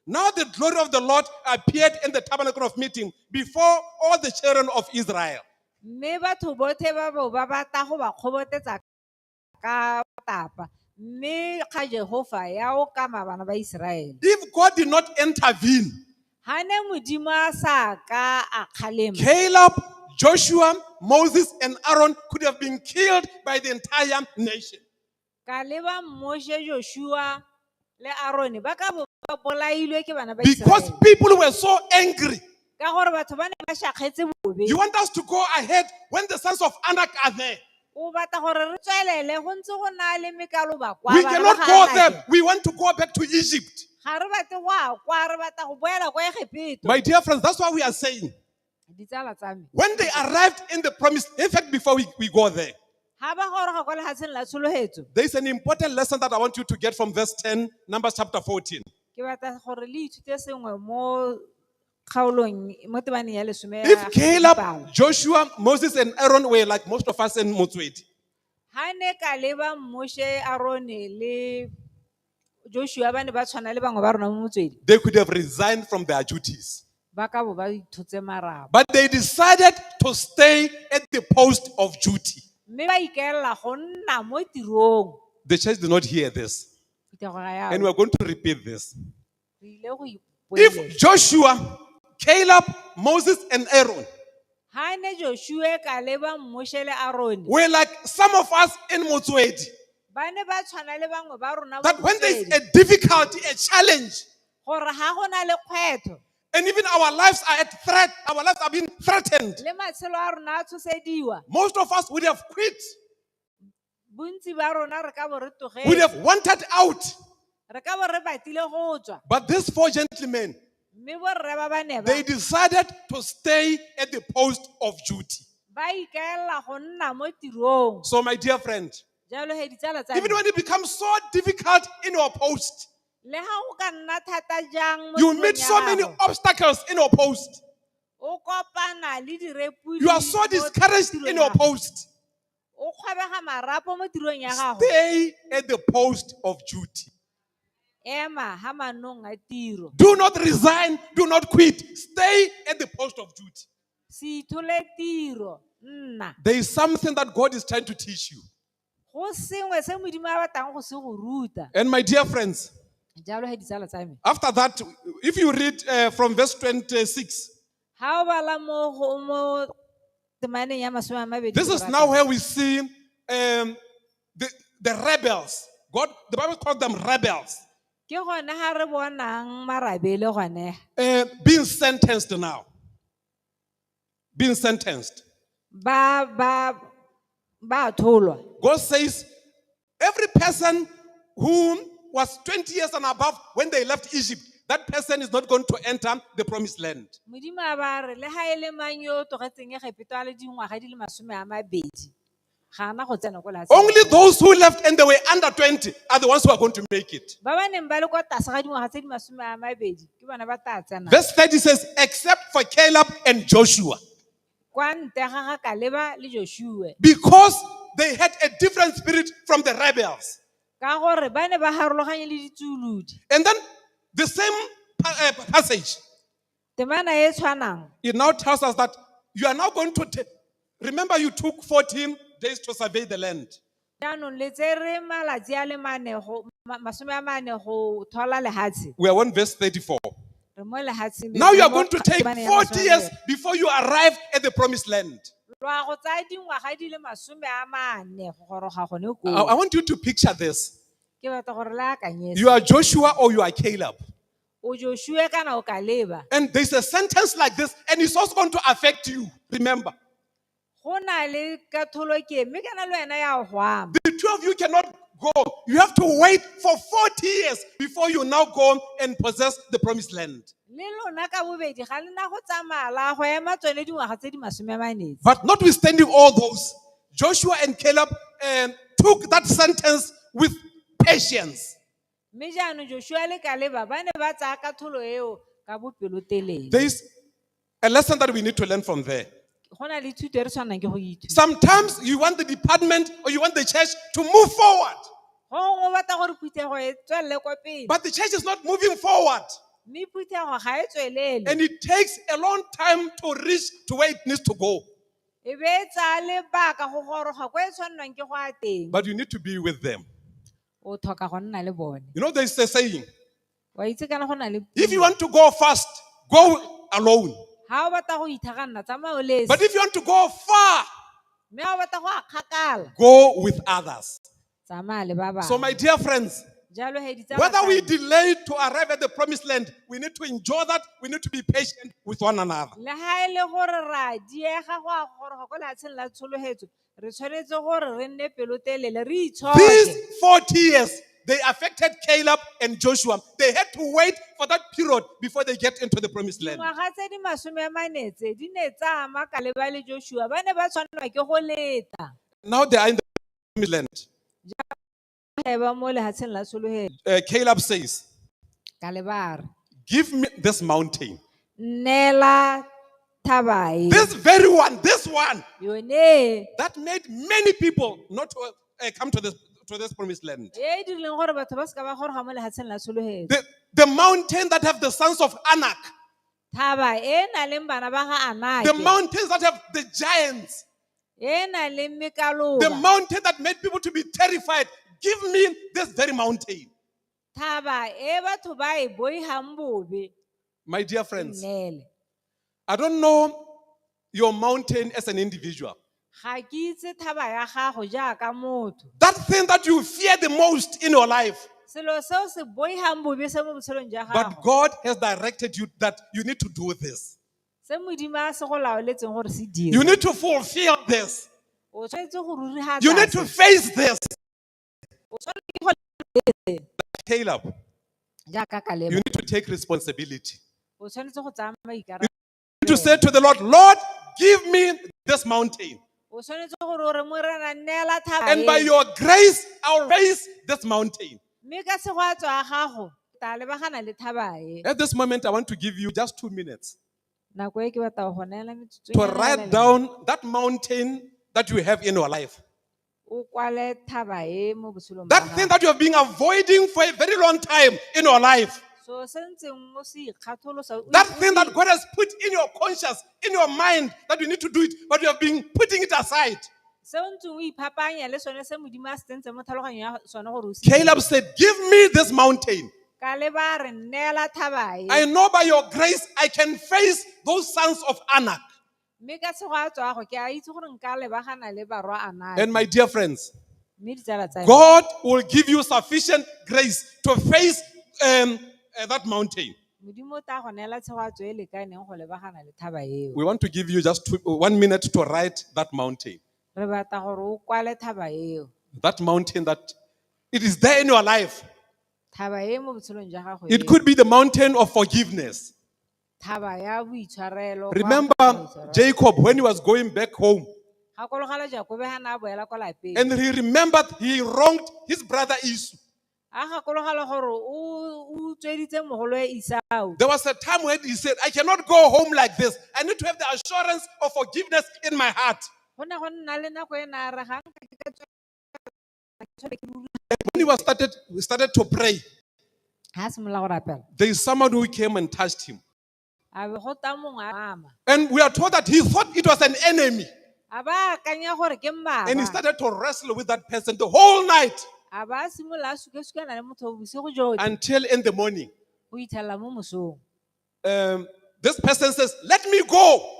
Now the glory of the Lord appeared in the tabernacle of meeting before all the children of Israel. Mme batho botlhe ba bo ba batla go ba kgobotetsa ka tapa. Mme ga Jehova ya o kama bana ba Israele. If God did not intervene, Ha ne Modimo a sa ka a kgalema, Caleb, Joshua, Moses, and Aaron could have been killed by the entire nation. Kaleba, Moshe, Joshua le Aaron ba ka bo ba bolailwe ke bana ba Because Israele. people were so angry. Ka gore batho ba ne ba shakgetse bobe. You want us to go ahead when the sons of Anak are there. O batla gore re tswelele go ntse go na le mekalo ba kwa We ba cannot ba go ga there. Anake. We want to go back to Egypt. Ga re batle go a kwa, re batla go boela kwa Egipto. My dear friends, that's why we are saying, Ditsala tsa me. when they arrived in the promise, in fact, before we go there, Ha ba goroga kwa lehatsheng la tsholohetsho. there is an important lesson that I want you to get from verse 10, Numbers chapter 14. Ke batla gore le ithute sengwe mo kgaolong mo tebaneng ya 10 ya If Caleb, Dipalo. Joshua, Moses, and Aaron were like most of us in Motswedi, Ha ne Kaleba, Moshe, Aaron le Joshua ba ne ba tshwana le bangwe ba rona mo Motswedi, they could have resigned from their duties. ba ka bo ba ithotse marapo. But they decided to stay at the post of duty. Mme ba ikaelela go nna mo tirong. The church did not hear this. Phetogo ya And yao. we're going to repeat this. Re ile go If ipoeletsa. Joshua, Caleb, Moses, and Aaron Ha ne Joshua, Kaleba, Moshe le Aaron were like some of us in Motswedi, ba ne ba tshwana le bangwe ba rona mo that when there's Motswedi, a difficulty, a challenge, gore ha go na le kgwetho and even our lives are at threat, our lives are being threatened, le matshelo a rona a tshosediwa, most of us would have quit, bontsi ba rona re ka bo re would tlogetse, have wanted out. re ka bo re batile go tswa. But these four gentlemen, Mme borre ba ba ne ba they decided to stay at the post of duty. ba ikaelela go nna mo tirong. So, my dear friend, Jalo he ditsala tsa even me, when it becomes so difficult in your post, le ha go ka nna thata jang mo you tirong meet ya so many gago, obstacles in your post, o kopana le direpudi you are so mo discouraged tirong in ya your gago, post, o kgwebega marapo mo tirong ya gago, stay at the post of duty. ema ha manong a tiro, Do not resign, do not quit. Stay at the post of duty. se ithole tiro, nna. There is something that God is trying to teach you. Go sengwe se Modimo a batlang go se go ruta. And my dear friends, Jalo he ditsala tsa me, after that, if you read from verse 26, ha o bala mo temaneng ya 20. this is now where we see the rebels. God, the Bible calls them rebels, Ke gone ha re bonang marabele gone being sentenced now. Being sentenced. ba tholwa. God says, every person who was 20 years and above when they left Egypt, that person is not going to enter the promised land. Modimo a ba re le ha ele mang yo tlogetseng Egipto a le dingwaga di le 20, ga ana go tsena ko lehatsheng. Only those who left and they were under 20 are the ones who are going to make it. Ba ba neng ba le kwa tlase ga dingwaga tse di 20 ke bona ba tla tsena. Verse 30 says, except for Caleb and Joshua, Kwa ntle ga Kaleba le Joshua. because they had a different spirit from the rebels. Ka gore ba ne ba harologanye le ditsuludi. And then the same passage, Temana e tshwanang. it now tells us that you are now going to remember you took 14 days to survey the land. Jaanong le tsere malatsi a le 40 go thola lehatshe. We are on verse 34. Re mo lehatsheng le Now you are mo going to take kgabane ya 40 masome a years mabedi. before you arrive at the promised land. Lwa go tsaya dingwaga di le masome a mane go goroga gone I koo. want you to picture this. Ke batla gore le akanye You are Joshua or you are Caleb. o Joshua kana o Kaleba. And there's a sentence like this, and it's also going to affect you. Remember, Go na le katholo ke mme kana le wena ya go ama. the two of you cannot go. You have to wait for 40 years before you now go and possess the promised land. Le lona ka bobedi ga le na go tsamaya la go ema tsone dingwaga tse di masome a manetsi. But notwithstanding all those, Joshua and Caleb took that sentence with patience. Mme jaanong Joshua le Kaleba ba ne ba tsaya katholo eo ka bopelotelele. There is a lesson that we need to learn from there. Go na le thuto e re tshwanang ke go ithuta. Sometimes you want the department or you want the church to move forward, Go batla gore phuthego e tswelele kwa pele. but the church is not moving forward. Mme phuthego ga e tswelele. And it takes a long time to reach to where it needs to go. E be e tsaya lebaka go goroga kwa e tshwannwang ke go a teng. But you need to be with them. O tlhoka go nna le bone. You know, there's a saying, Wa itse kana go na le if you want to go fast, go alone. ha o batla go ithagana tsamaya o le esi. But if you want to go far, Mme ha o batla go a kgakala go with others. tsamaya le ba bangwe. So my dear friends, Jalo he di tsa whether we batlhami. delay to arrive at the promised land, we need to enjoy that. We need to be patient with one another. Le ha e le gore ra diega go a goroga ko lehatsheng la tshologetso, re tshwanetse gore re nne pelotelele re These itshoke. 40 years, they affected Caleb and Joshua. They had to wait for that period before they get into the promised land. Dingwaga tse di masome a manetse di ne tsa ama Kaleba le Joshua ba ne ba tshwanelwa ke go leta. Now they are in the promised land. Ge ba mo lehatsheng la tshologetso. Caleb says, Kaleba a re, give me this mountain. nnela thaba e. This very one, this one, Yone that made many people not to come to this promised land. e dirileng gore batho ba se ka ba goroga mo lehatsheng la tshologetso. The mountain that have the sons of Anak, Thaba e na leng bana ba ga Anake. the mountains that have the giants, E na leng the mekaloba. mountain that made people to be terrified. Give me this very mountain. Thaba e batho ba e boihang bobe. My dear friends, Nnele. I don't know your mountain as an individual. Ga ke itse thaba ya gago jaaka motho. That thing that you fear the most in your life. Selo seo se boihang bobe se mo botshelong jwa But gago. God has directed you that you need to do this. Se Modimo a se go laoletseng gore se dire. You need to fulfill this. O tshwanetse go rurihatsa You need to se. face this. O tshwanetse go Caleb, jaaka you Kaleba. need to take responsibility. O tshwanetse go tsaya You maikarabelo. need to say to the Lord, Lord, give me this mountain. O tshwanetse gore o re Morena nnela thaba And by e. your grace, I'll raise this mountain. Mme ka segwatso a gago ta lebagana le thaba e. At this moment, I want to give you just 2 minutes Nako e ke batla go neela metsotso to e write nyana. down that mountain that you have in your life. O kwale thaba e mo botshelong ba That thing gago. that you have been avoiding for a very long time in your life. So se ntseng o se ikgatholosa. That thing that God has put in your conscience, in your mind, that you need to do it, but you have been putting it aside. Se o ntseng o iphapanya le sone se Modimo a se tsentse mo tlhaloganyong ya sone gore o se. Caleb said, give me this mountain. Kaleba a re nnela thaba e. I know by your grace I can face those sons of Anak. Mme ka segwatso a go ke a itse gore nka lebagana le barwa Anake. And my dear friends, Mme ditsala tsa me, God will give you sufficient grace to face that mountain. Modimo o tla go neela tshegwatso e lekaneng go lebagana le thaba eo. We want to give you just 1 minute to write that mountain. Re batla gore o kwale thaba eo. That mountain that it is there in your life. Thaba e mo botshelong jwa gago. It could be the mountain of forgiveness. Thaba ya boitshwarelo. Remember Jacob when he was going back home Gakologela Jakobe ha na boela kwa lapeng. and he remembered he wronged his brother Esau. A gakologela gore o tsweditse mogolo e Esau. There was a time when he said, I cannot go home like this. I need to have the assurance of forgiveness in my heart. Go ne go nna le nako e na re ga nka ke ka tswa. When he was started to pray, Ha simola go rapela. there is someone who came and touched him. A be go ta mongwe a mama. And we are told that he thought it was an enemy. A ba akanya gore ke And he mmaba. started to wrestle with that person the whole night A ba simola a suke-sukana le motho bosigo jotlhe. until in the morning. O itlhela mo mosong. this person says, "Let me go."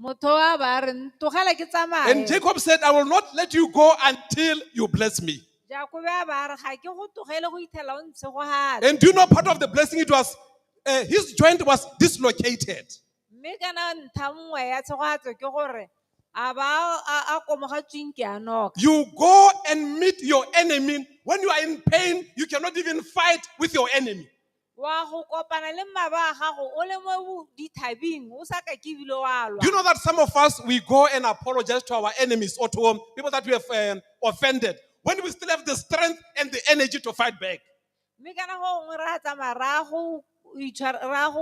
Motho wa ba re, "Ntogela ke tsamaye." And Jacob said, "I will not let you go until you bless me." Jakobe a ba re, "Ga ke go tlogele go fitlhela o ntshegogatse." And do you know part of the blessing? It was his joint was dislocated. Mme kana ntlha nngwe ya tshegogatso ke gore a ba a komogatsweng ke a noka. You go and meet your enemy when you are in pain. You cannot even fight with your enemy. Wa go kopana le mmaba a gago o le mo dithabing o sa ka ke ebile wa lwa. Do you know that some of us we go and apologize to our enemies or to people that we have offended when we still have the strength and the energy to fight back? Mme kana go ngwe ra tsamaya ra go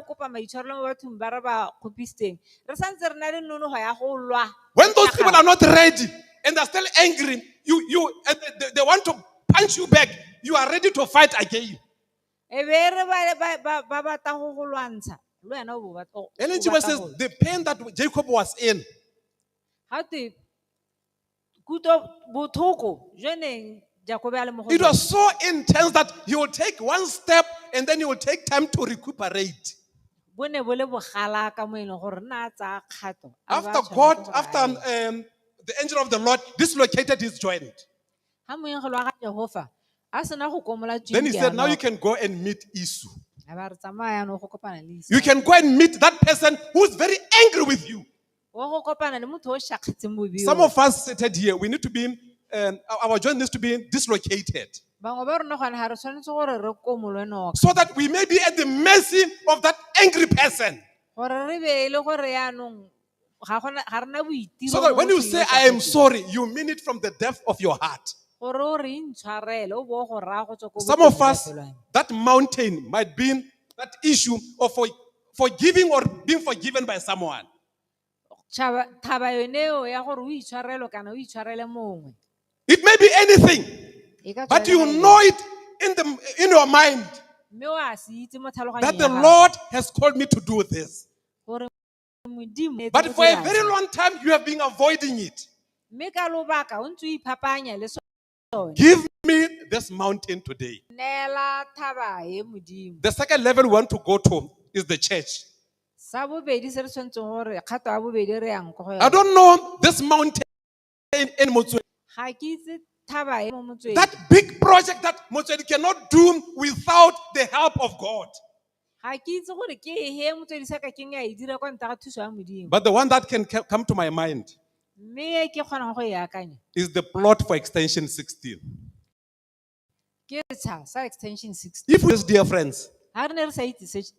kopa maitshwarelo mo bathong ba re ba kgopisitseng re santse re na le nonogo ya go lwa. When those people are not ready and they're still angry, and they want to punch you back, you are ready to fight again. E be re ba batla go go lwantsha le wena o batla. And then Jesus says the pain that Jacob was in. Ha te kuto bothoko jweneng Jacob a le mo go. It was so intense that he will take one step and then he will take time to recuperate. Bone bole bogala ka mo ene gore nna tsa kgato. After the angel of the Lord dislocated his joint. Ha moengelo wa ga Jehova a sena go komola tsweng. Then he said, "Now you can go and meet Isu. A ba re tsamaya no go kopana le Isu. You can go and meet that person who's very angry with you." Go kopana le motho o shakgetseng bobi. Some of us seated here, we need to be, our joint needs to be dislocated. Bangwe ba rona gone ha re tshwanetse gore re komolwe noka. So that we may be at the mercy of that angry person. Gore re be le gore yaanong ga rena boitiro. So that when you say, "I am sorry," you mean it from the depth of your heart. Some of us, that mountain might be that issue of forgiving or being forgiven by someone. It may be anything, but you know it in your mind that the Lord has called me to do this. But for a very long time, you have been avoiding it. Give me this mountain today. The second level we want to go to is the church. I don't know this mountain in Motswedi. That big project that Motswedi cannot do without the help of God. But the one that can come to my mind is the plot for extension 16. If we, dear friends,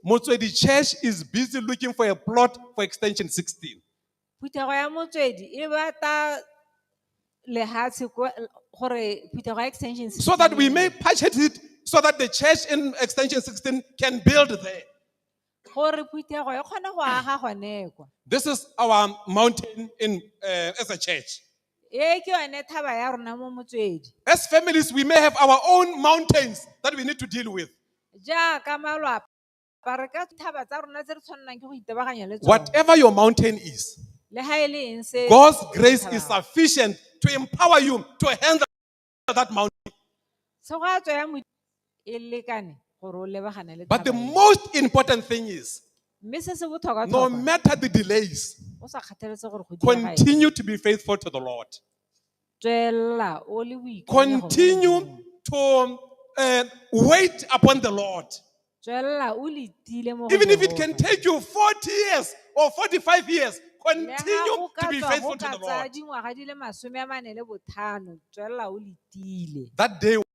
Motswedi Church is busy looking for a plot for extension 16. So that we may purchase it, so that the church in extension 16 can build there. This is our mountain as a church. As families, we may have our own mountains that we need to deal with. Whatever your mountain is, God's grace is sufficient to empower you to handle that mountain. But the most important thing is, no matter the delays, continue to be faithful to the Lord. Continue to wait upon the Lord. Even if it can take you 40 years or 45 years, continue to be faithful to the Lord. That day will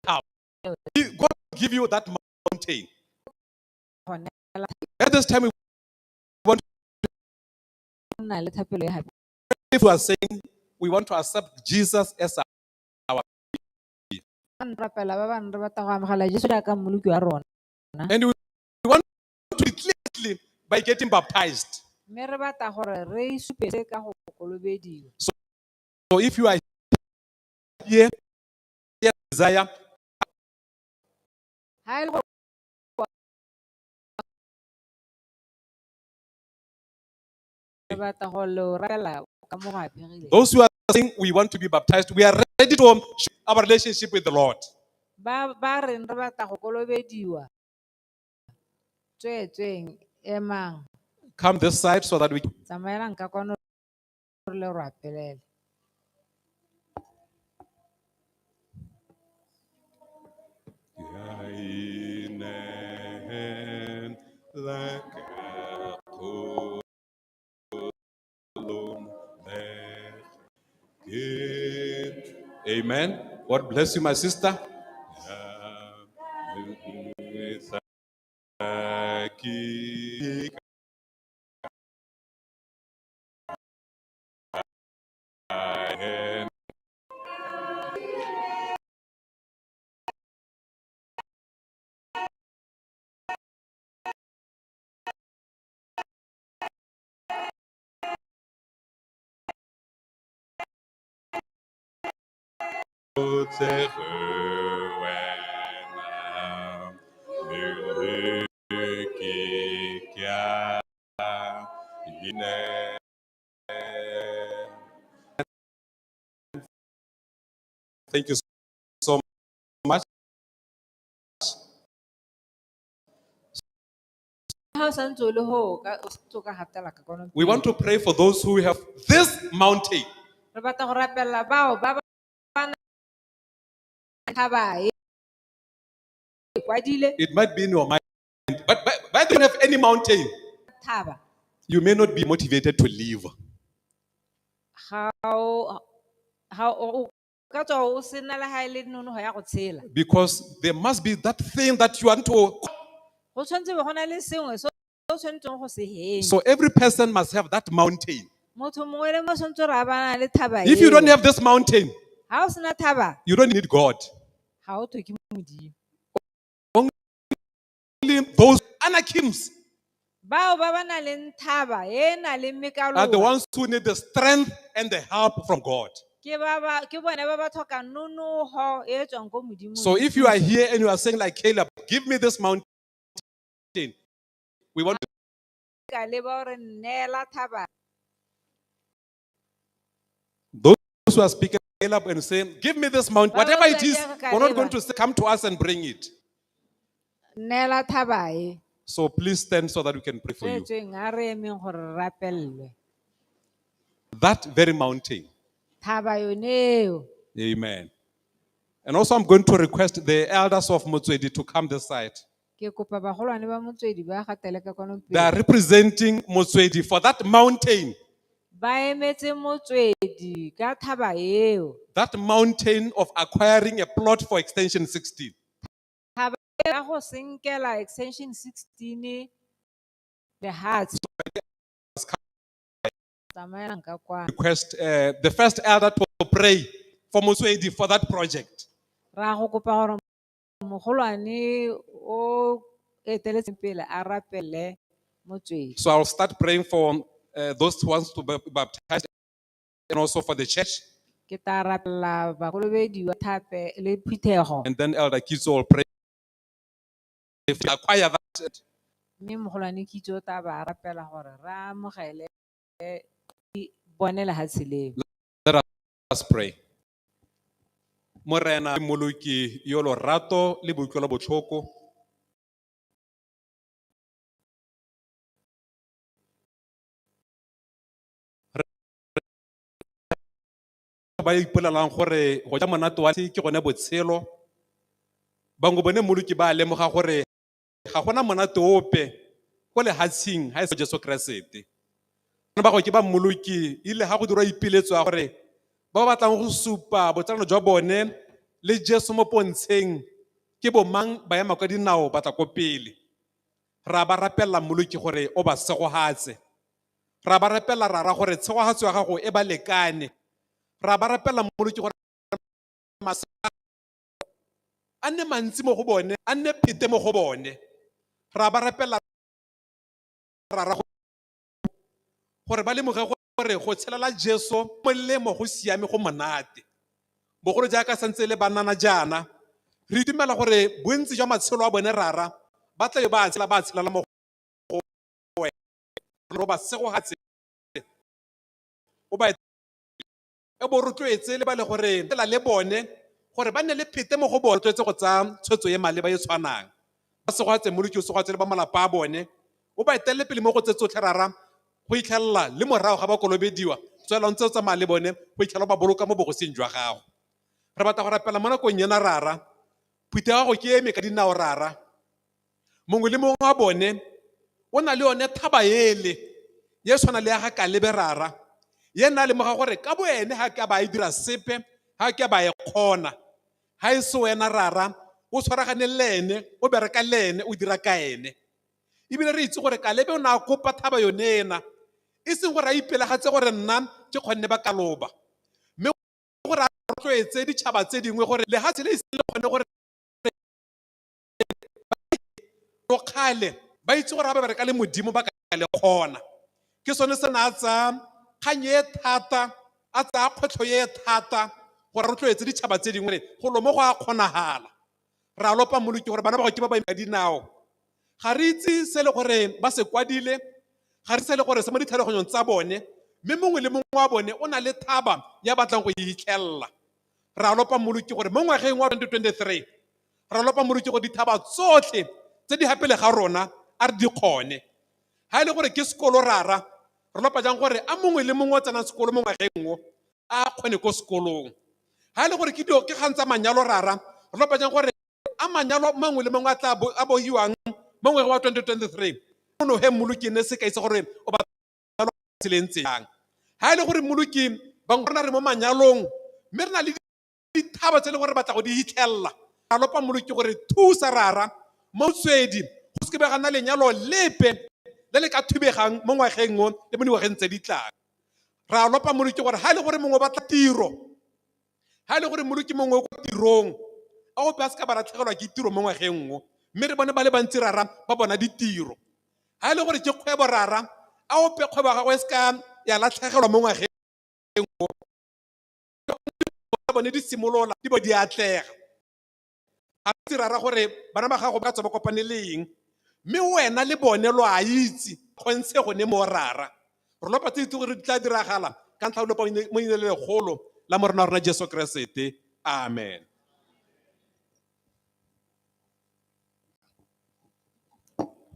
come. God will give you that mountain. At this time, we want to, if we are saying we want to accept Jesus as our and we want to be clearly by getting baptized. So if you are here, desire, those who are saying we want to be baptized, we are ready to our relationship with the Lord. Tswetsweng, emang, Come this side so that we. tsamaelang ka kwano re le re apelele. Amen. God bless you, my sister. Thank you so much. Ha o santse o le hoo, o ntse o ka hatela ka kwano We want to pray for those who have this mountain. Re batla go rapella bao ba ba na thabae. Kwadile It might be in your mind, but you don't have any mountain. thaba. You may not be motivated to leave. Ha o ka tswa o sena le ha ile nono ya go tshela. Because there must be that thing that you want to. Go tshwantse be go na le sengwe so o tshwantseng go se henya. So every person must have that mountain. Motho mongwe le mongwe o tshwantse re a ba na le thaba If you don't eo. have this mountain, Ha o sena thaba, you don't need God. ha o thwe ke Modimo. Only those anakims Bao ba ba na le thaba e na le are the mekalo. ones who need the strength and the help from God. Ke bone ba ba tlhoka nonoho e tswang ko Modimo. So if you are here and you are saying like Caleb, give me this mountain, we want to. Ka leba hore nnela thaba. Those who are speaking Caleb and saying, give me this mountain, whatever it is, we're not going to say, come to us and bring it. Nnela thaba e. So please stand so that we can pray for you. Tswetsweng a re emeng gore re rapellwe. That very mountain. Thaba yone eo. Amen. And also I'm going to request the elders of Motswedi to come this side. Ke kopa bagolwane ba Motswedi ba gatele ka kwano They are pele. representing Motswedi for that mountain. Ba emetse Motswedi ka thaba eo. That mountain of acquiring a plot for extension 16. Thaba ya go senkela extension 16 the hearts. Tsamaelang ka kwano. Request the first elder to pray for Motswedi for that project. Ra go kopa gore mogolwane o eteletseng pele a rapelle Motswedi. So I'll start praying for those who want to be baptized and also for the church. Ke tla rapella bagolobedi wa thape le phithego. And then Elder Kitso will pray if we acquire that. Mme mogolwane Kitso o tla ba rapela gore ra amogele bone lehatshe leo. Let us pray. Morena moloki yo lorato le boitlolo botlhoko. Ba ipolelang gore go ja monate wa ke gone botshelo. Bangwe bone moloki ba lemoga gore ga gona monate ope go lehatsheng ha e se Jesu Kriste. Ba go ke ba moloki ile ha go dirwa ipiletso ya gore ba batlang go supa botsalano jwa bone le Jesu mo pontsheng ke bo mang ba ya makwa dinao ba tla ko pele. Ra ba rapella moloki gore o ba segohatse. Ra ba rapella ra gore tshegohatso ya gago e ba lekane. Ra ba rapella moloki gore a nne mantsi mo go bone, a nne phete mo go bone. Ra ba rapella ra gore ba lemoge gore go tshelela Jesu molemo go siame go monate. Bogolo jaaka santse le banana jana re itumela gore bontsi jwa matshelo a bone rara ba tla ba tshelela mo go wena ba segogatse o ba e bo rotloetse le ba le gore le bone gore ba nne le phete mo go bone tletse go tsa tshwetso ye maleba e tshwanang. ba segoatse moloki o segoatse le ba malapa a bone o ba etelele pele mo go tse tsotlhe rara go itlhelela le morago ga ba kolobediwa tswela ntse o tsamaya le bone go itlhela ba boloka mo bogosing jwa gago re batla go rapela mo nakong yena rara phute ya gago ke eme ka dinao rara mongwe le mongwe wa bone o na le yone thaba ele ye tshwana le ya ga Kalebe rara ye nna le moga gore ka bo ene ga ke ba e dira sepe ga ke ba e kgona ga e se wena rara o tshwaragane le ene o bereka le ene o dira ka ene ebile re itse gore Kalebe o ne a kopa thaba yone ena e seng gore a ipelagatse gore nna ke kgonne ba kaloba mme gore a rotloetse ditšhaba tse dingwe gore lehatshe le e seng le kgone gore kgale ba itse gore ga ba bereka le modimo ba ka le kgona ke sone se na tsa kgang e thata a tsaya kgwetlho ye thata gore rotloetse ditšhaba tse dingwe go lo mo go a kgonagala re a lopa moloki gore bana ba go ke ba ba ka dinao ga re itse se le gore ba se kwadile ga re se le gore se mo ditlhaloganyong tsa bone mme mongwe le mongwe wa bone o na le thaba ya batlang go e itlhelela re a lopa moloki gore mo ngwageng wa 2023 re a lopa moloki gore dithaba tsotlhe tse di hapele ga rona a re di kgone ga e le gore ke sekolo rara re lopa jang gore a mongwe le mongwe o tsenang sekolo mo ngwageng o a kgone ko sekolong ga e le gore ke kgang tsa manyalo rara re lopa jang gore a manyalo mangwe le mangwe a tla a bogiwang mo ngwageng wa 2023 o no he moloki ne se ka itse gore o ba tseleng tseyang ga e le gore moloki bangwe rona re mo manyalong mme re na le dithaba tse e leng gore batla go di hitlhelela a lopa moloki gore thusa rara Motswedi go se ke be ga nna lenyalo lepe le le ka thubegang mo ngwageng o le mo dingwageng tse di tlang re a lopa moloki gore ga e le gore mongwe batla tiro ga e le gore moloki mongwe o ko tirong a go pe a se ka ba latlhegelwa ke tiro mo ngwageng o mme re bone ba le bantsi rara ba bona ditiro ga e le gore ke kgwebo rara a ope kgwebo ya gagwe e se ka ya latlhegelwa mo ngwageng o bone di simolola di bo di atlega ga itse rara gore bana ba gago ba tswa ba kopane le eng mme wena le bone lo a itse kgontshe gone mo rara re lopa tse itse gore di tla diragala ka ntlha o lopa mo ine le legolo la morena wa rona Jesu Keresete amen.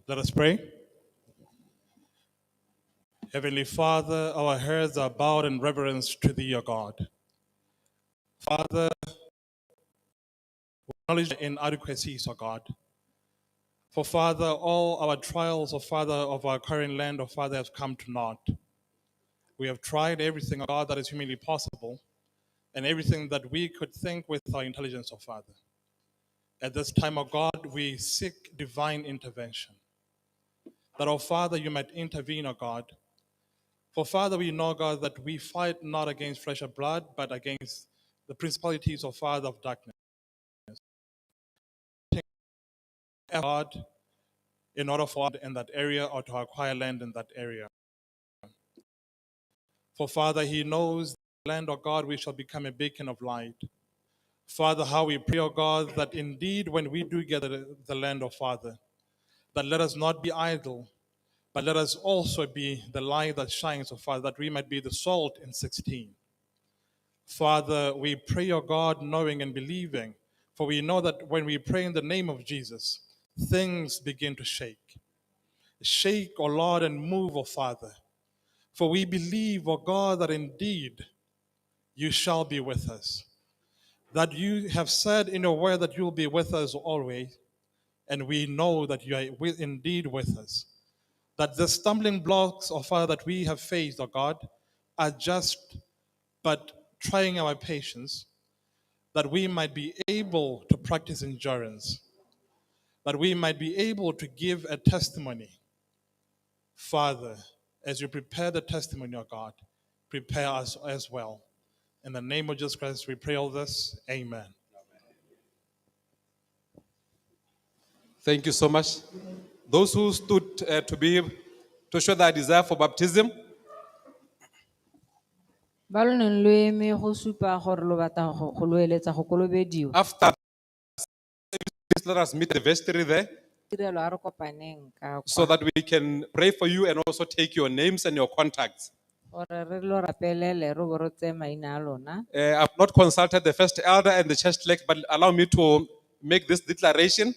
Let us pray. Heavenly Father, our heads are bowed in reverence to Thee, O God. Father, we acknowledge the inadequacies, O God. For Father, all our trials, O Father, of our current land, O Father, have come to naught. We have tried everything, O God, that is humanly possible, and everything that we could think with our intelligence, O Father. At this time, O God, we seek divine intervention. That, O Father, you might intervene, O God. For Father, we know, God, that we fight not against flesh and blood, but against the principalities, O Father, of darkness. God, in order for in that area or to acquire land in that area. For Father, He knows the land, O God, we shall become a beacon of light. Father, how we pray, O God, that indeed when we do get the land, O Father, that let us not be idle, but let us also be the light that shines, O Father, that we might be the salt in 16. Father, we pray, O God, knowing and believing, for we know that when we pray in the name of Jesus, things begin to shake. Shake, O Lord, and move, O Father. For we believe, O God, that indeed you shall be with us. That you have said in your word that you will be with us always, and we know that you are indeed with us. That the stumbling blocks, O Father, that we have faced, O God, are just but trying our patience, that we might be able to practice endurance, that we might be able to give a testimony. Father, as you prepare the testimony, O God, prepare us as well. In the name of Jesus Christ, we pray all this. Amen. Thank you so much. Those who stood to show their desire for baptism, Ba lo neng lo eme go supa gore lo batla go lo eletsa go kolobediwa. after this, let us meet the vestry there Tirelo a re kopaneng ka so kwa, that we can pray for you and also take your names and your contacts. gore re lo rapelele re bo re tseye maina a lona. I've not consulted the first elder and the church clerk, but allow me to make this declaration.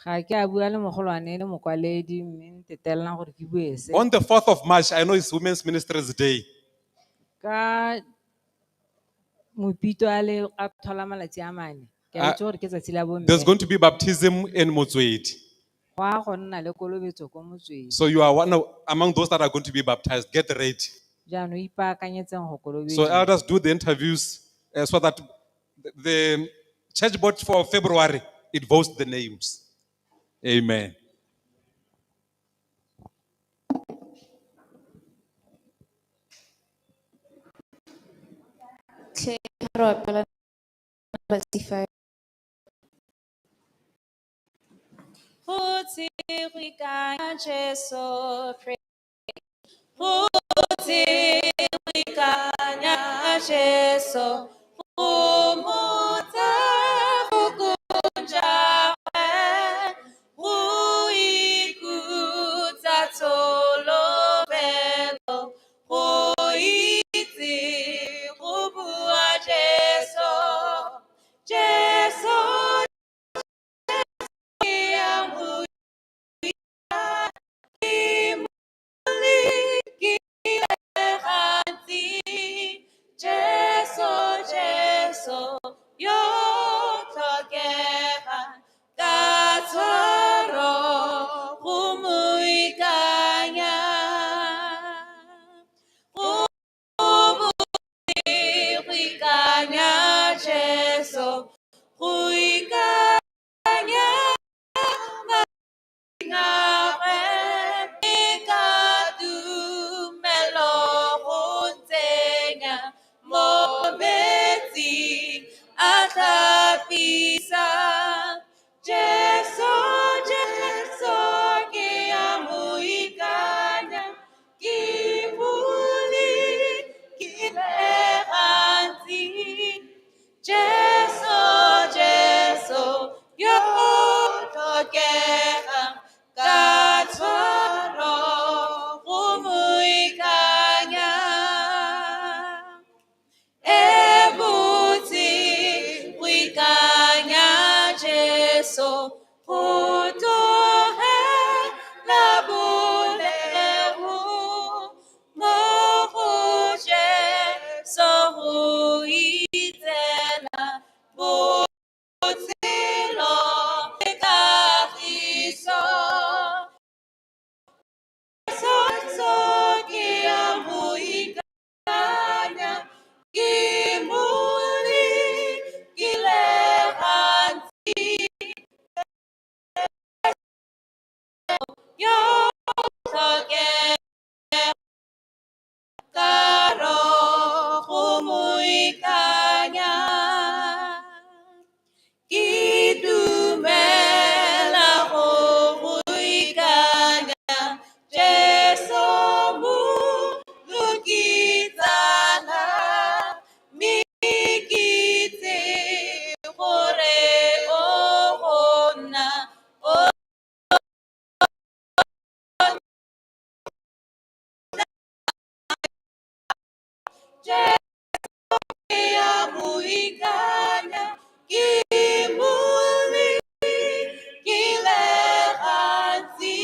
Ga ke a bua le mogolwane le mokwaledi mme ntetelela gore ke bue se. On the 4th of March, I know it's Women's Ministers Day. Ka Mopito a thola malatsi a mane. Ke a itse gore ke tsatsi la There's bomme. going to be baptism in Motswedi. Go a go nna le kolobetso ko Motswedi. So you are among those that are going to be baptized. Get ready. Jaanong ipaakanyetseng go So kolobediwa. elders do the interviews so that the church board for February, it votes the names. Amen. Futhi kwikanya Jesu futhi kwikanya Jesu umuta fukunja uikuta tolo belo uiti ubua Jesu Jesu yangu Jesu, yo tokera, katoro, umuikanya. Umuikanya, Jesu, uikanya, ngawe, ikadumelo, untenya, Mobeti atapisa Jesu Jesu kiamuikanya kibuli kileranti Jesu Jesu yo tokera katwaro kumuikanya Ebuti wikanya Jesu utohe labulehu mohuje sohuitela butilo ekahiso Sokiamuikanya kimuli kilehanti yo toke karo kumuikanya kidumela kumuikanya Jesu mu lukitana mikite kore ohona ya muikanya kimuli kilehanti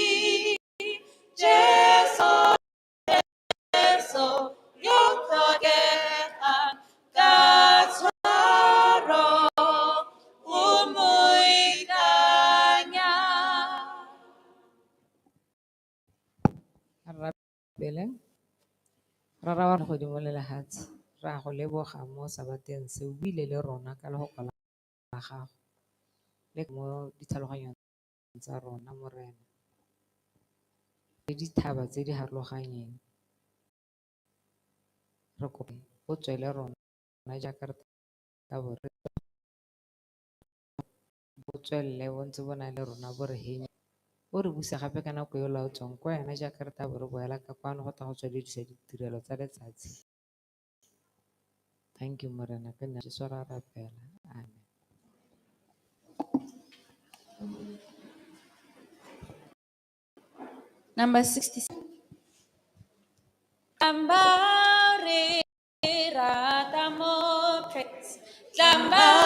Jesu Jesu yotogeha katwaro umuikanya Pele. Ra wa godimo le lehatshe. Ra go leboga mo sabateng se o buile le rona ka legoko la gago. Le mo ditlhaloganyong tsa rona morena. Le dithaba tse di harologaneng. Re kope o tswele rona jaaka re ka bore. Bo tswelle bo ntse bo na le rona bo re henya. O re buse gape ka nako yo laotswang kwa yana jaaka re tla bo re boela ka kwano go tla go tsweledisa ditirelo tsa letsatsi. Thank you morena ka nna Jesu ra rapela. Amen. Number 66. Tambari ratamo praise. Tambari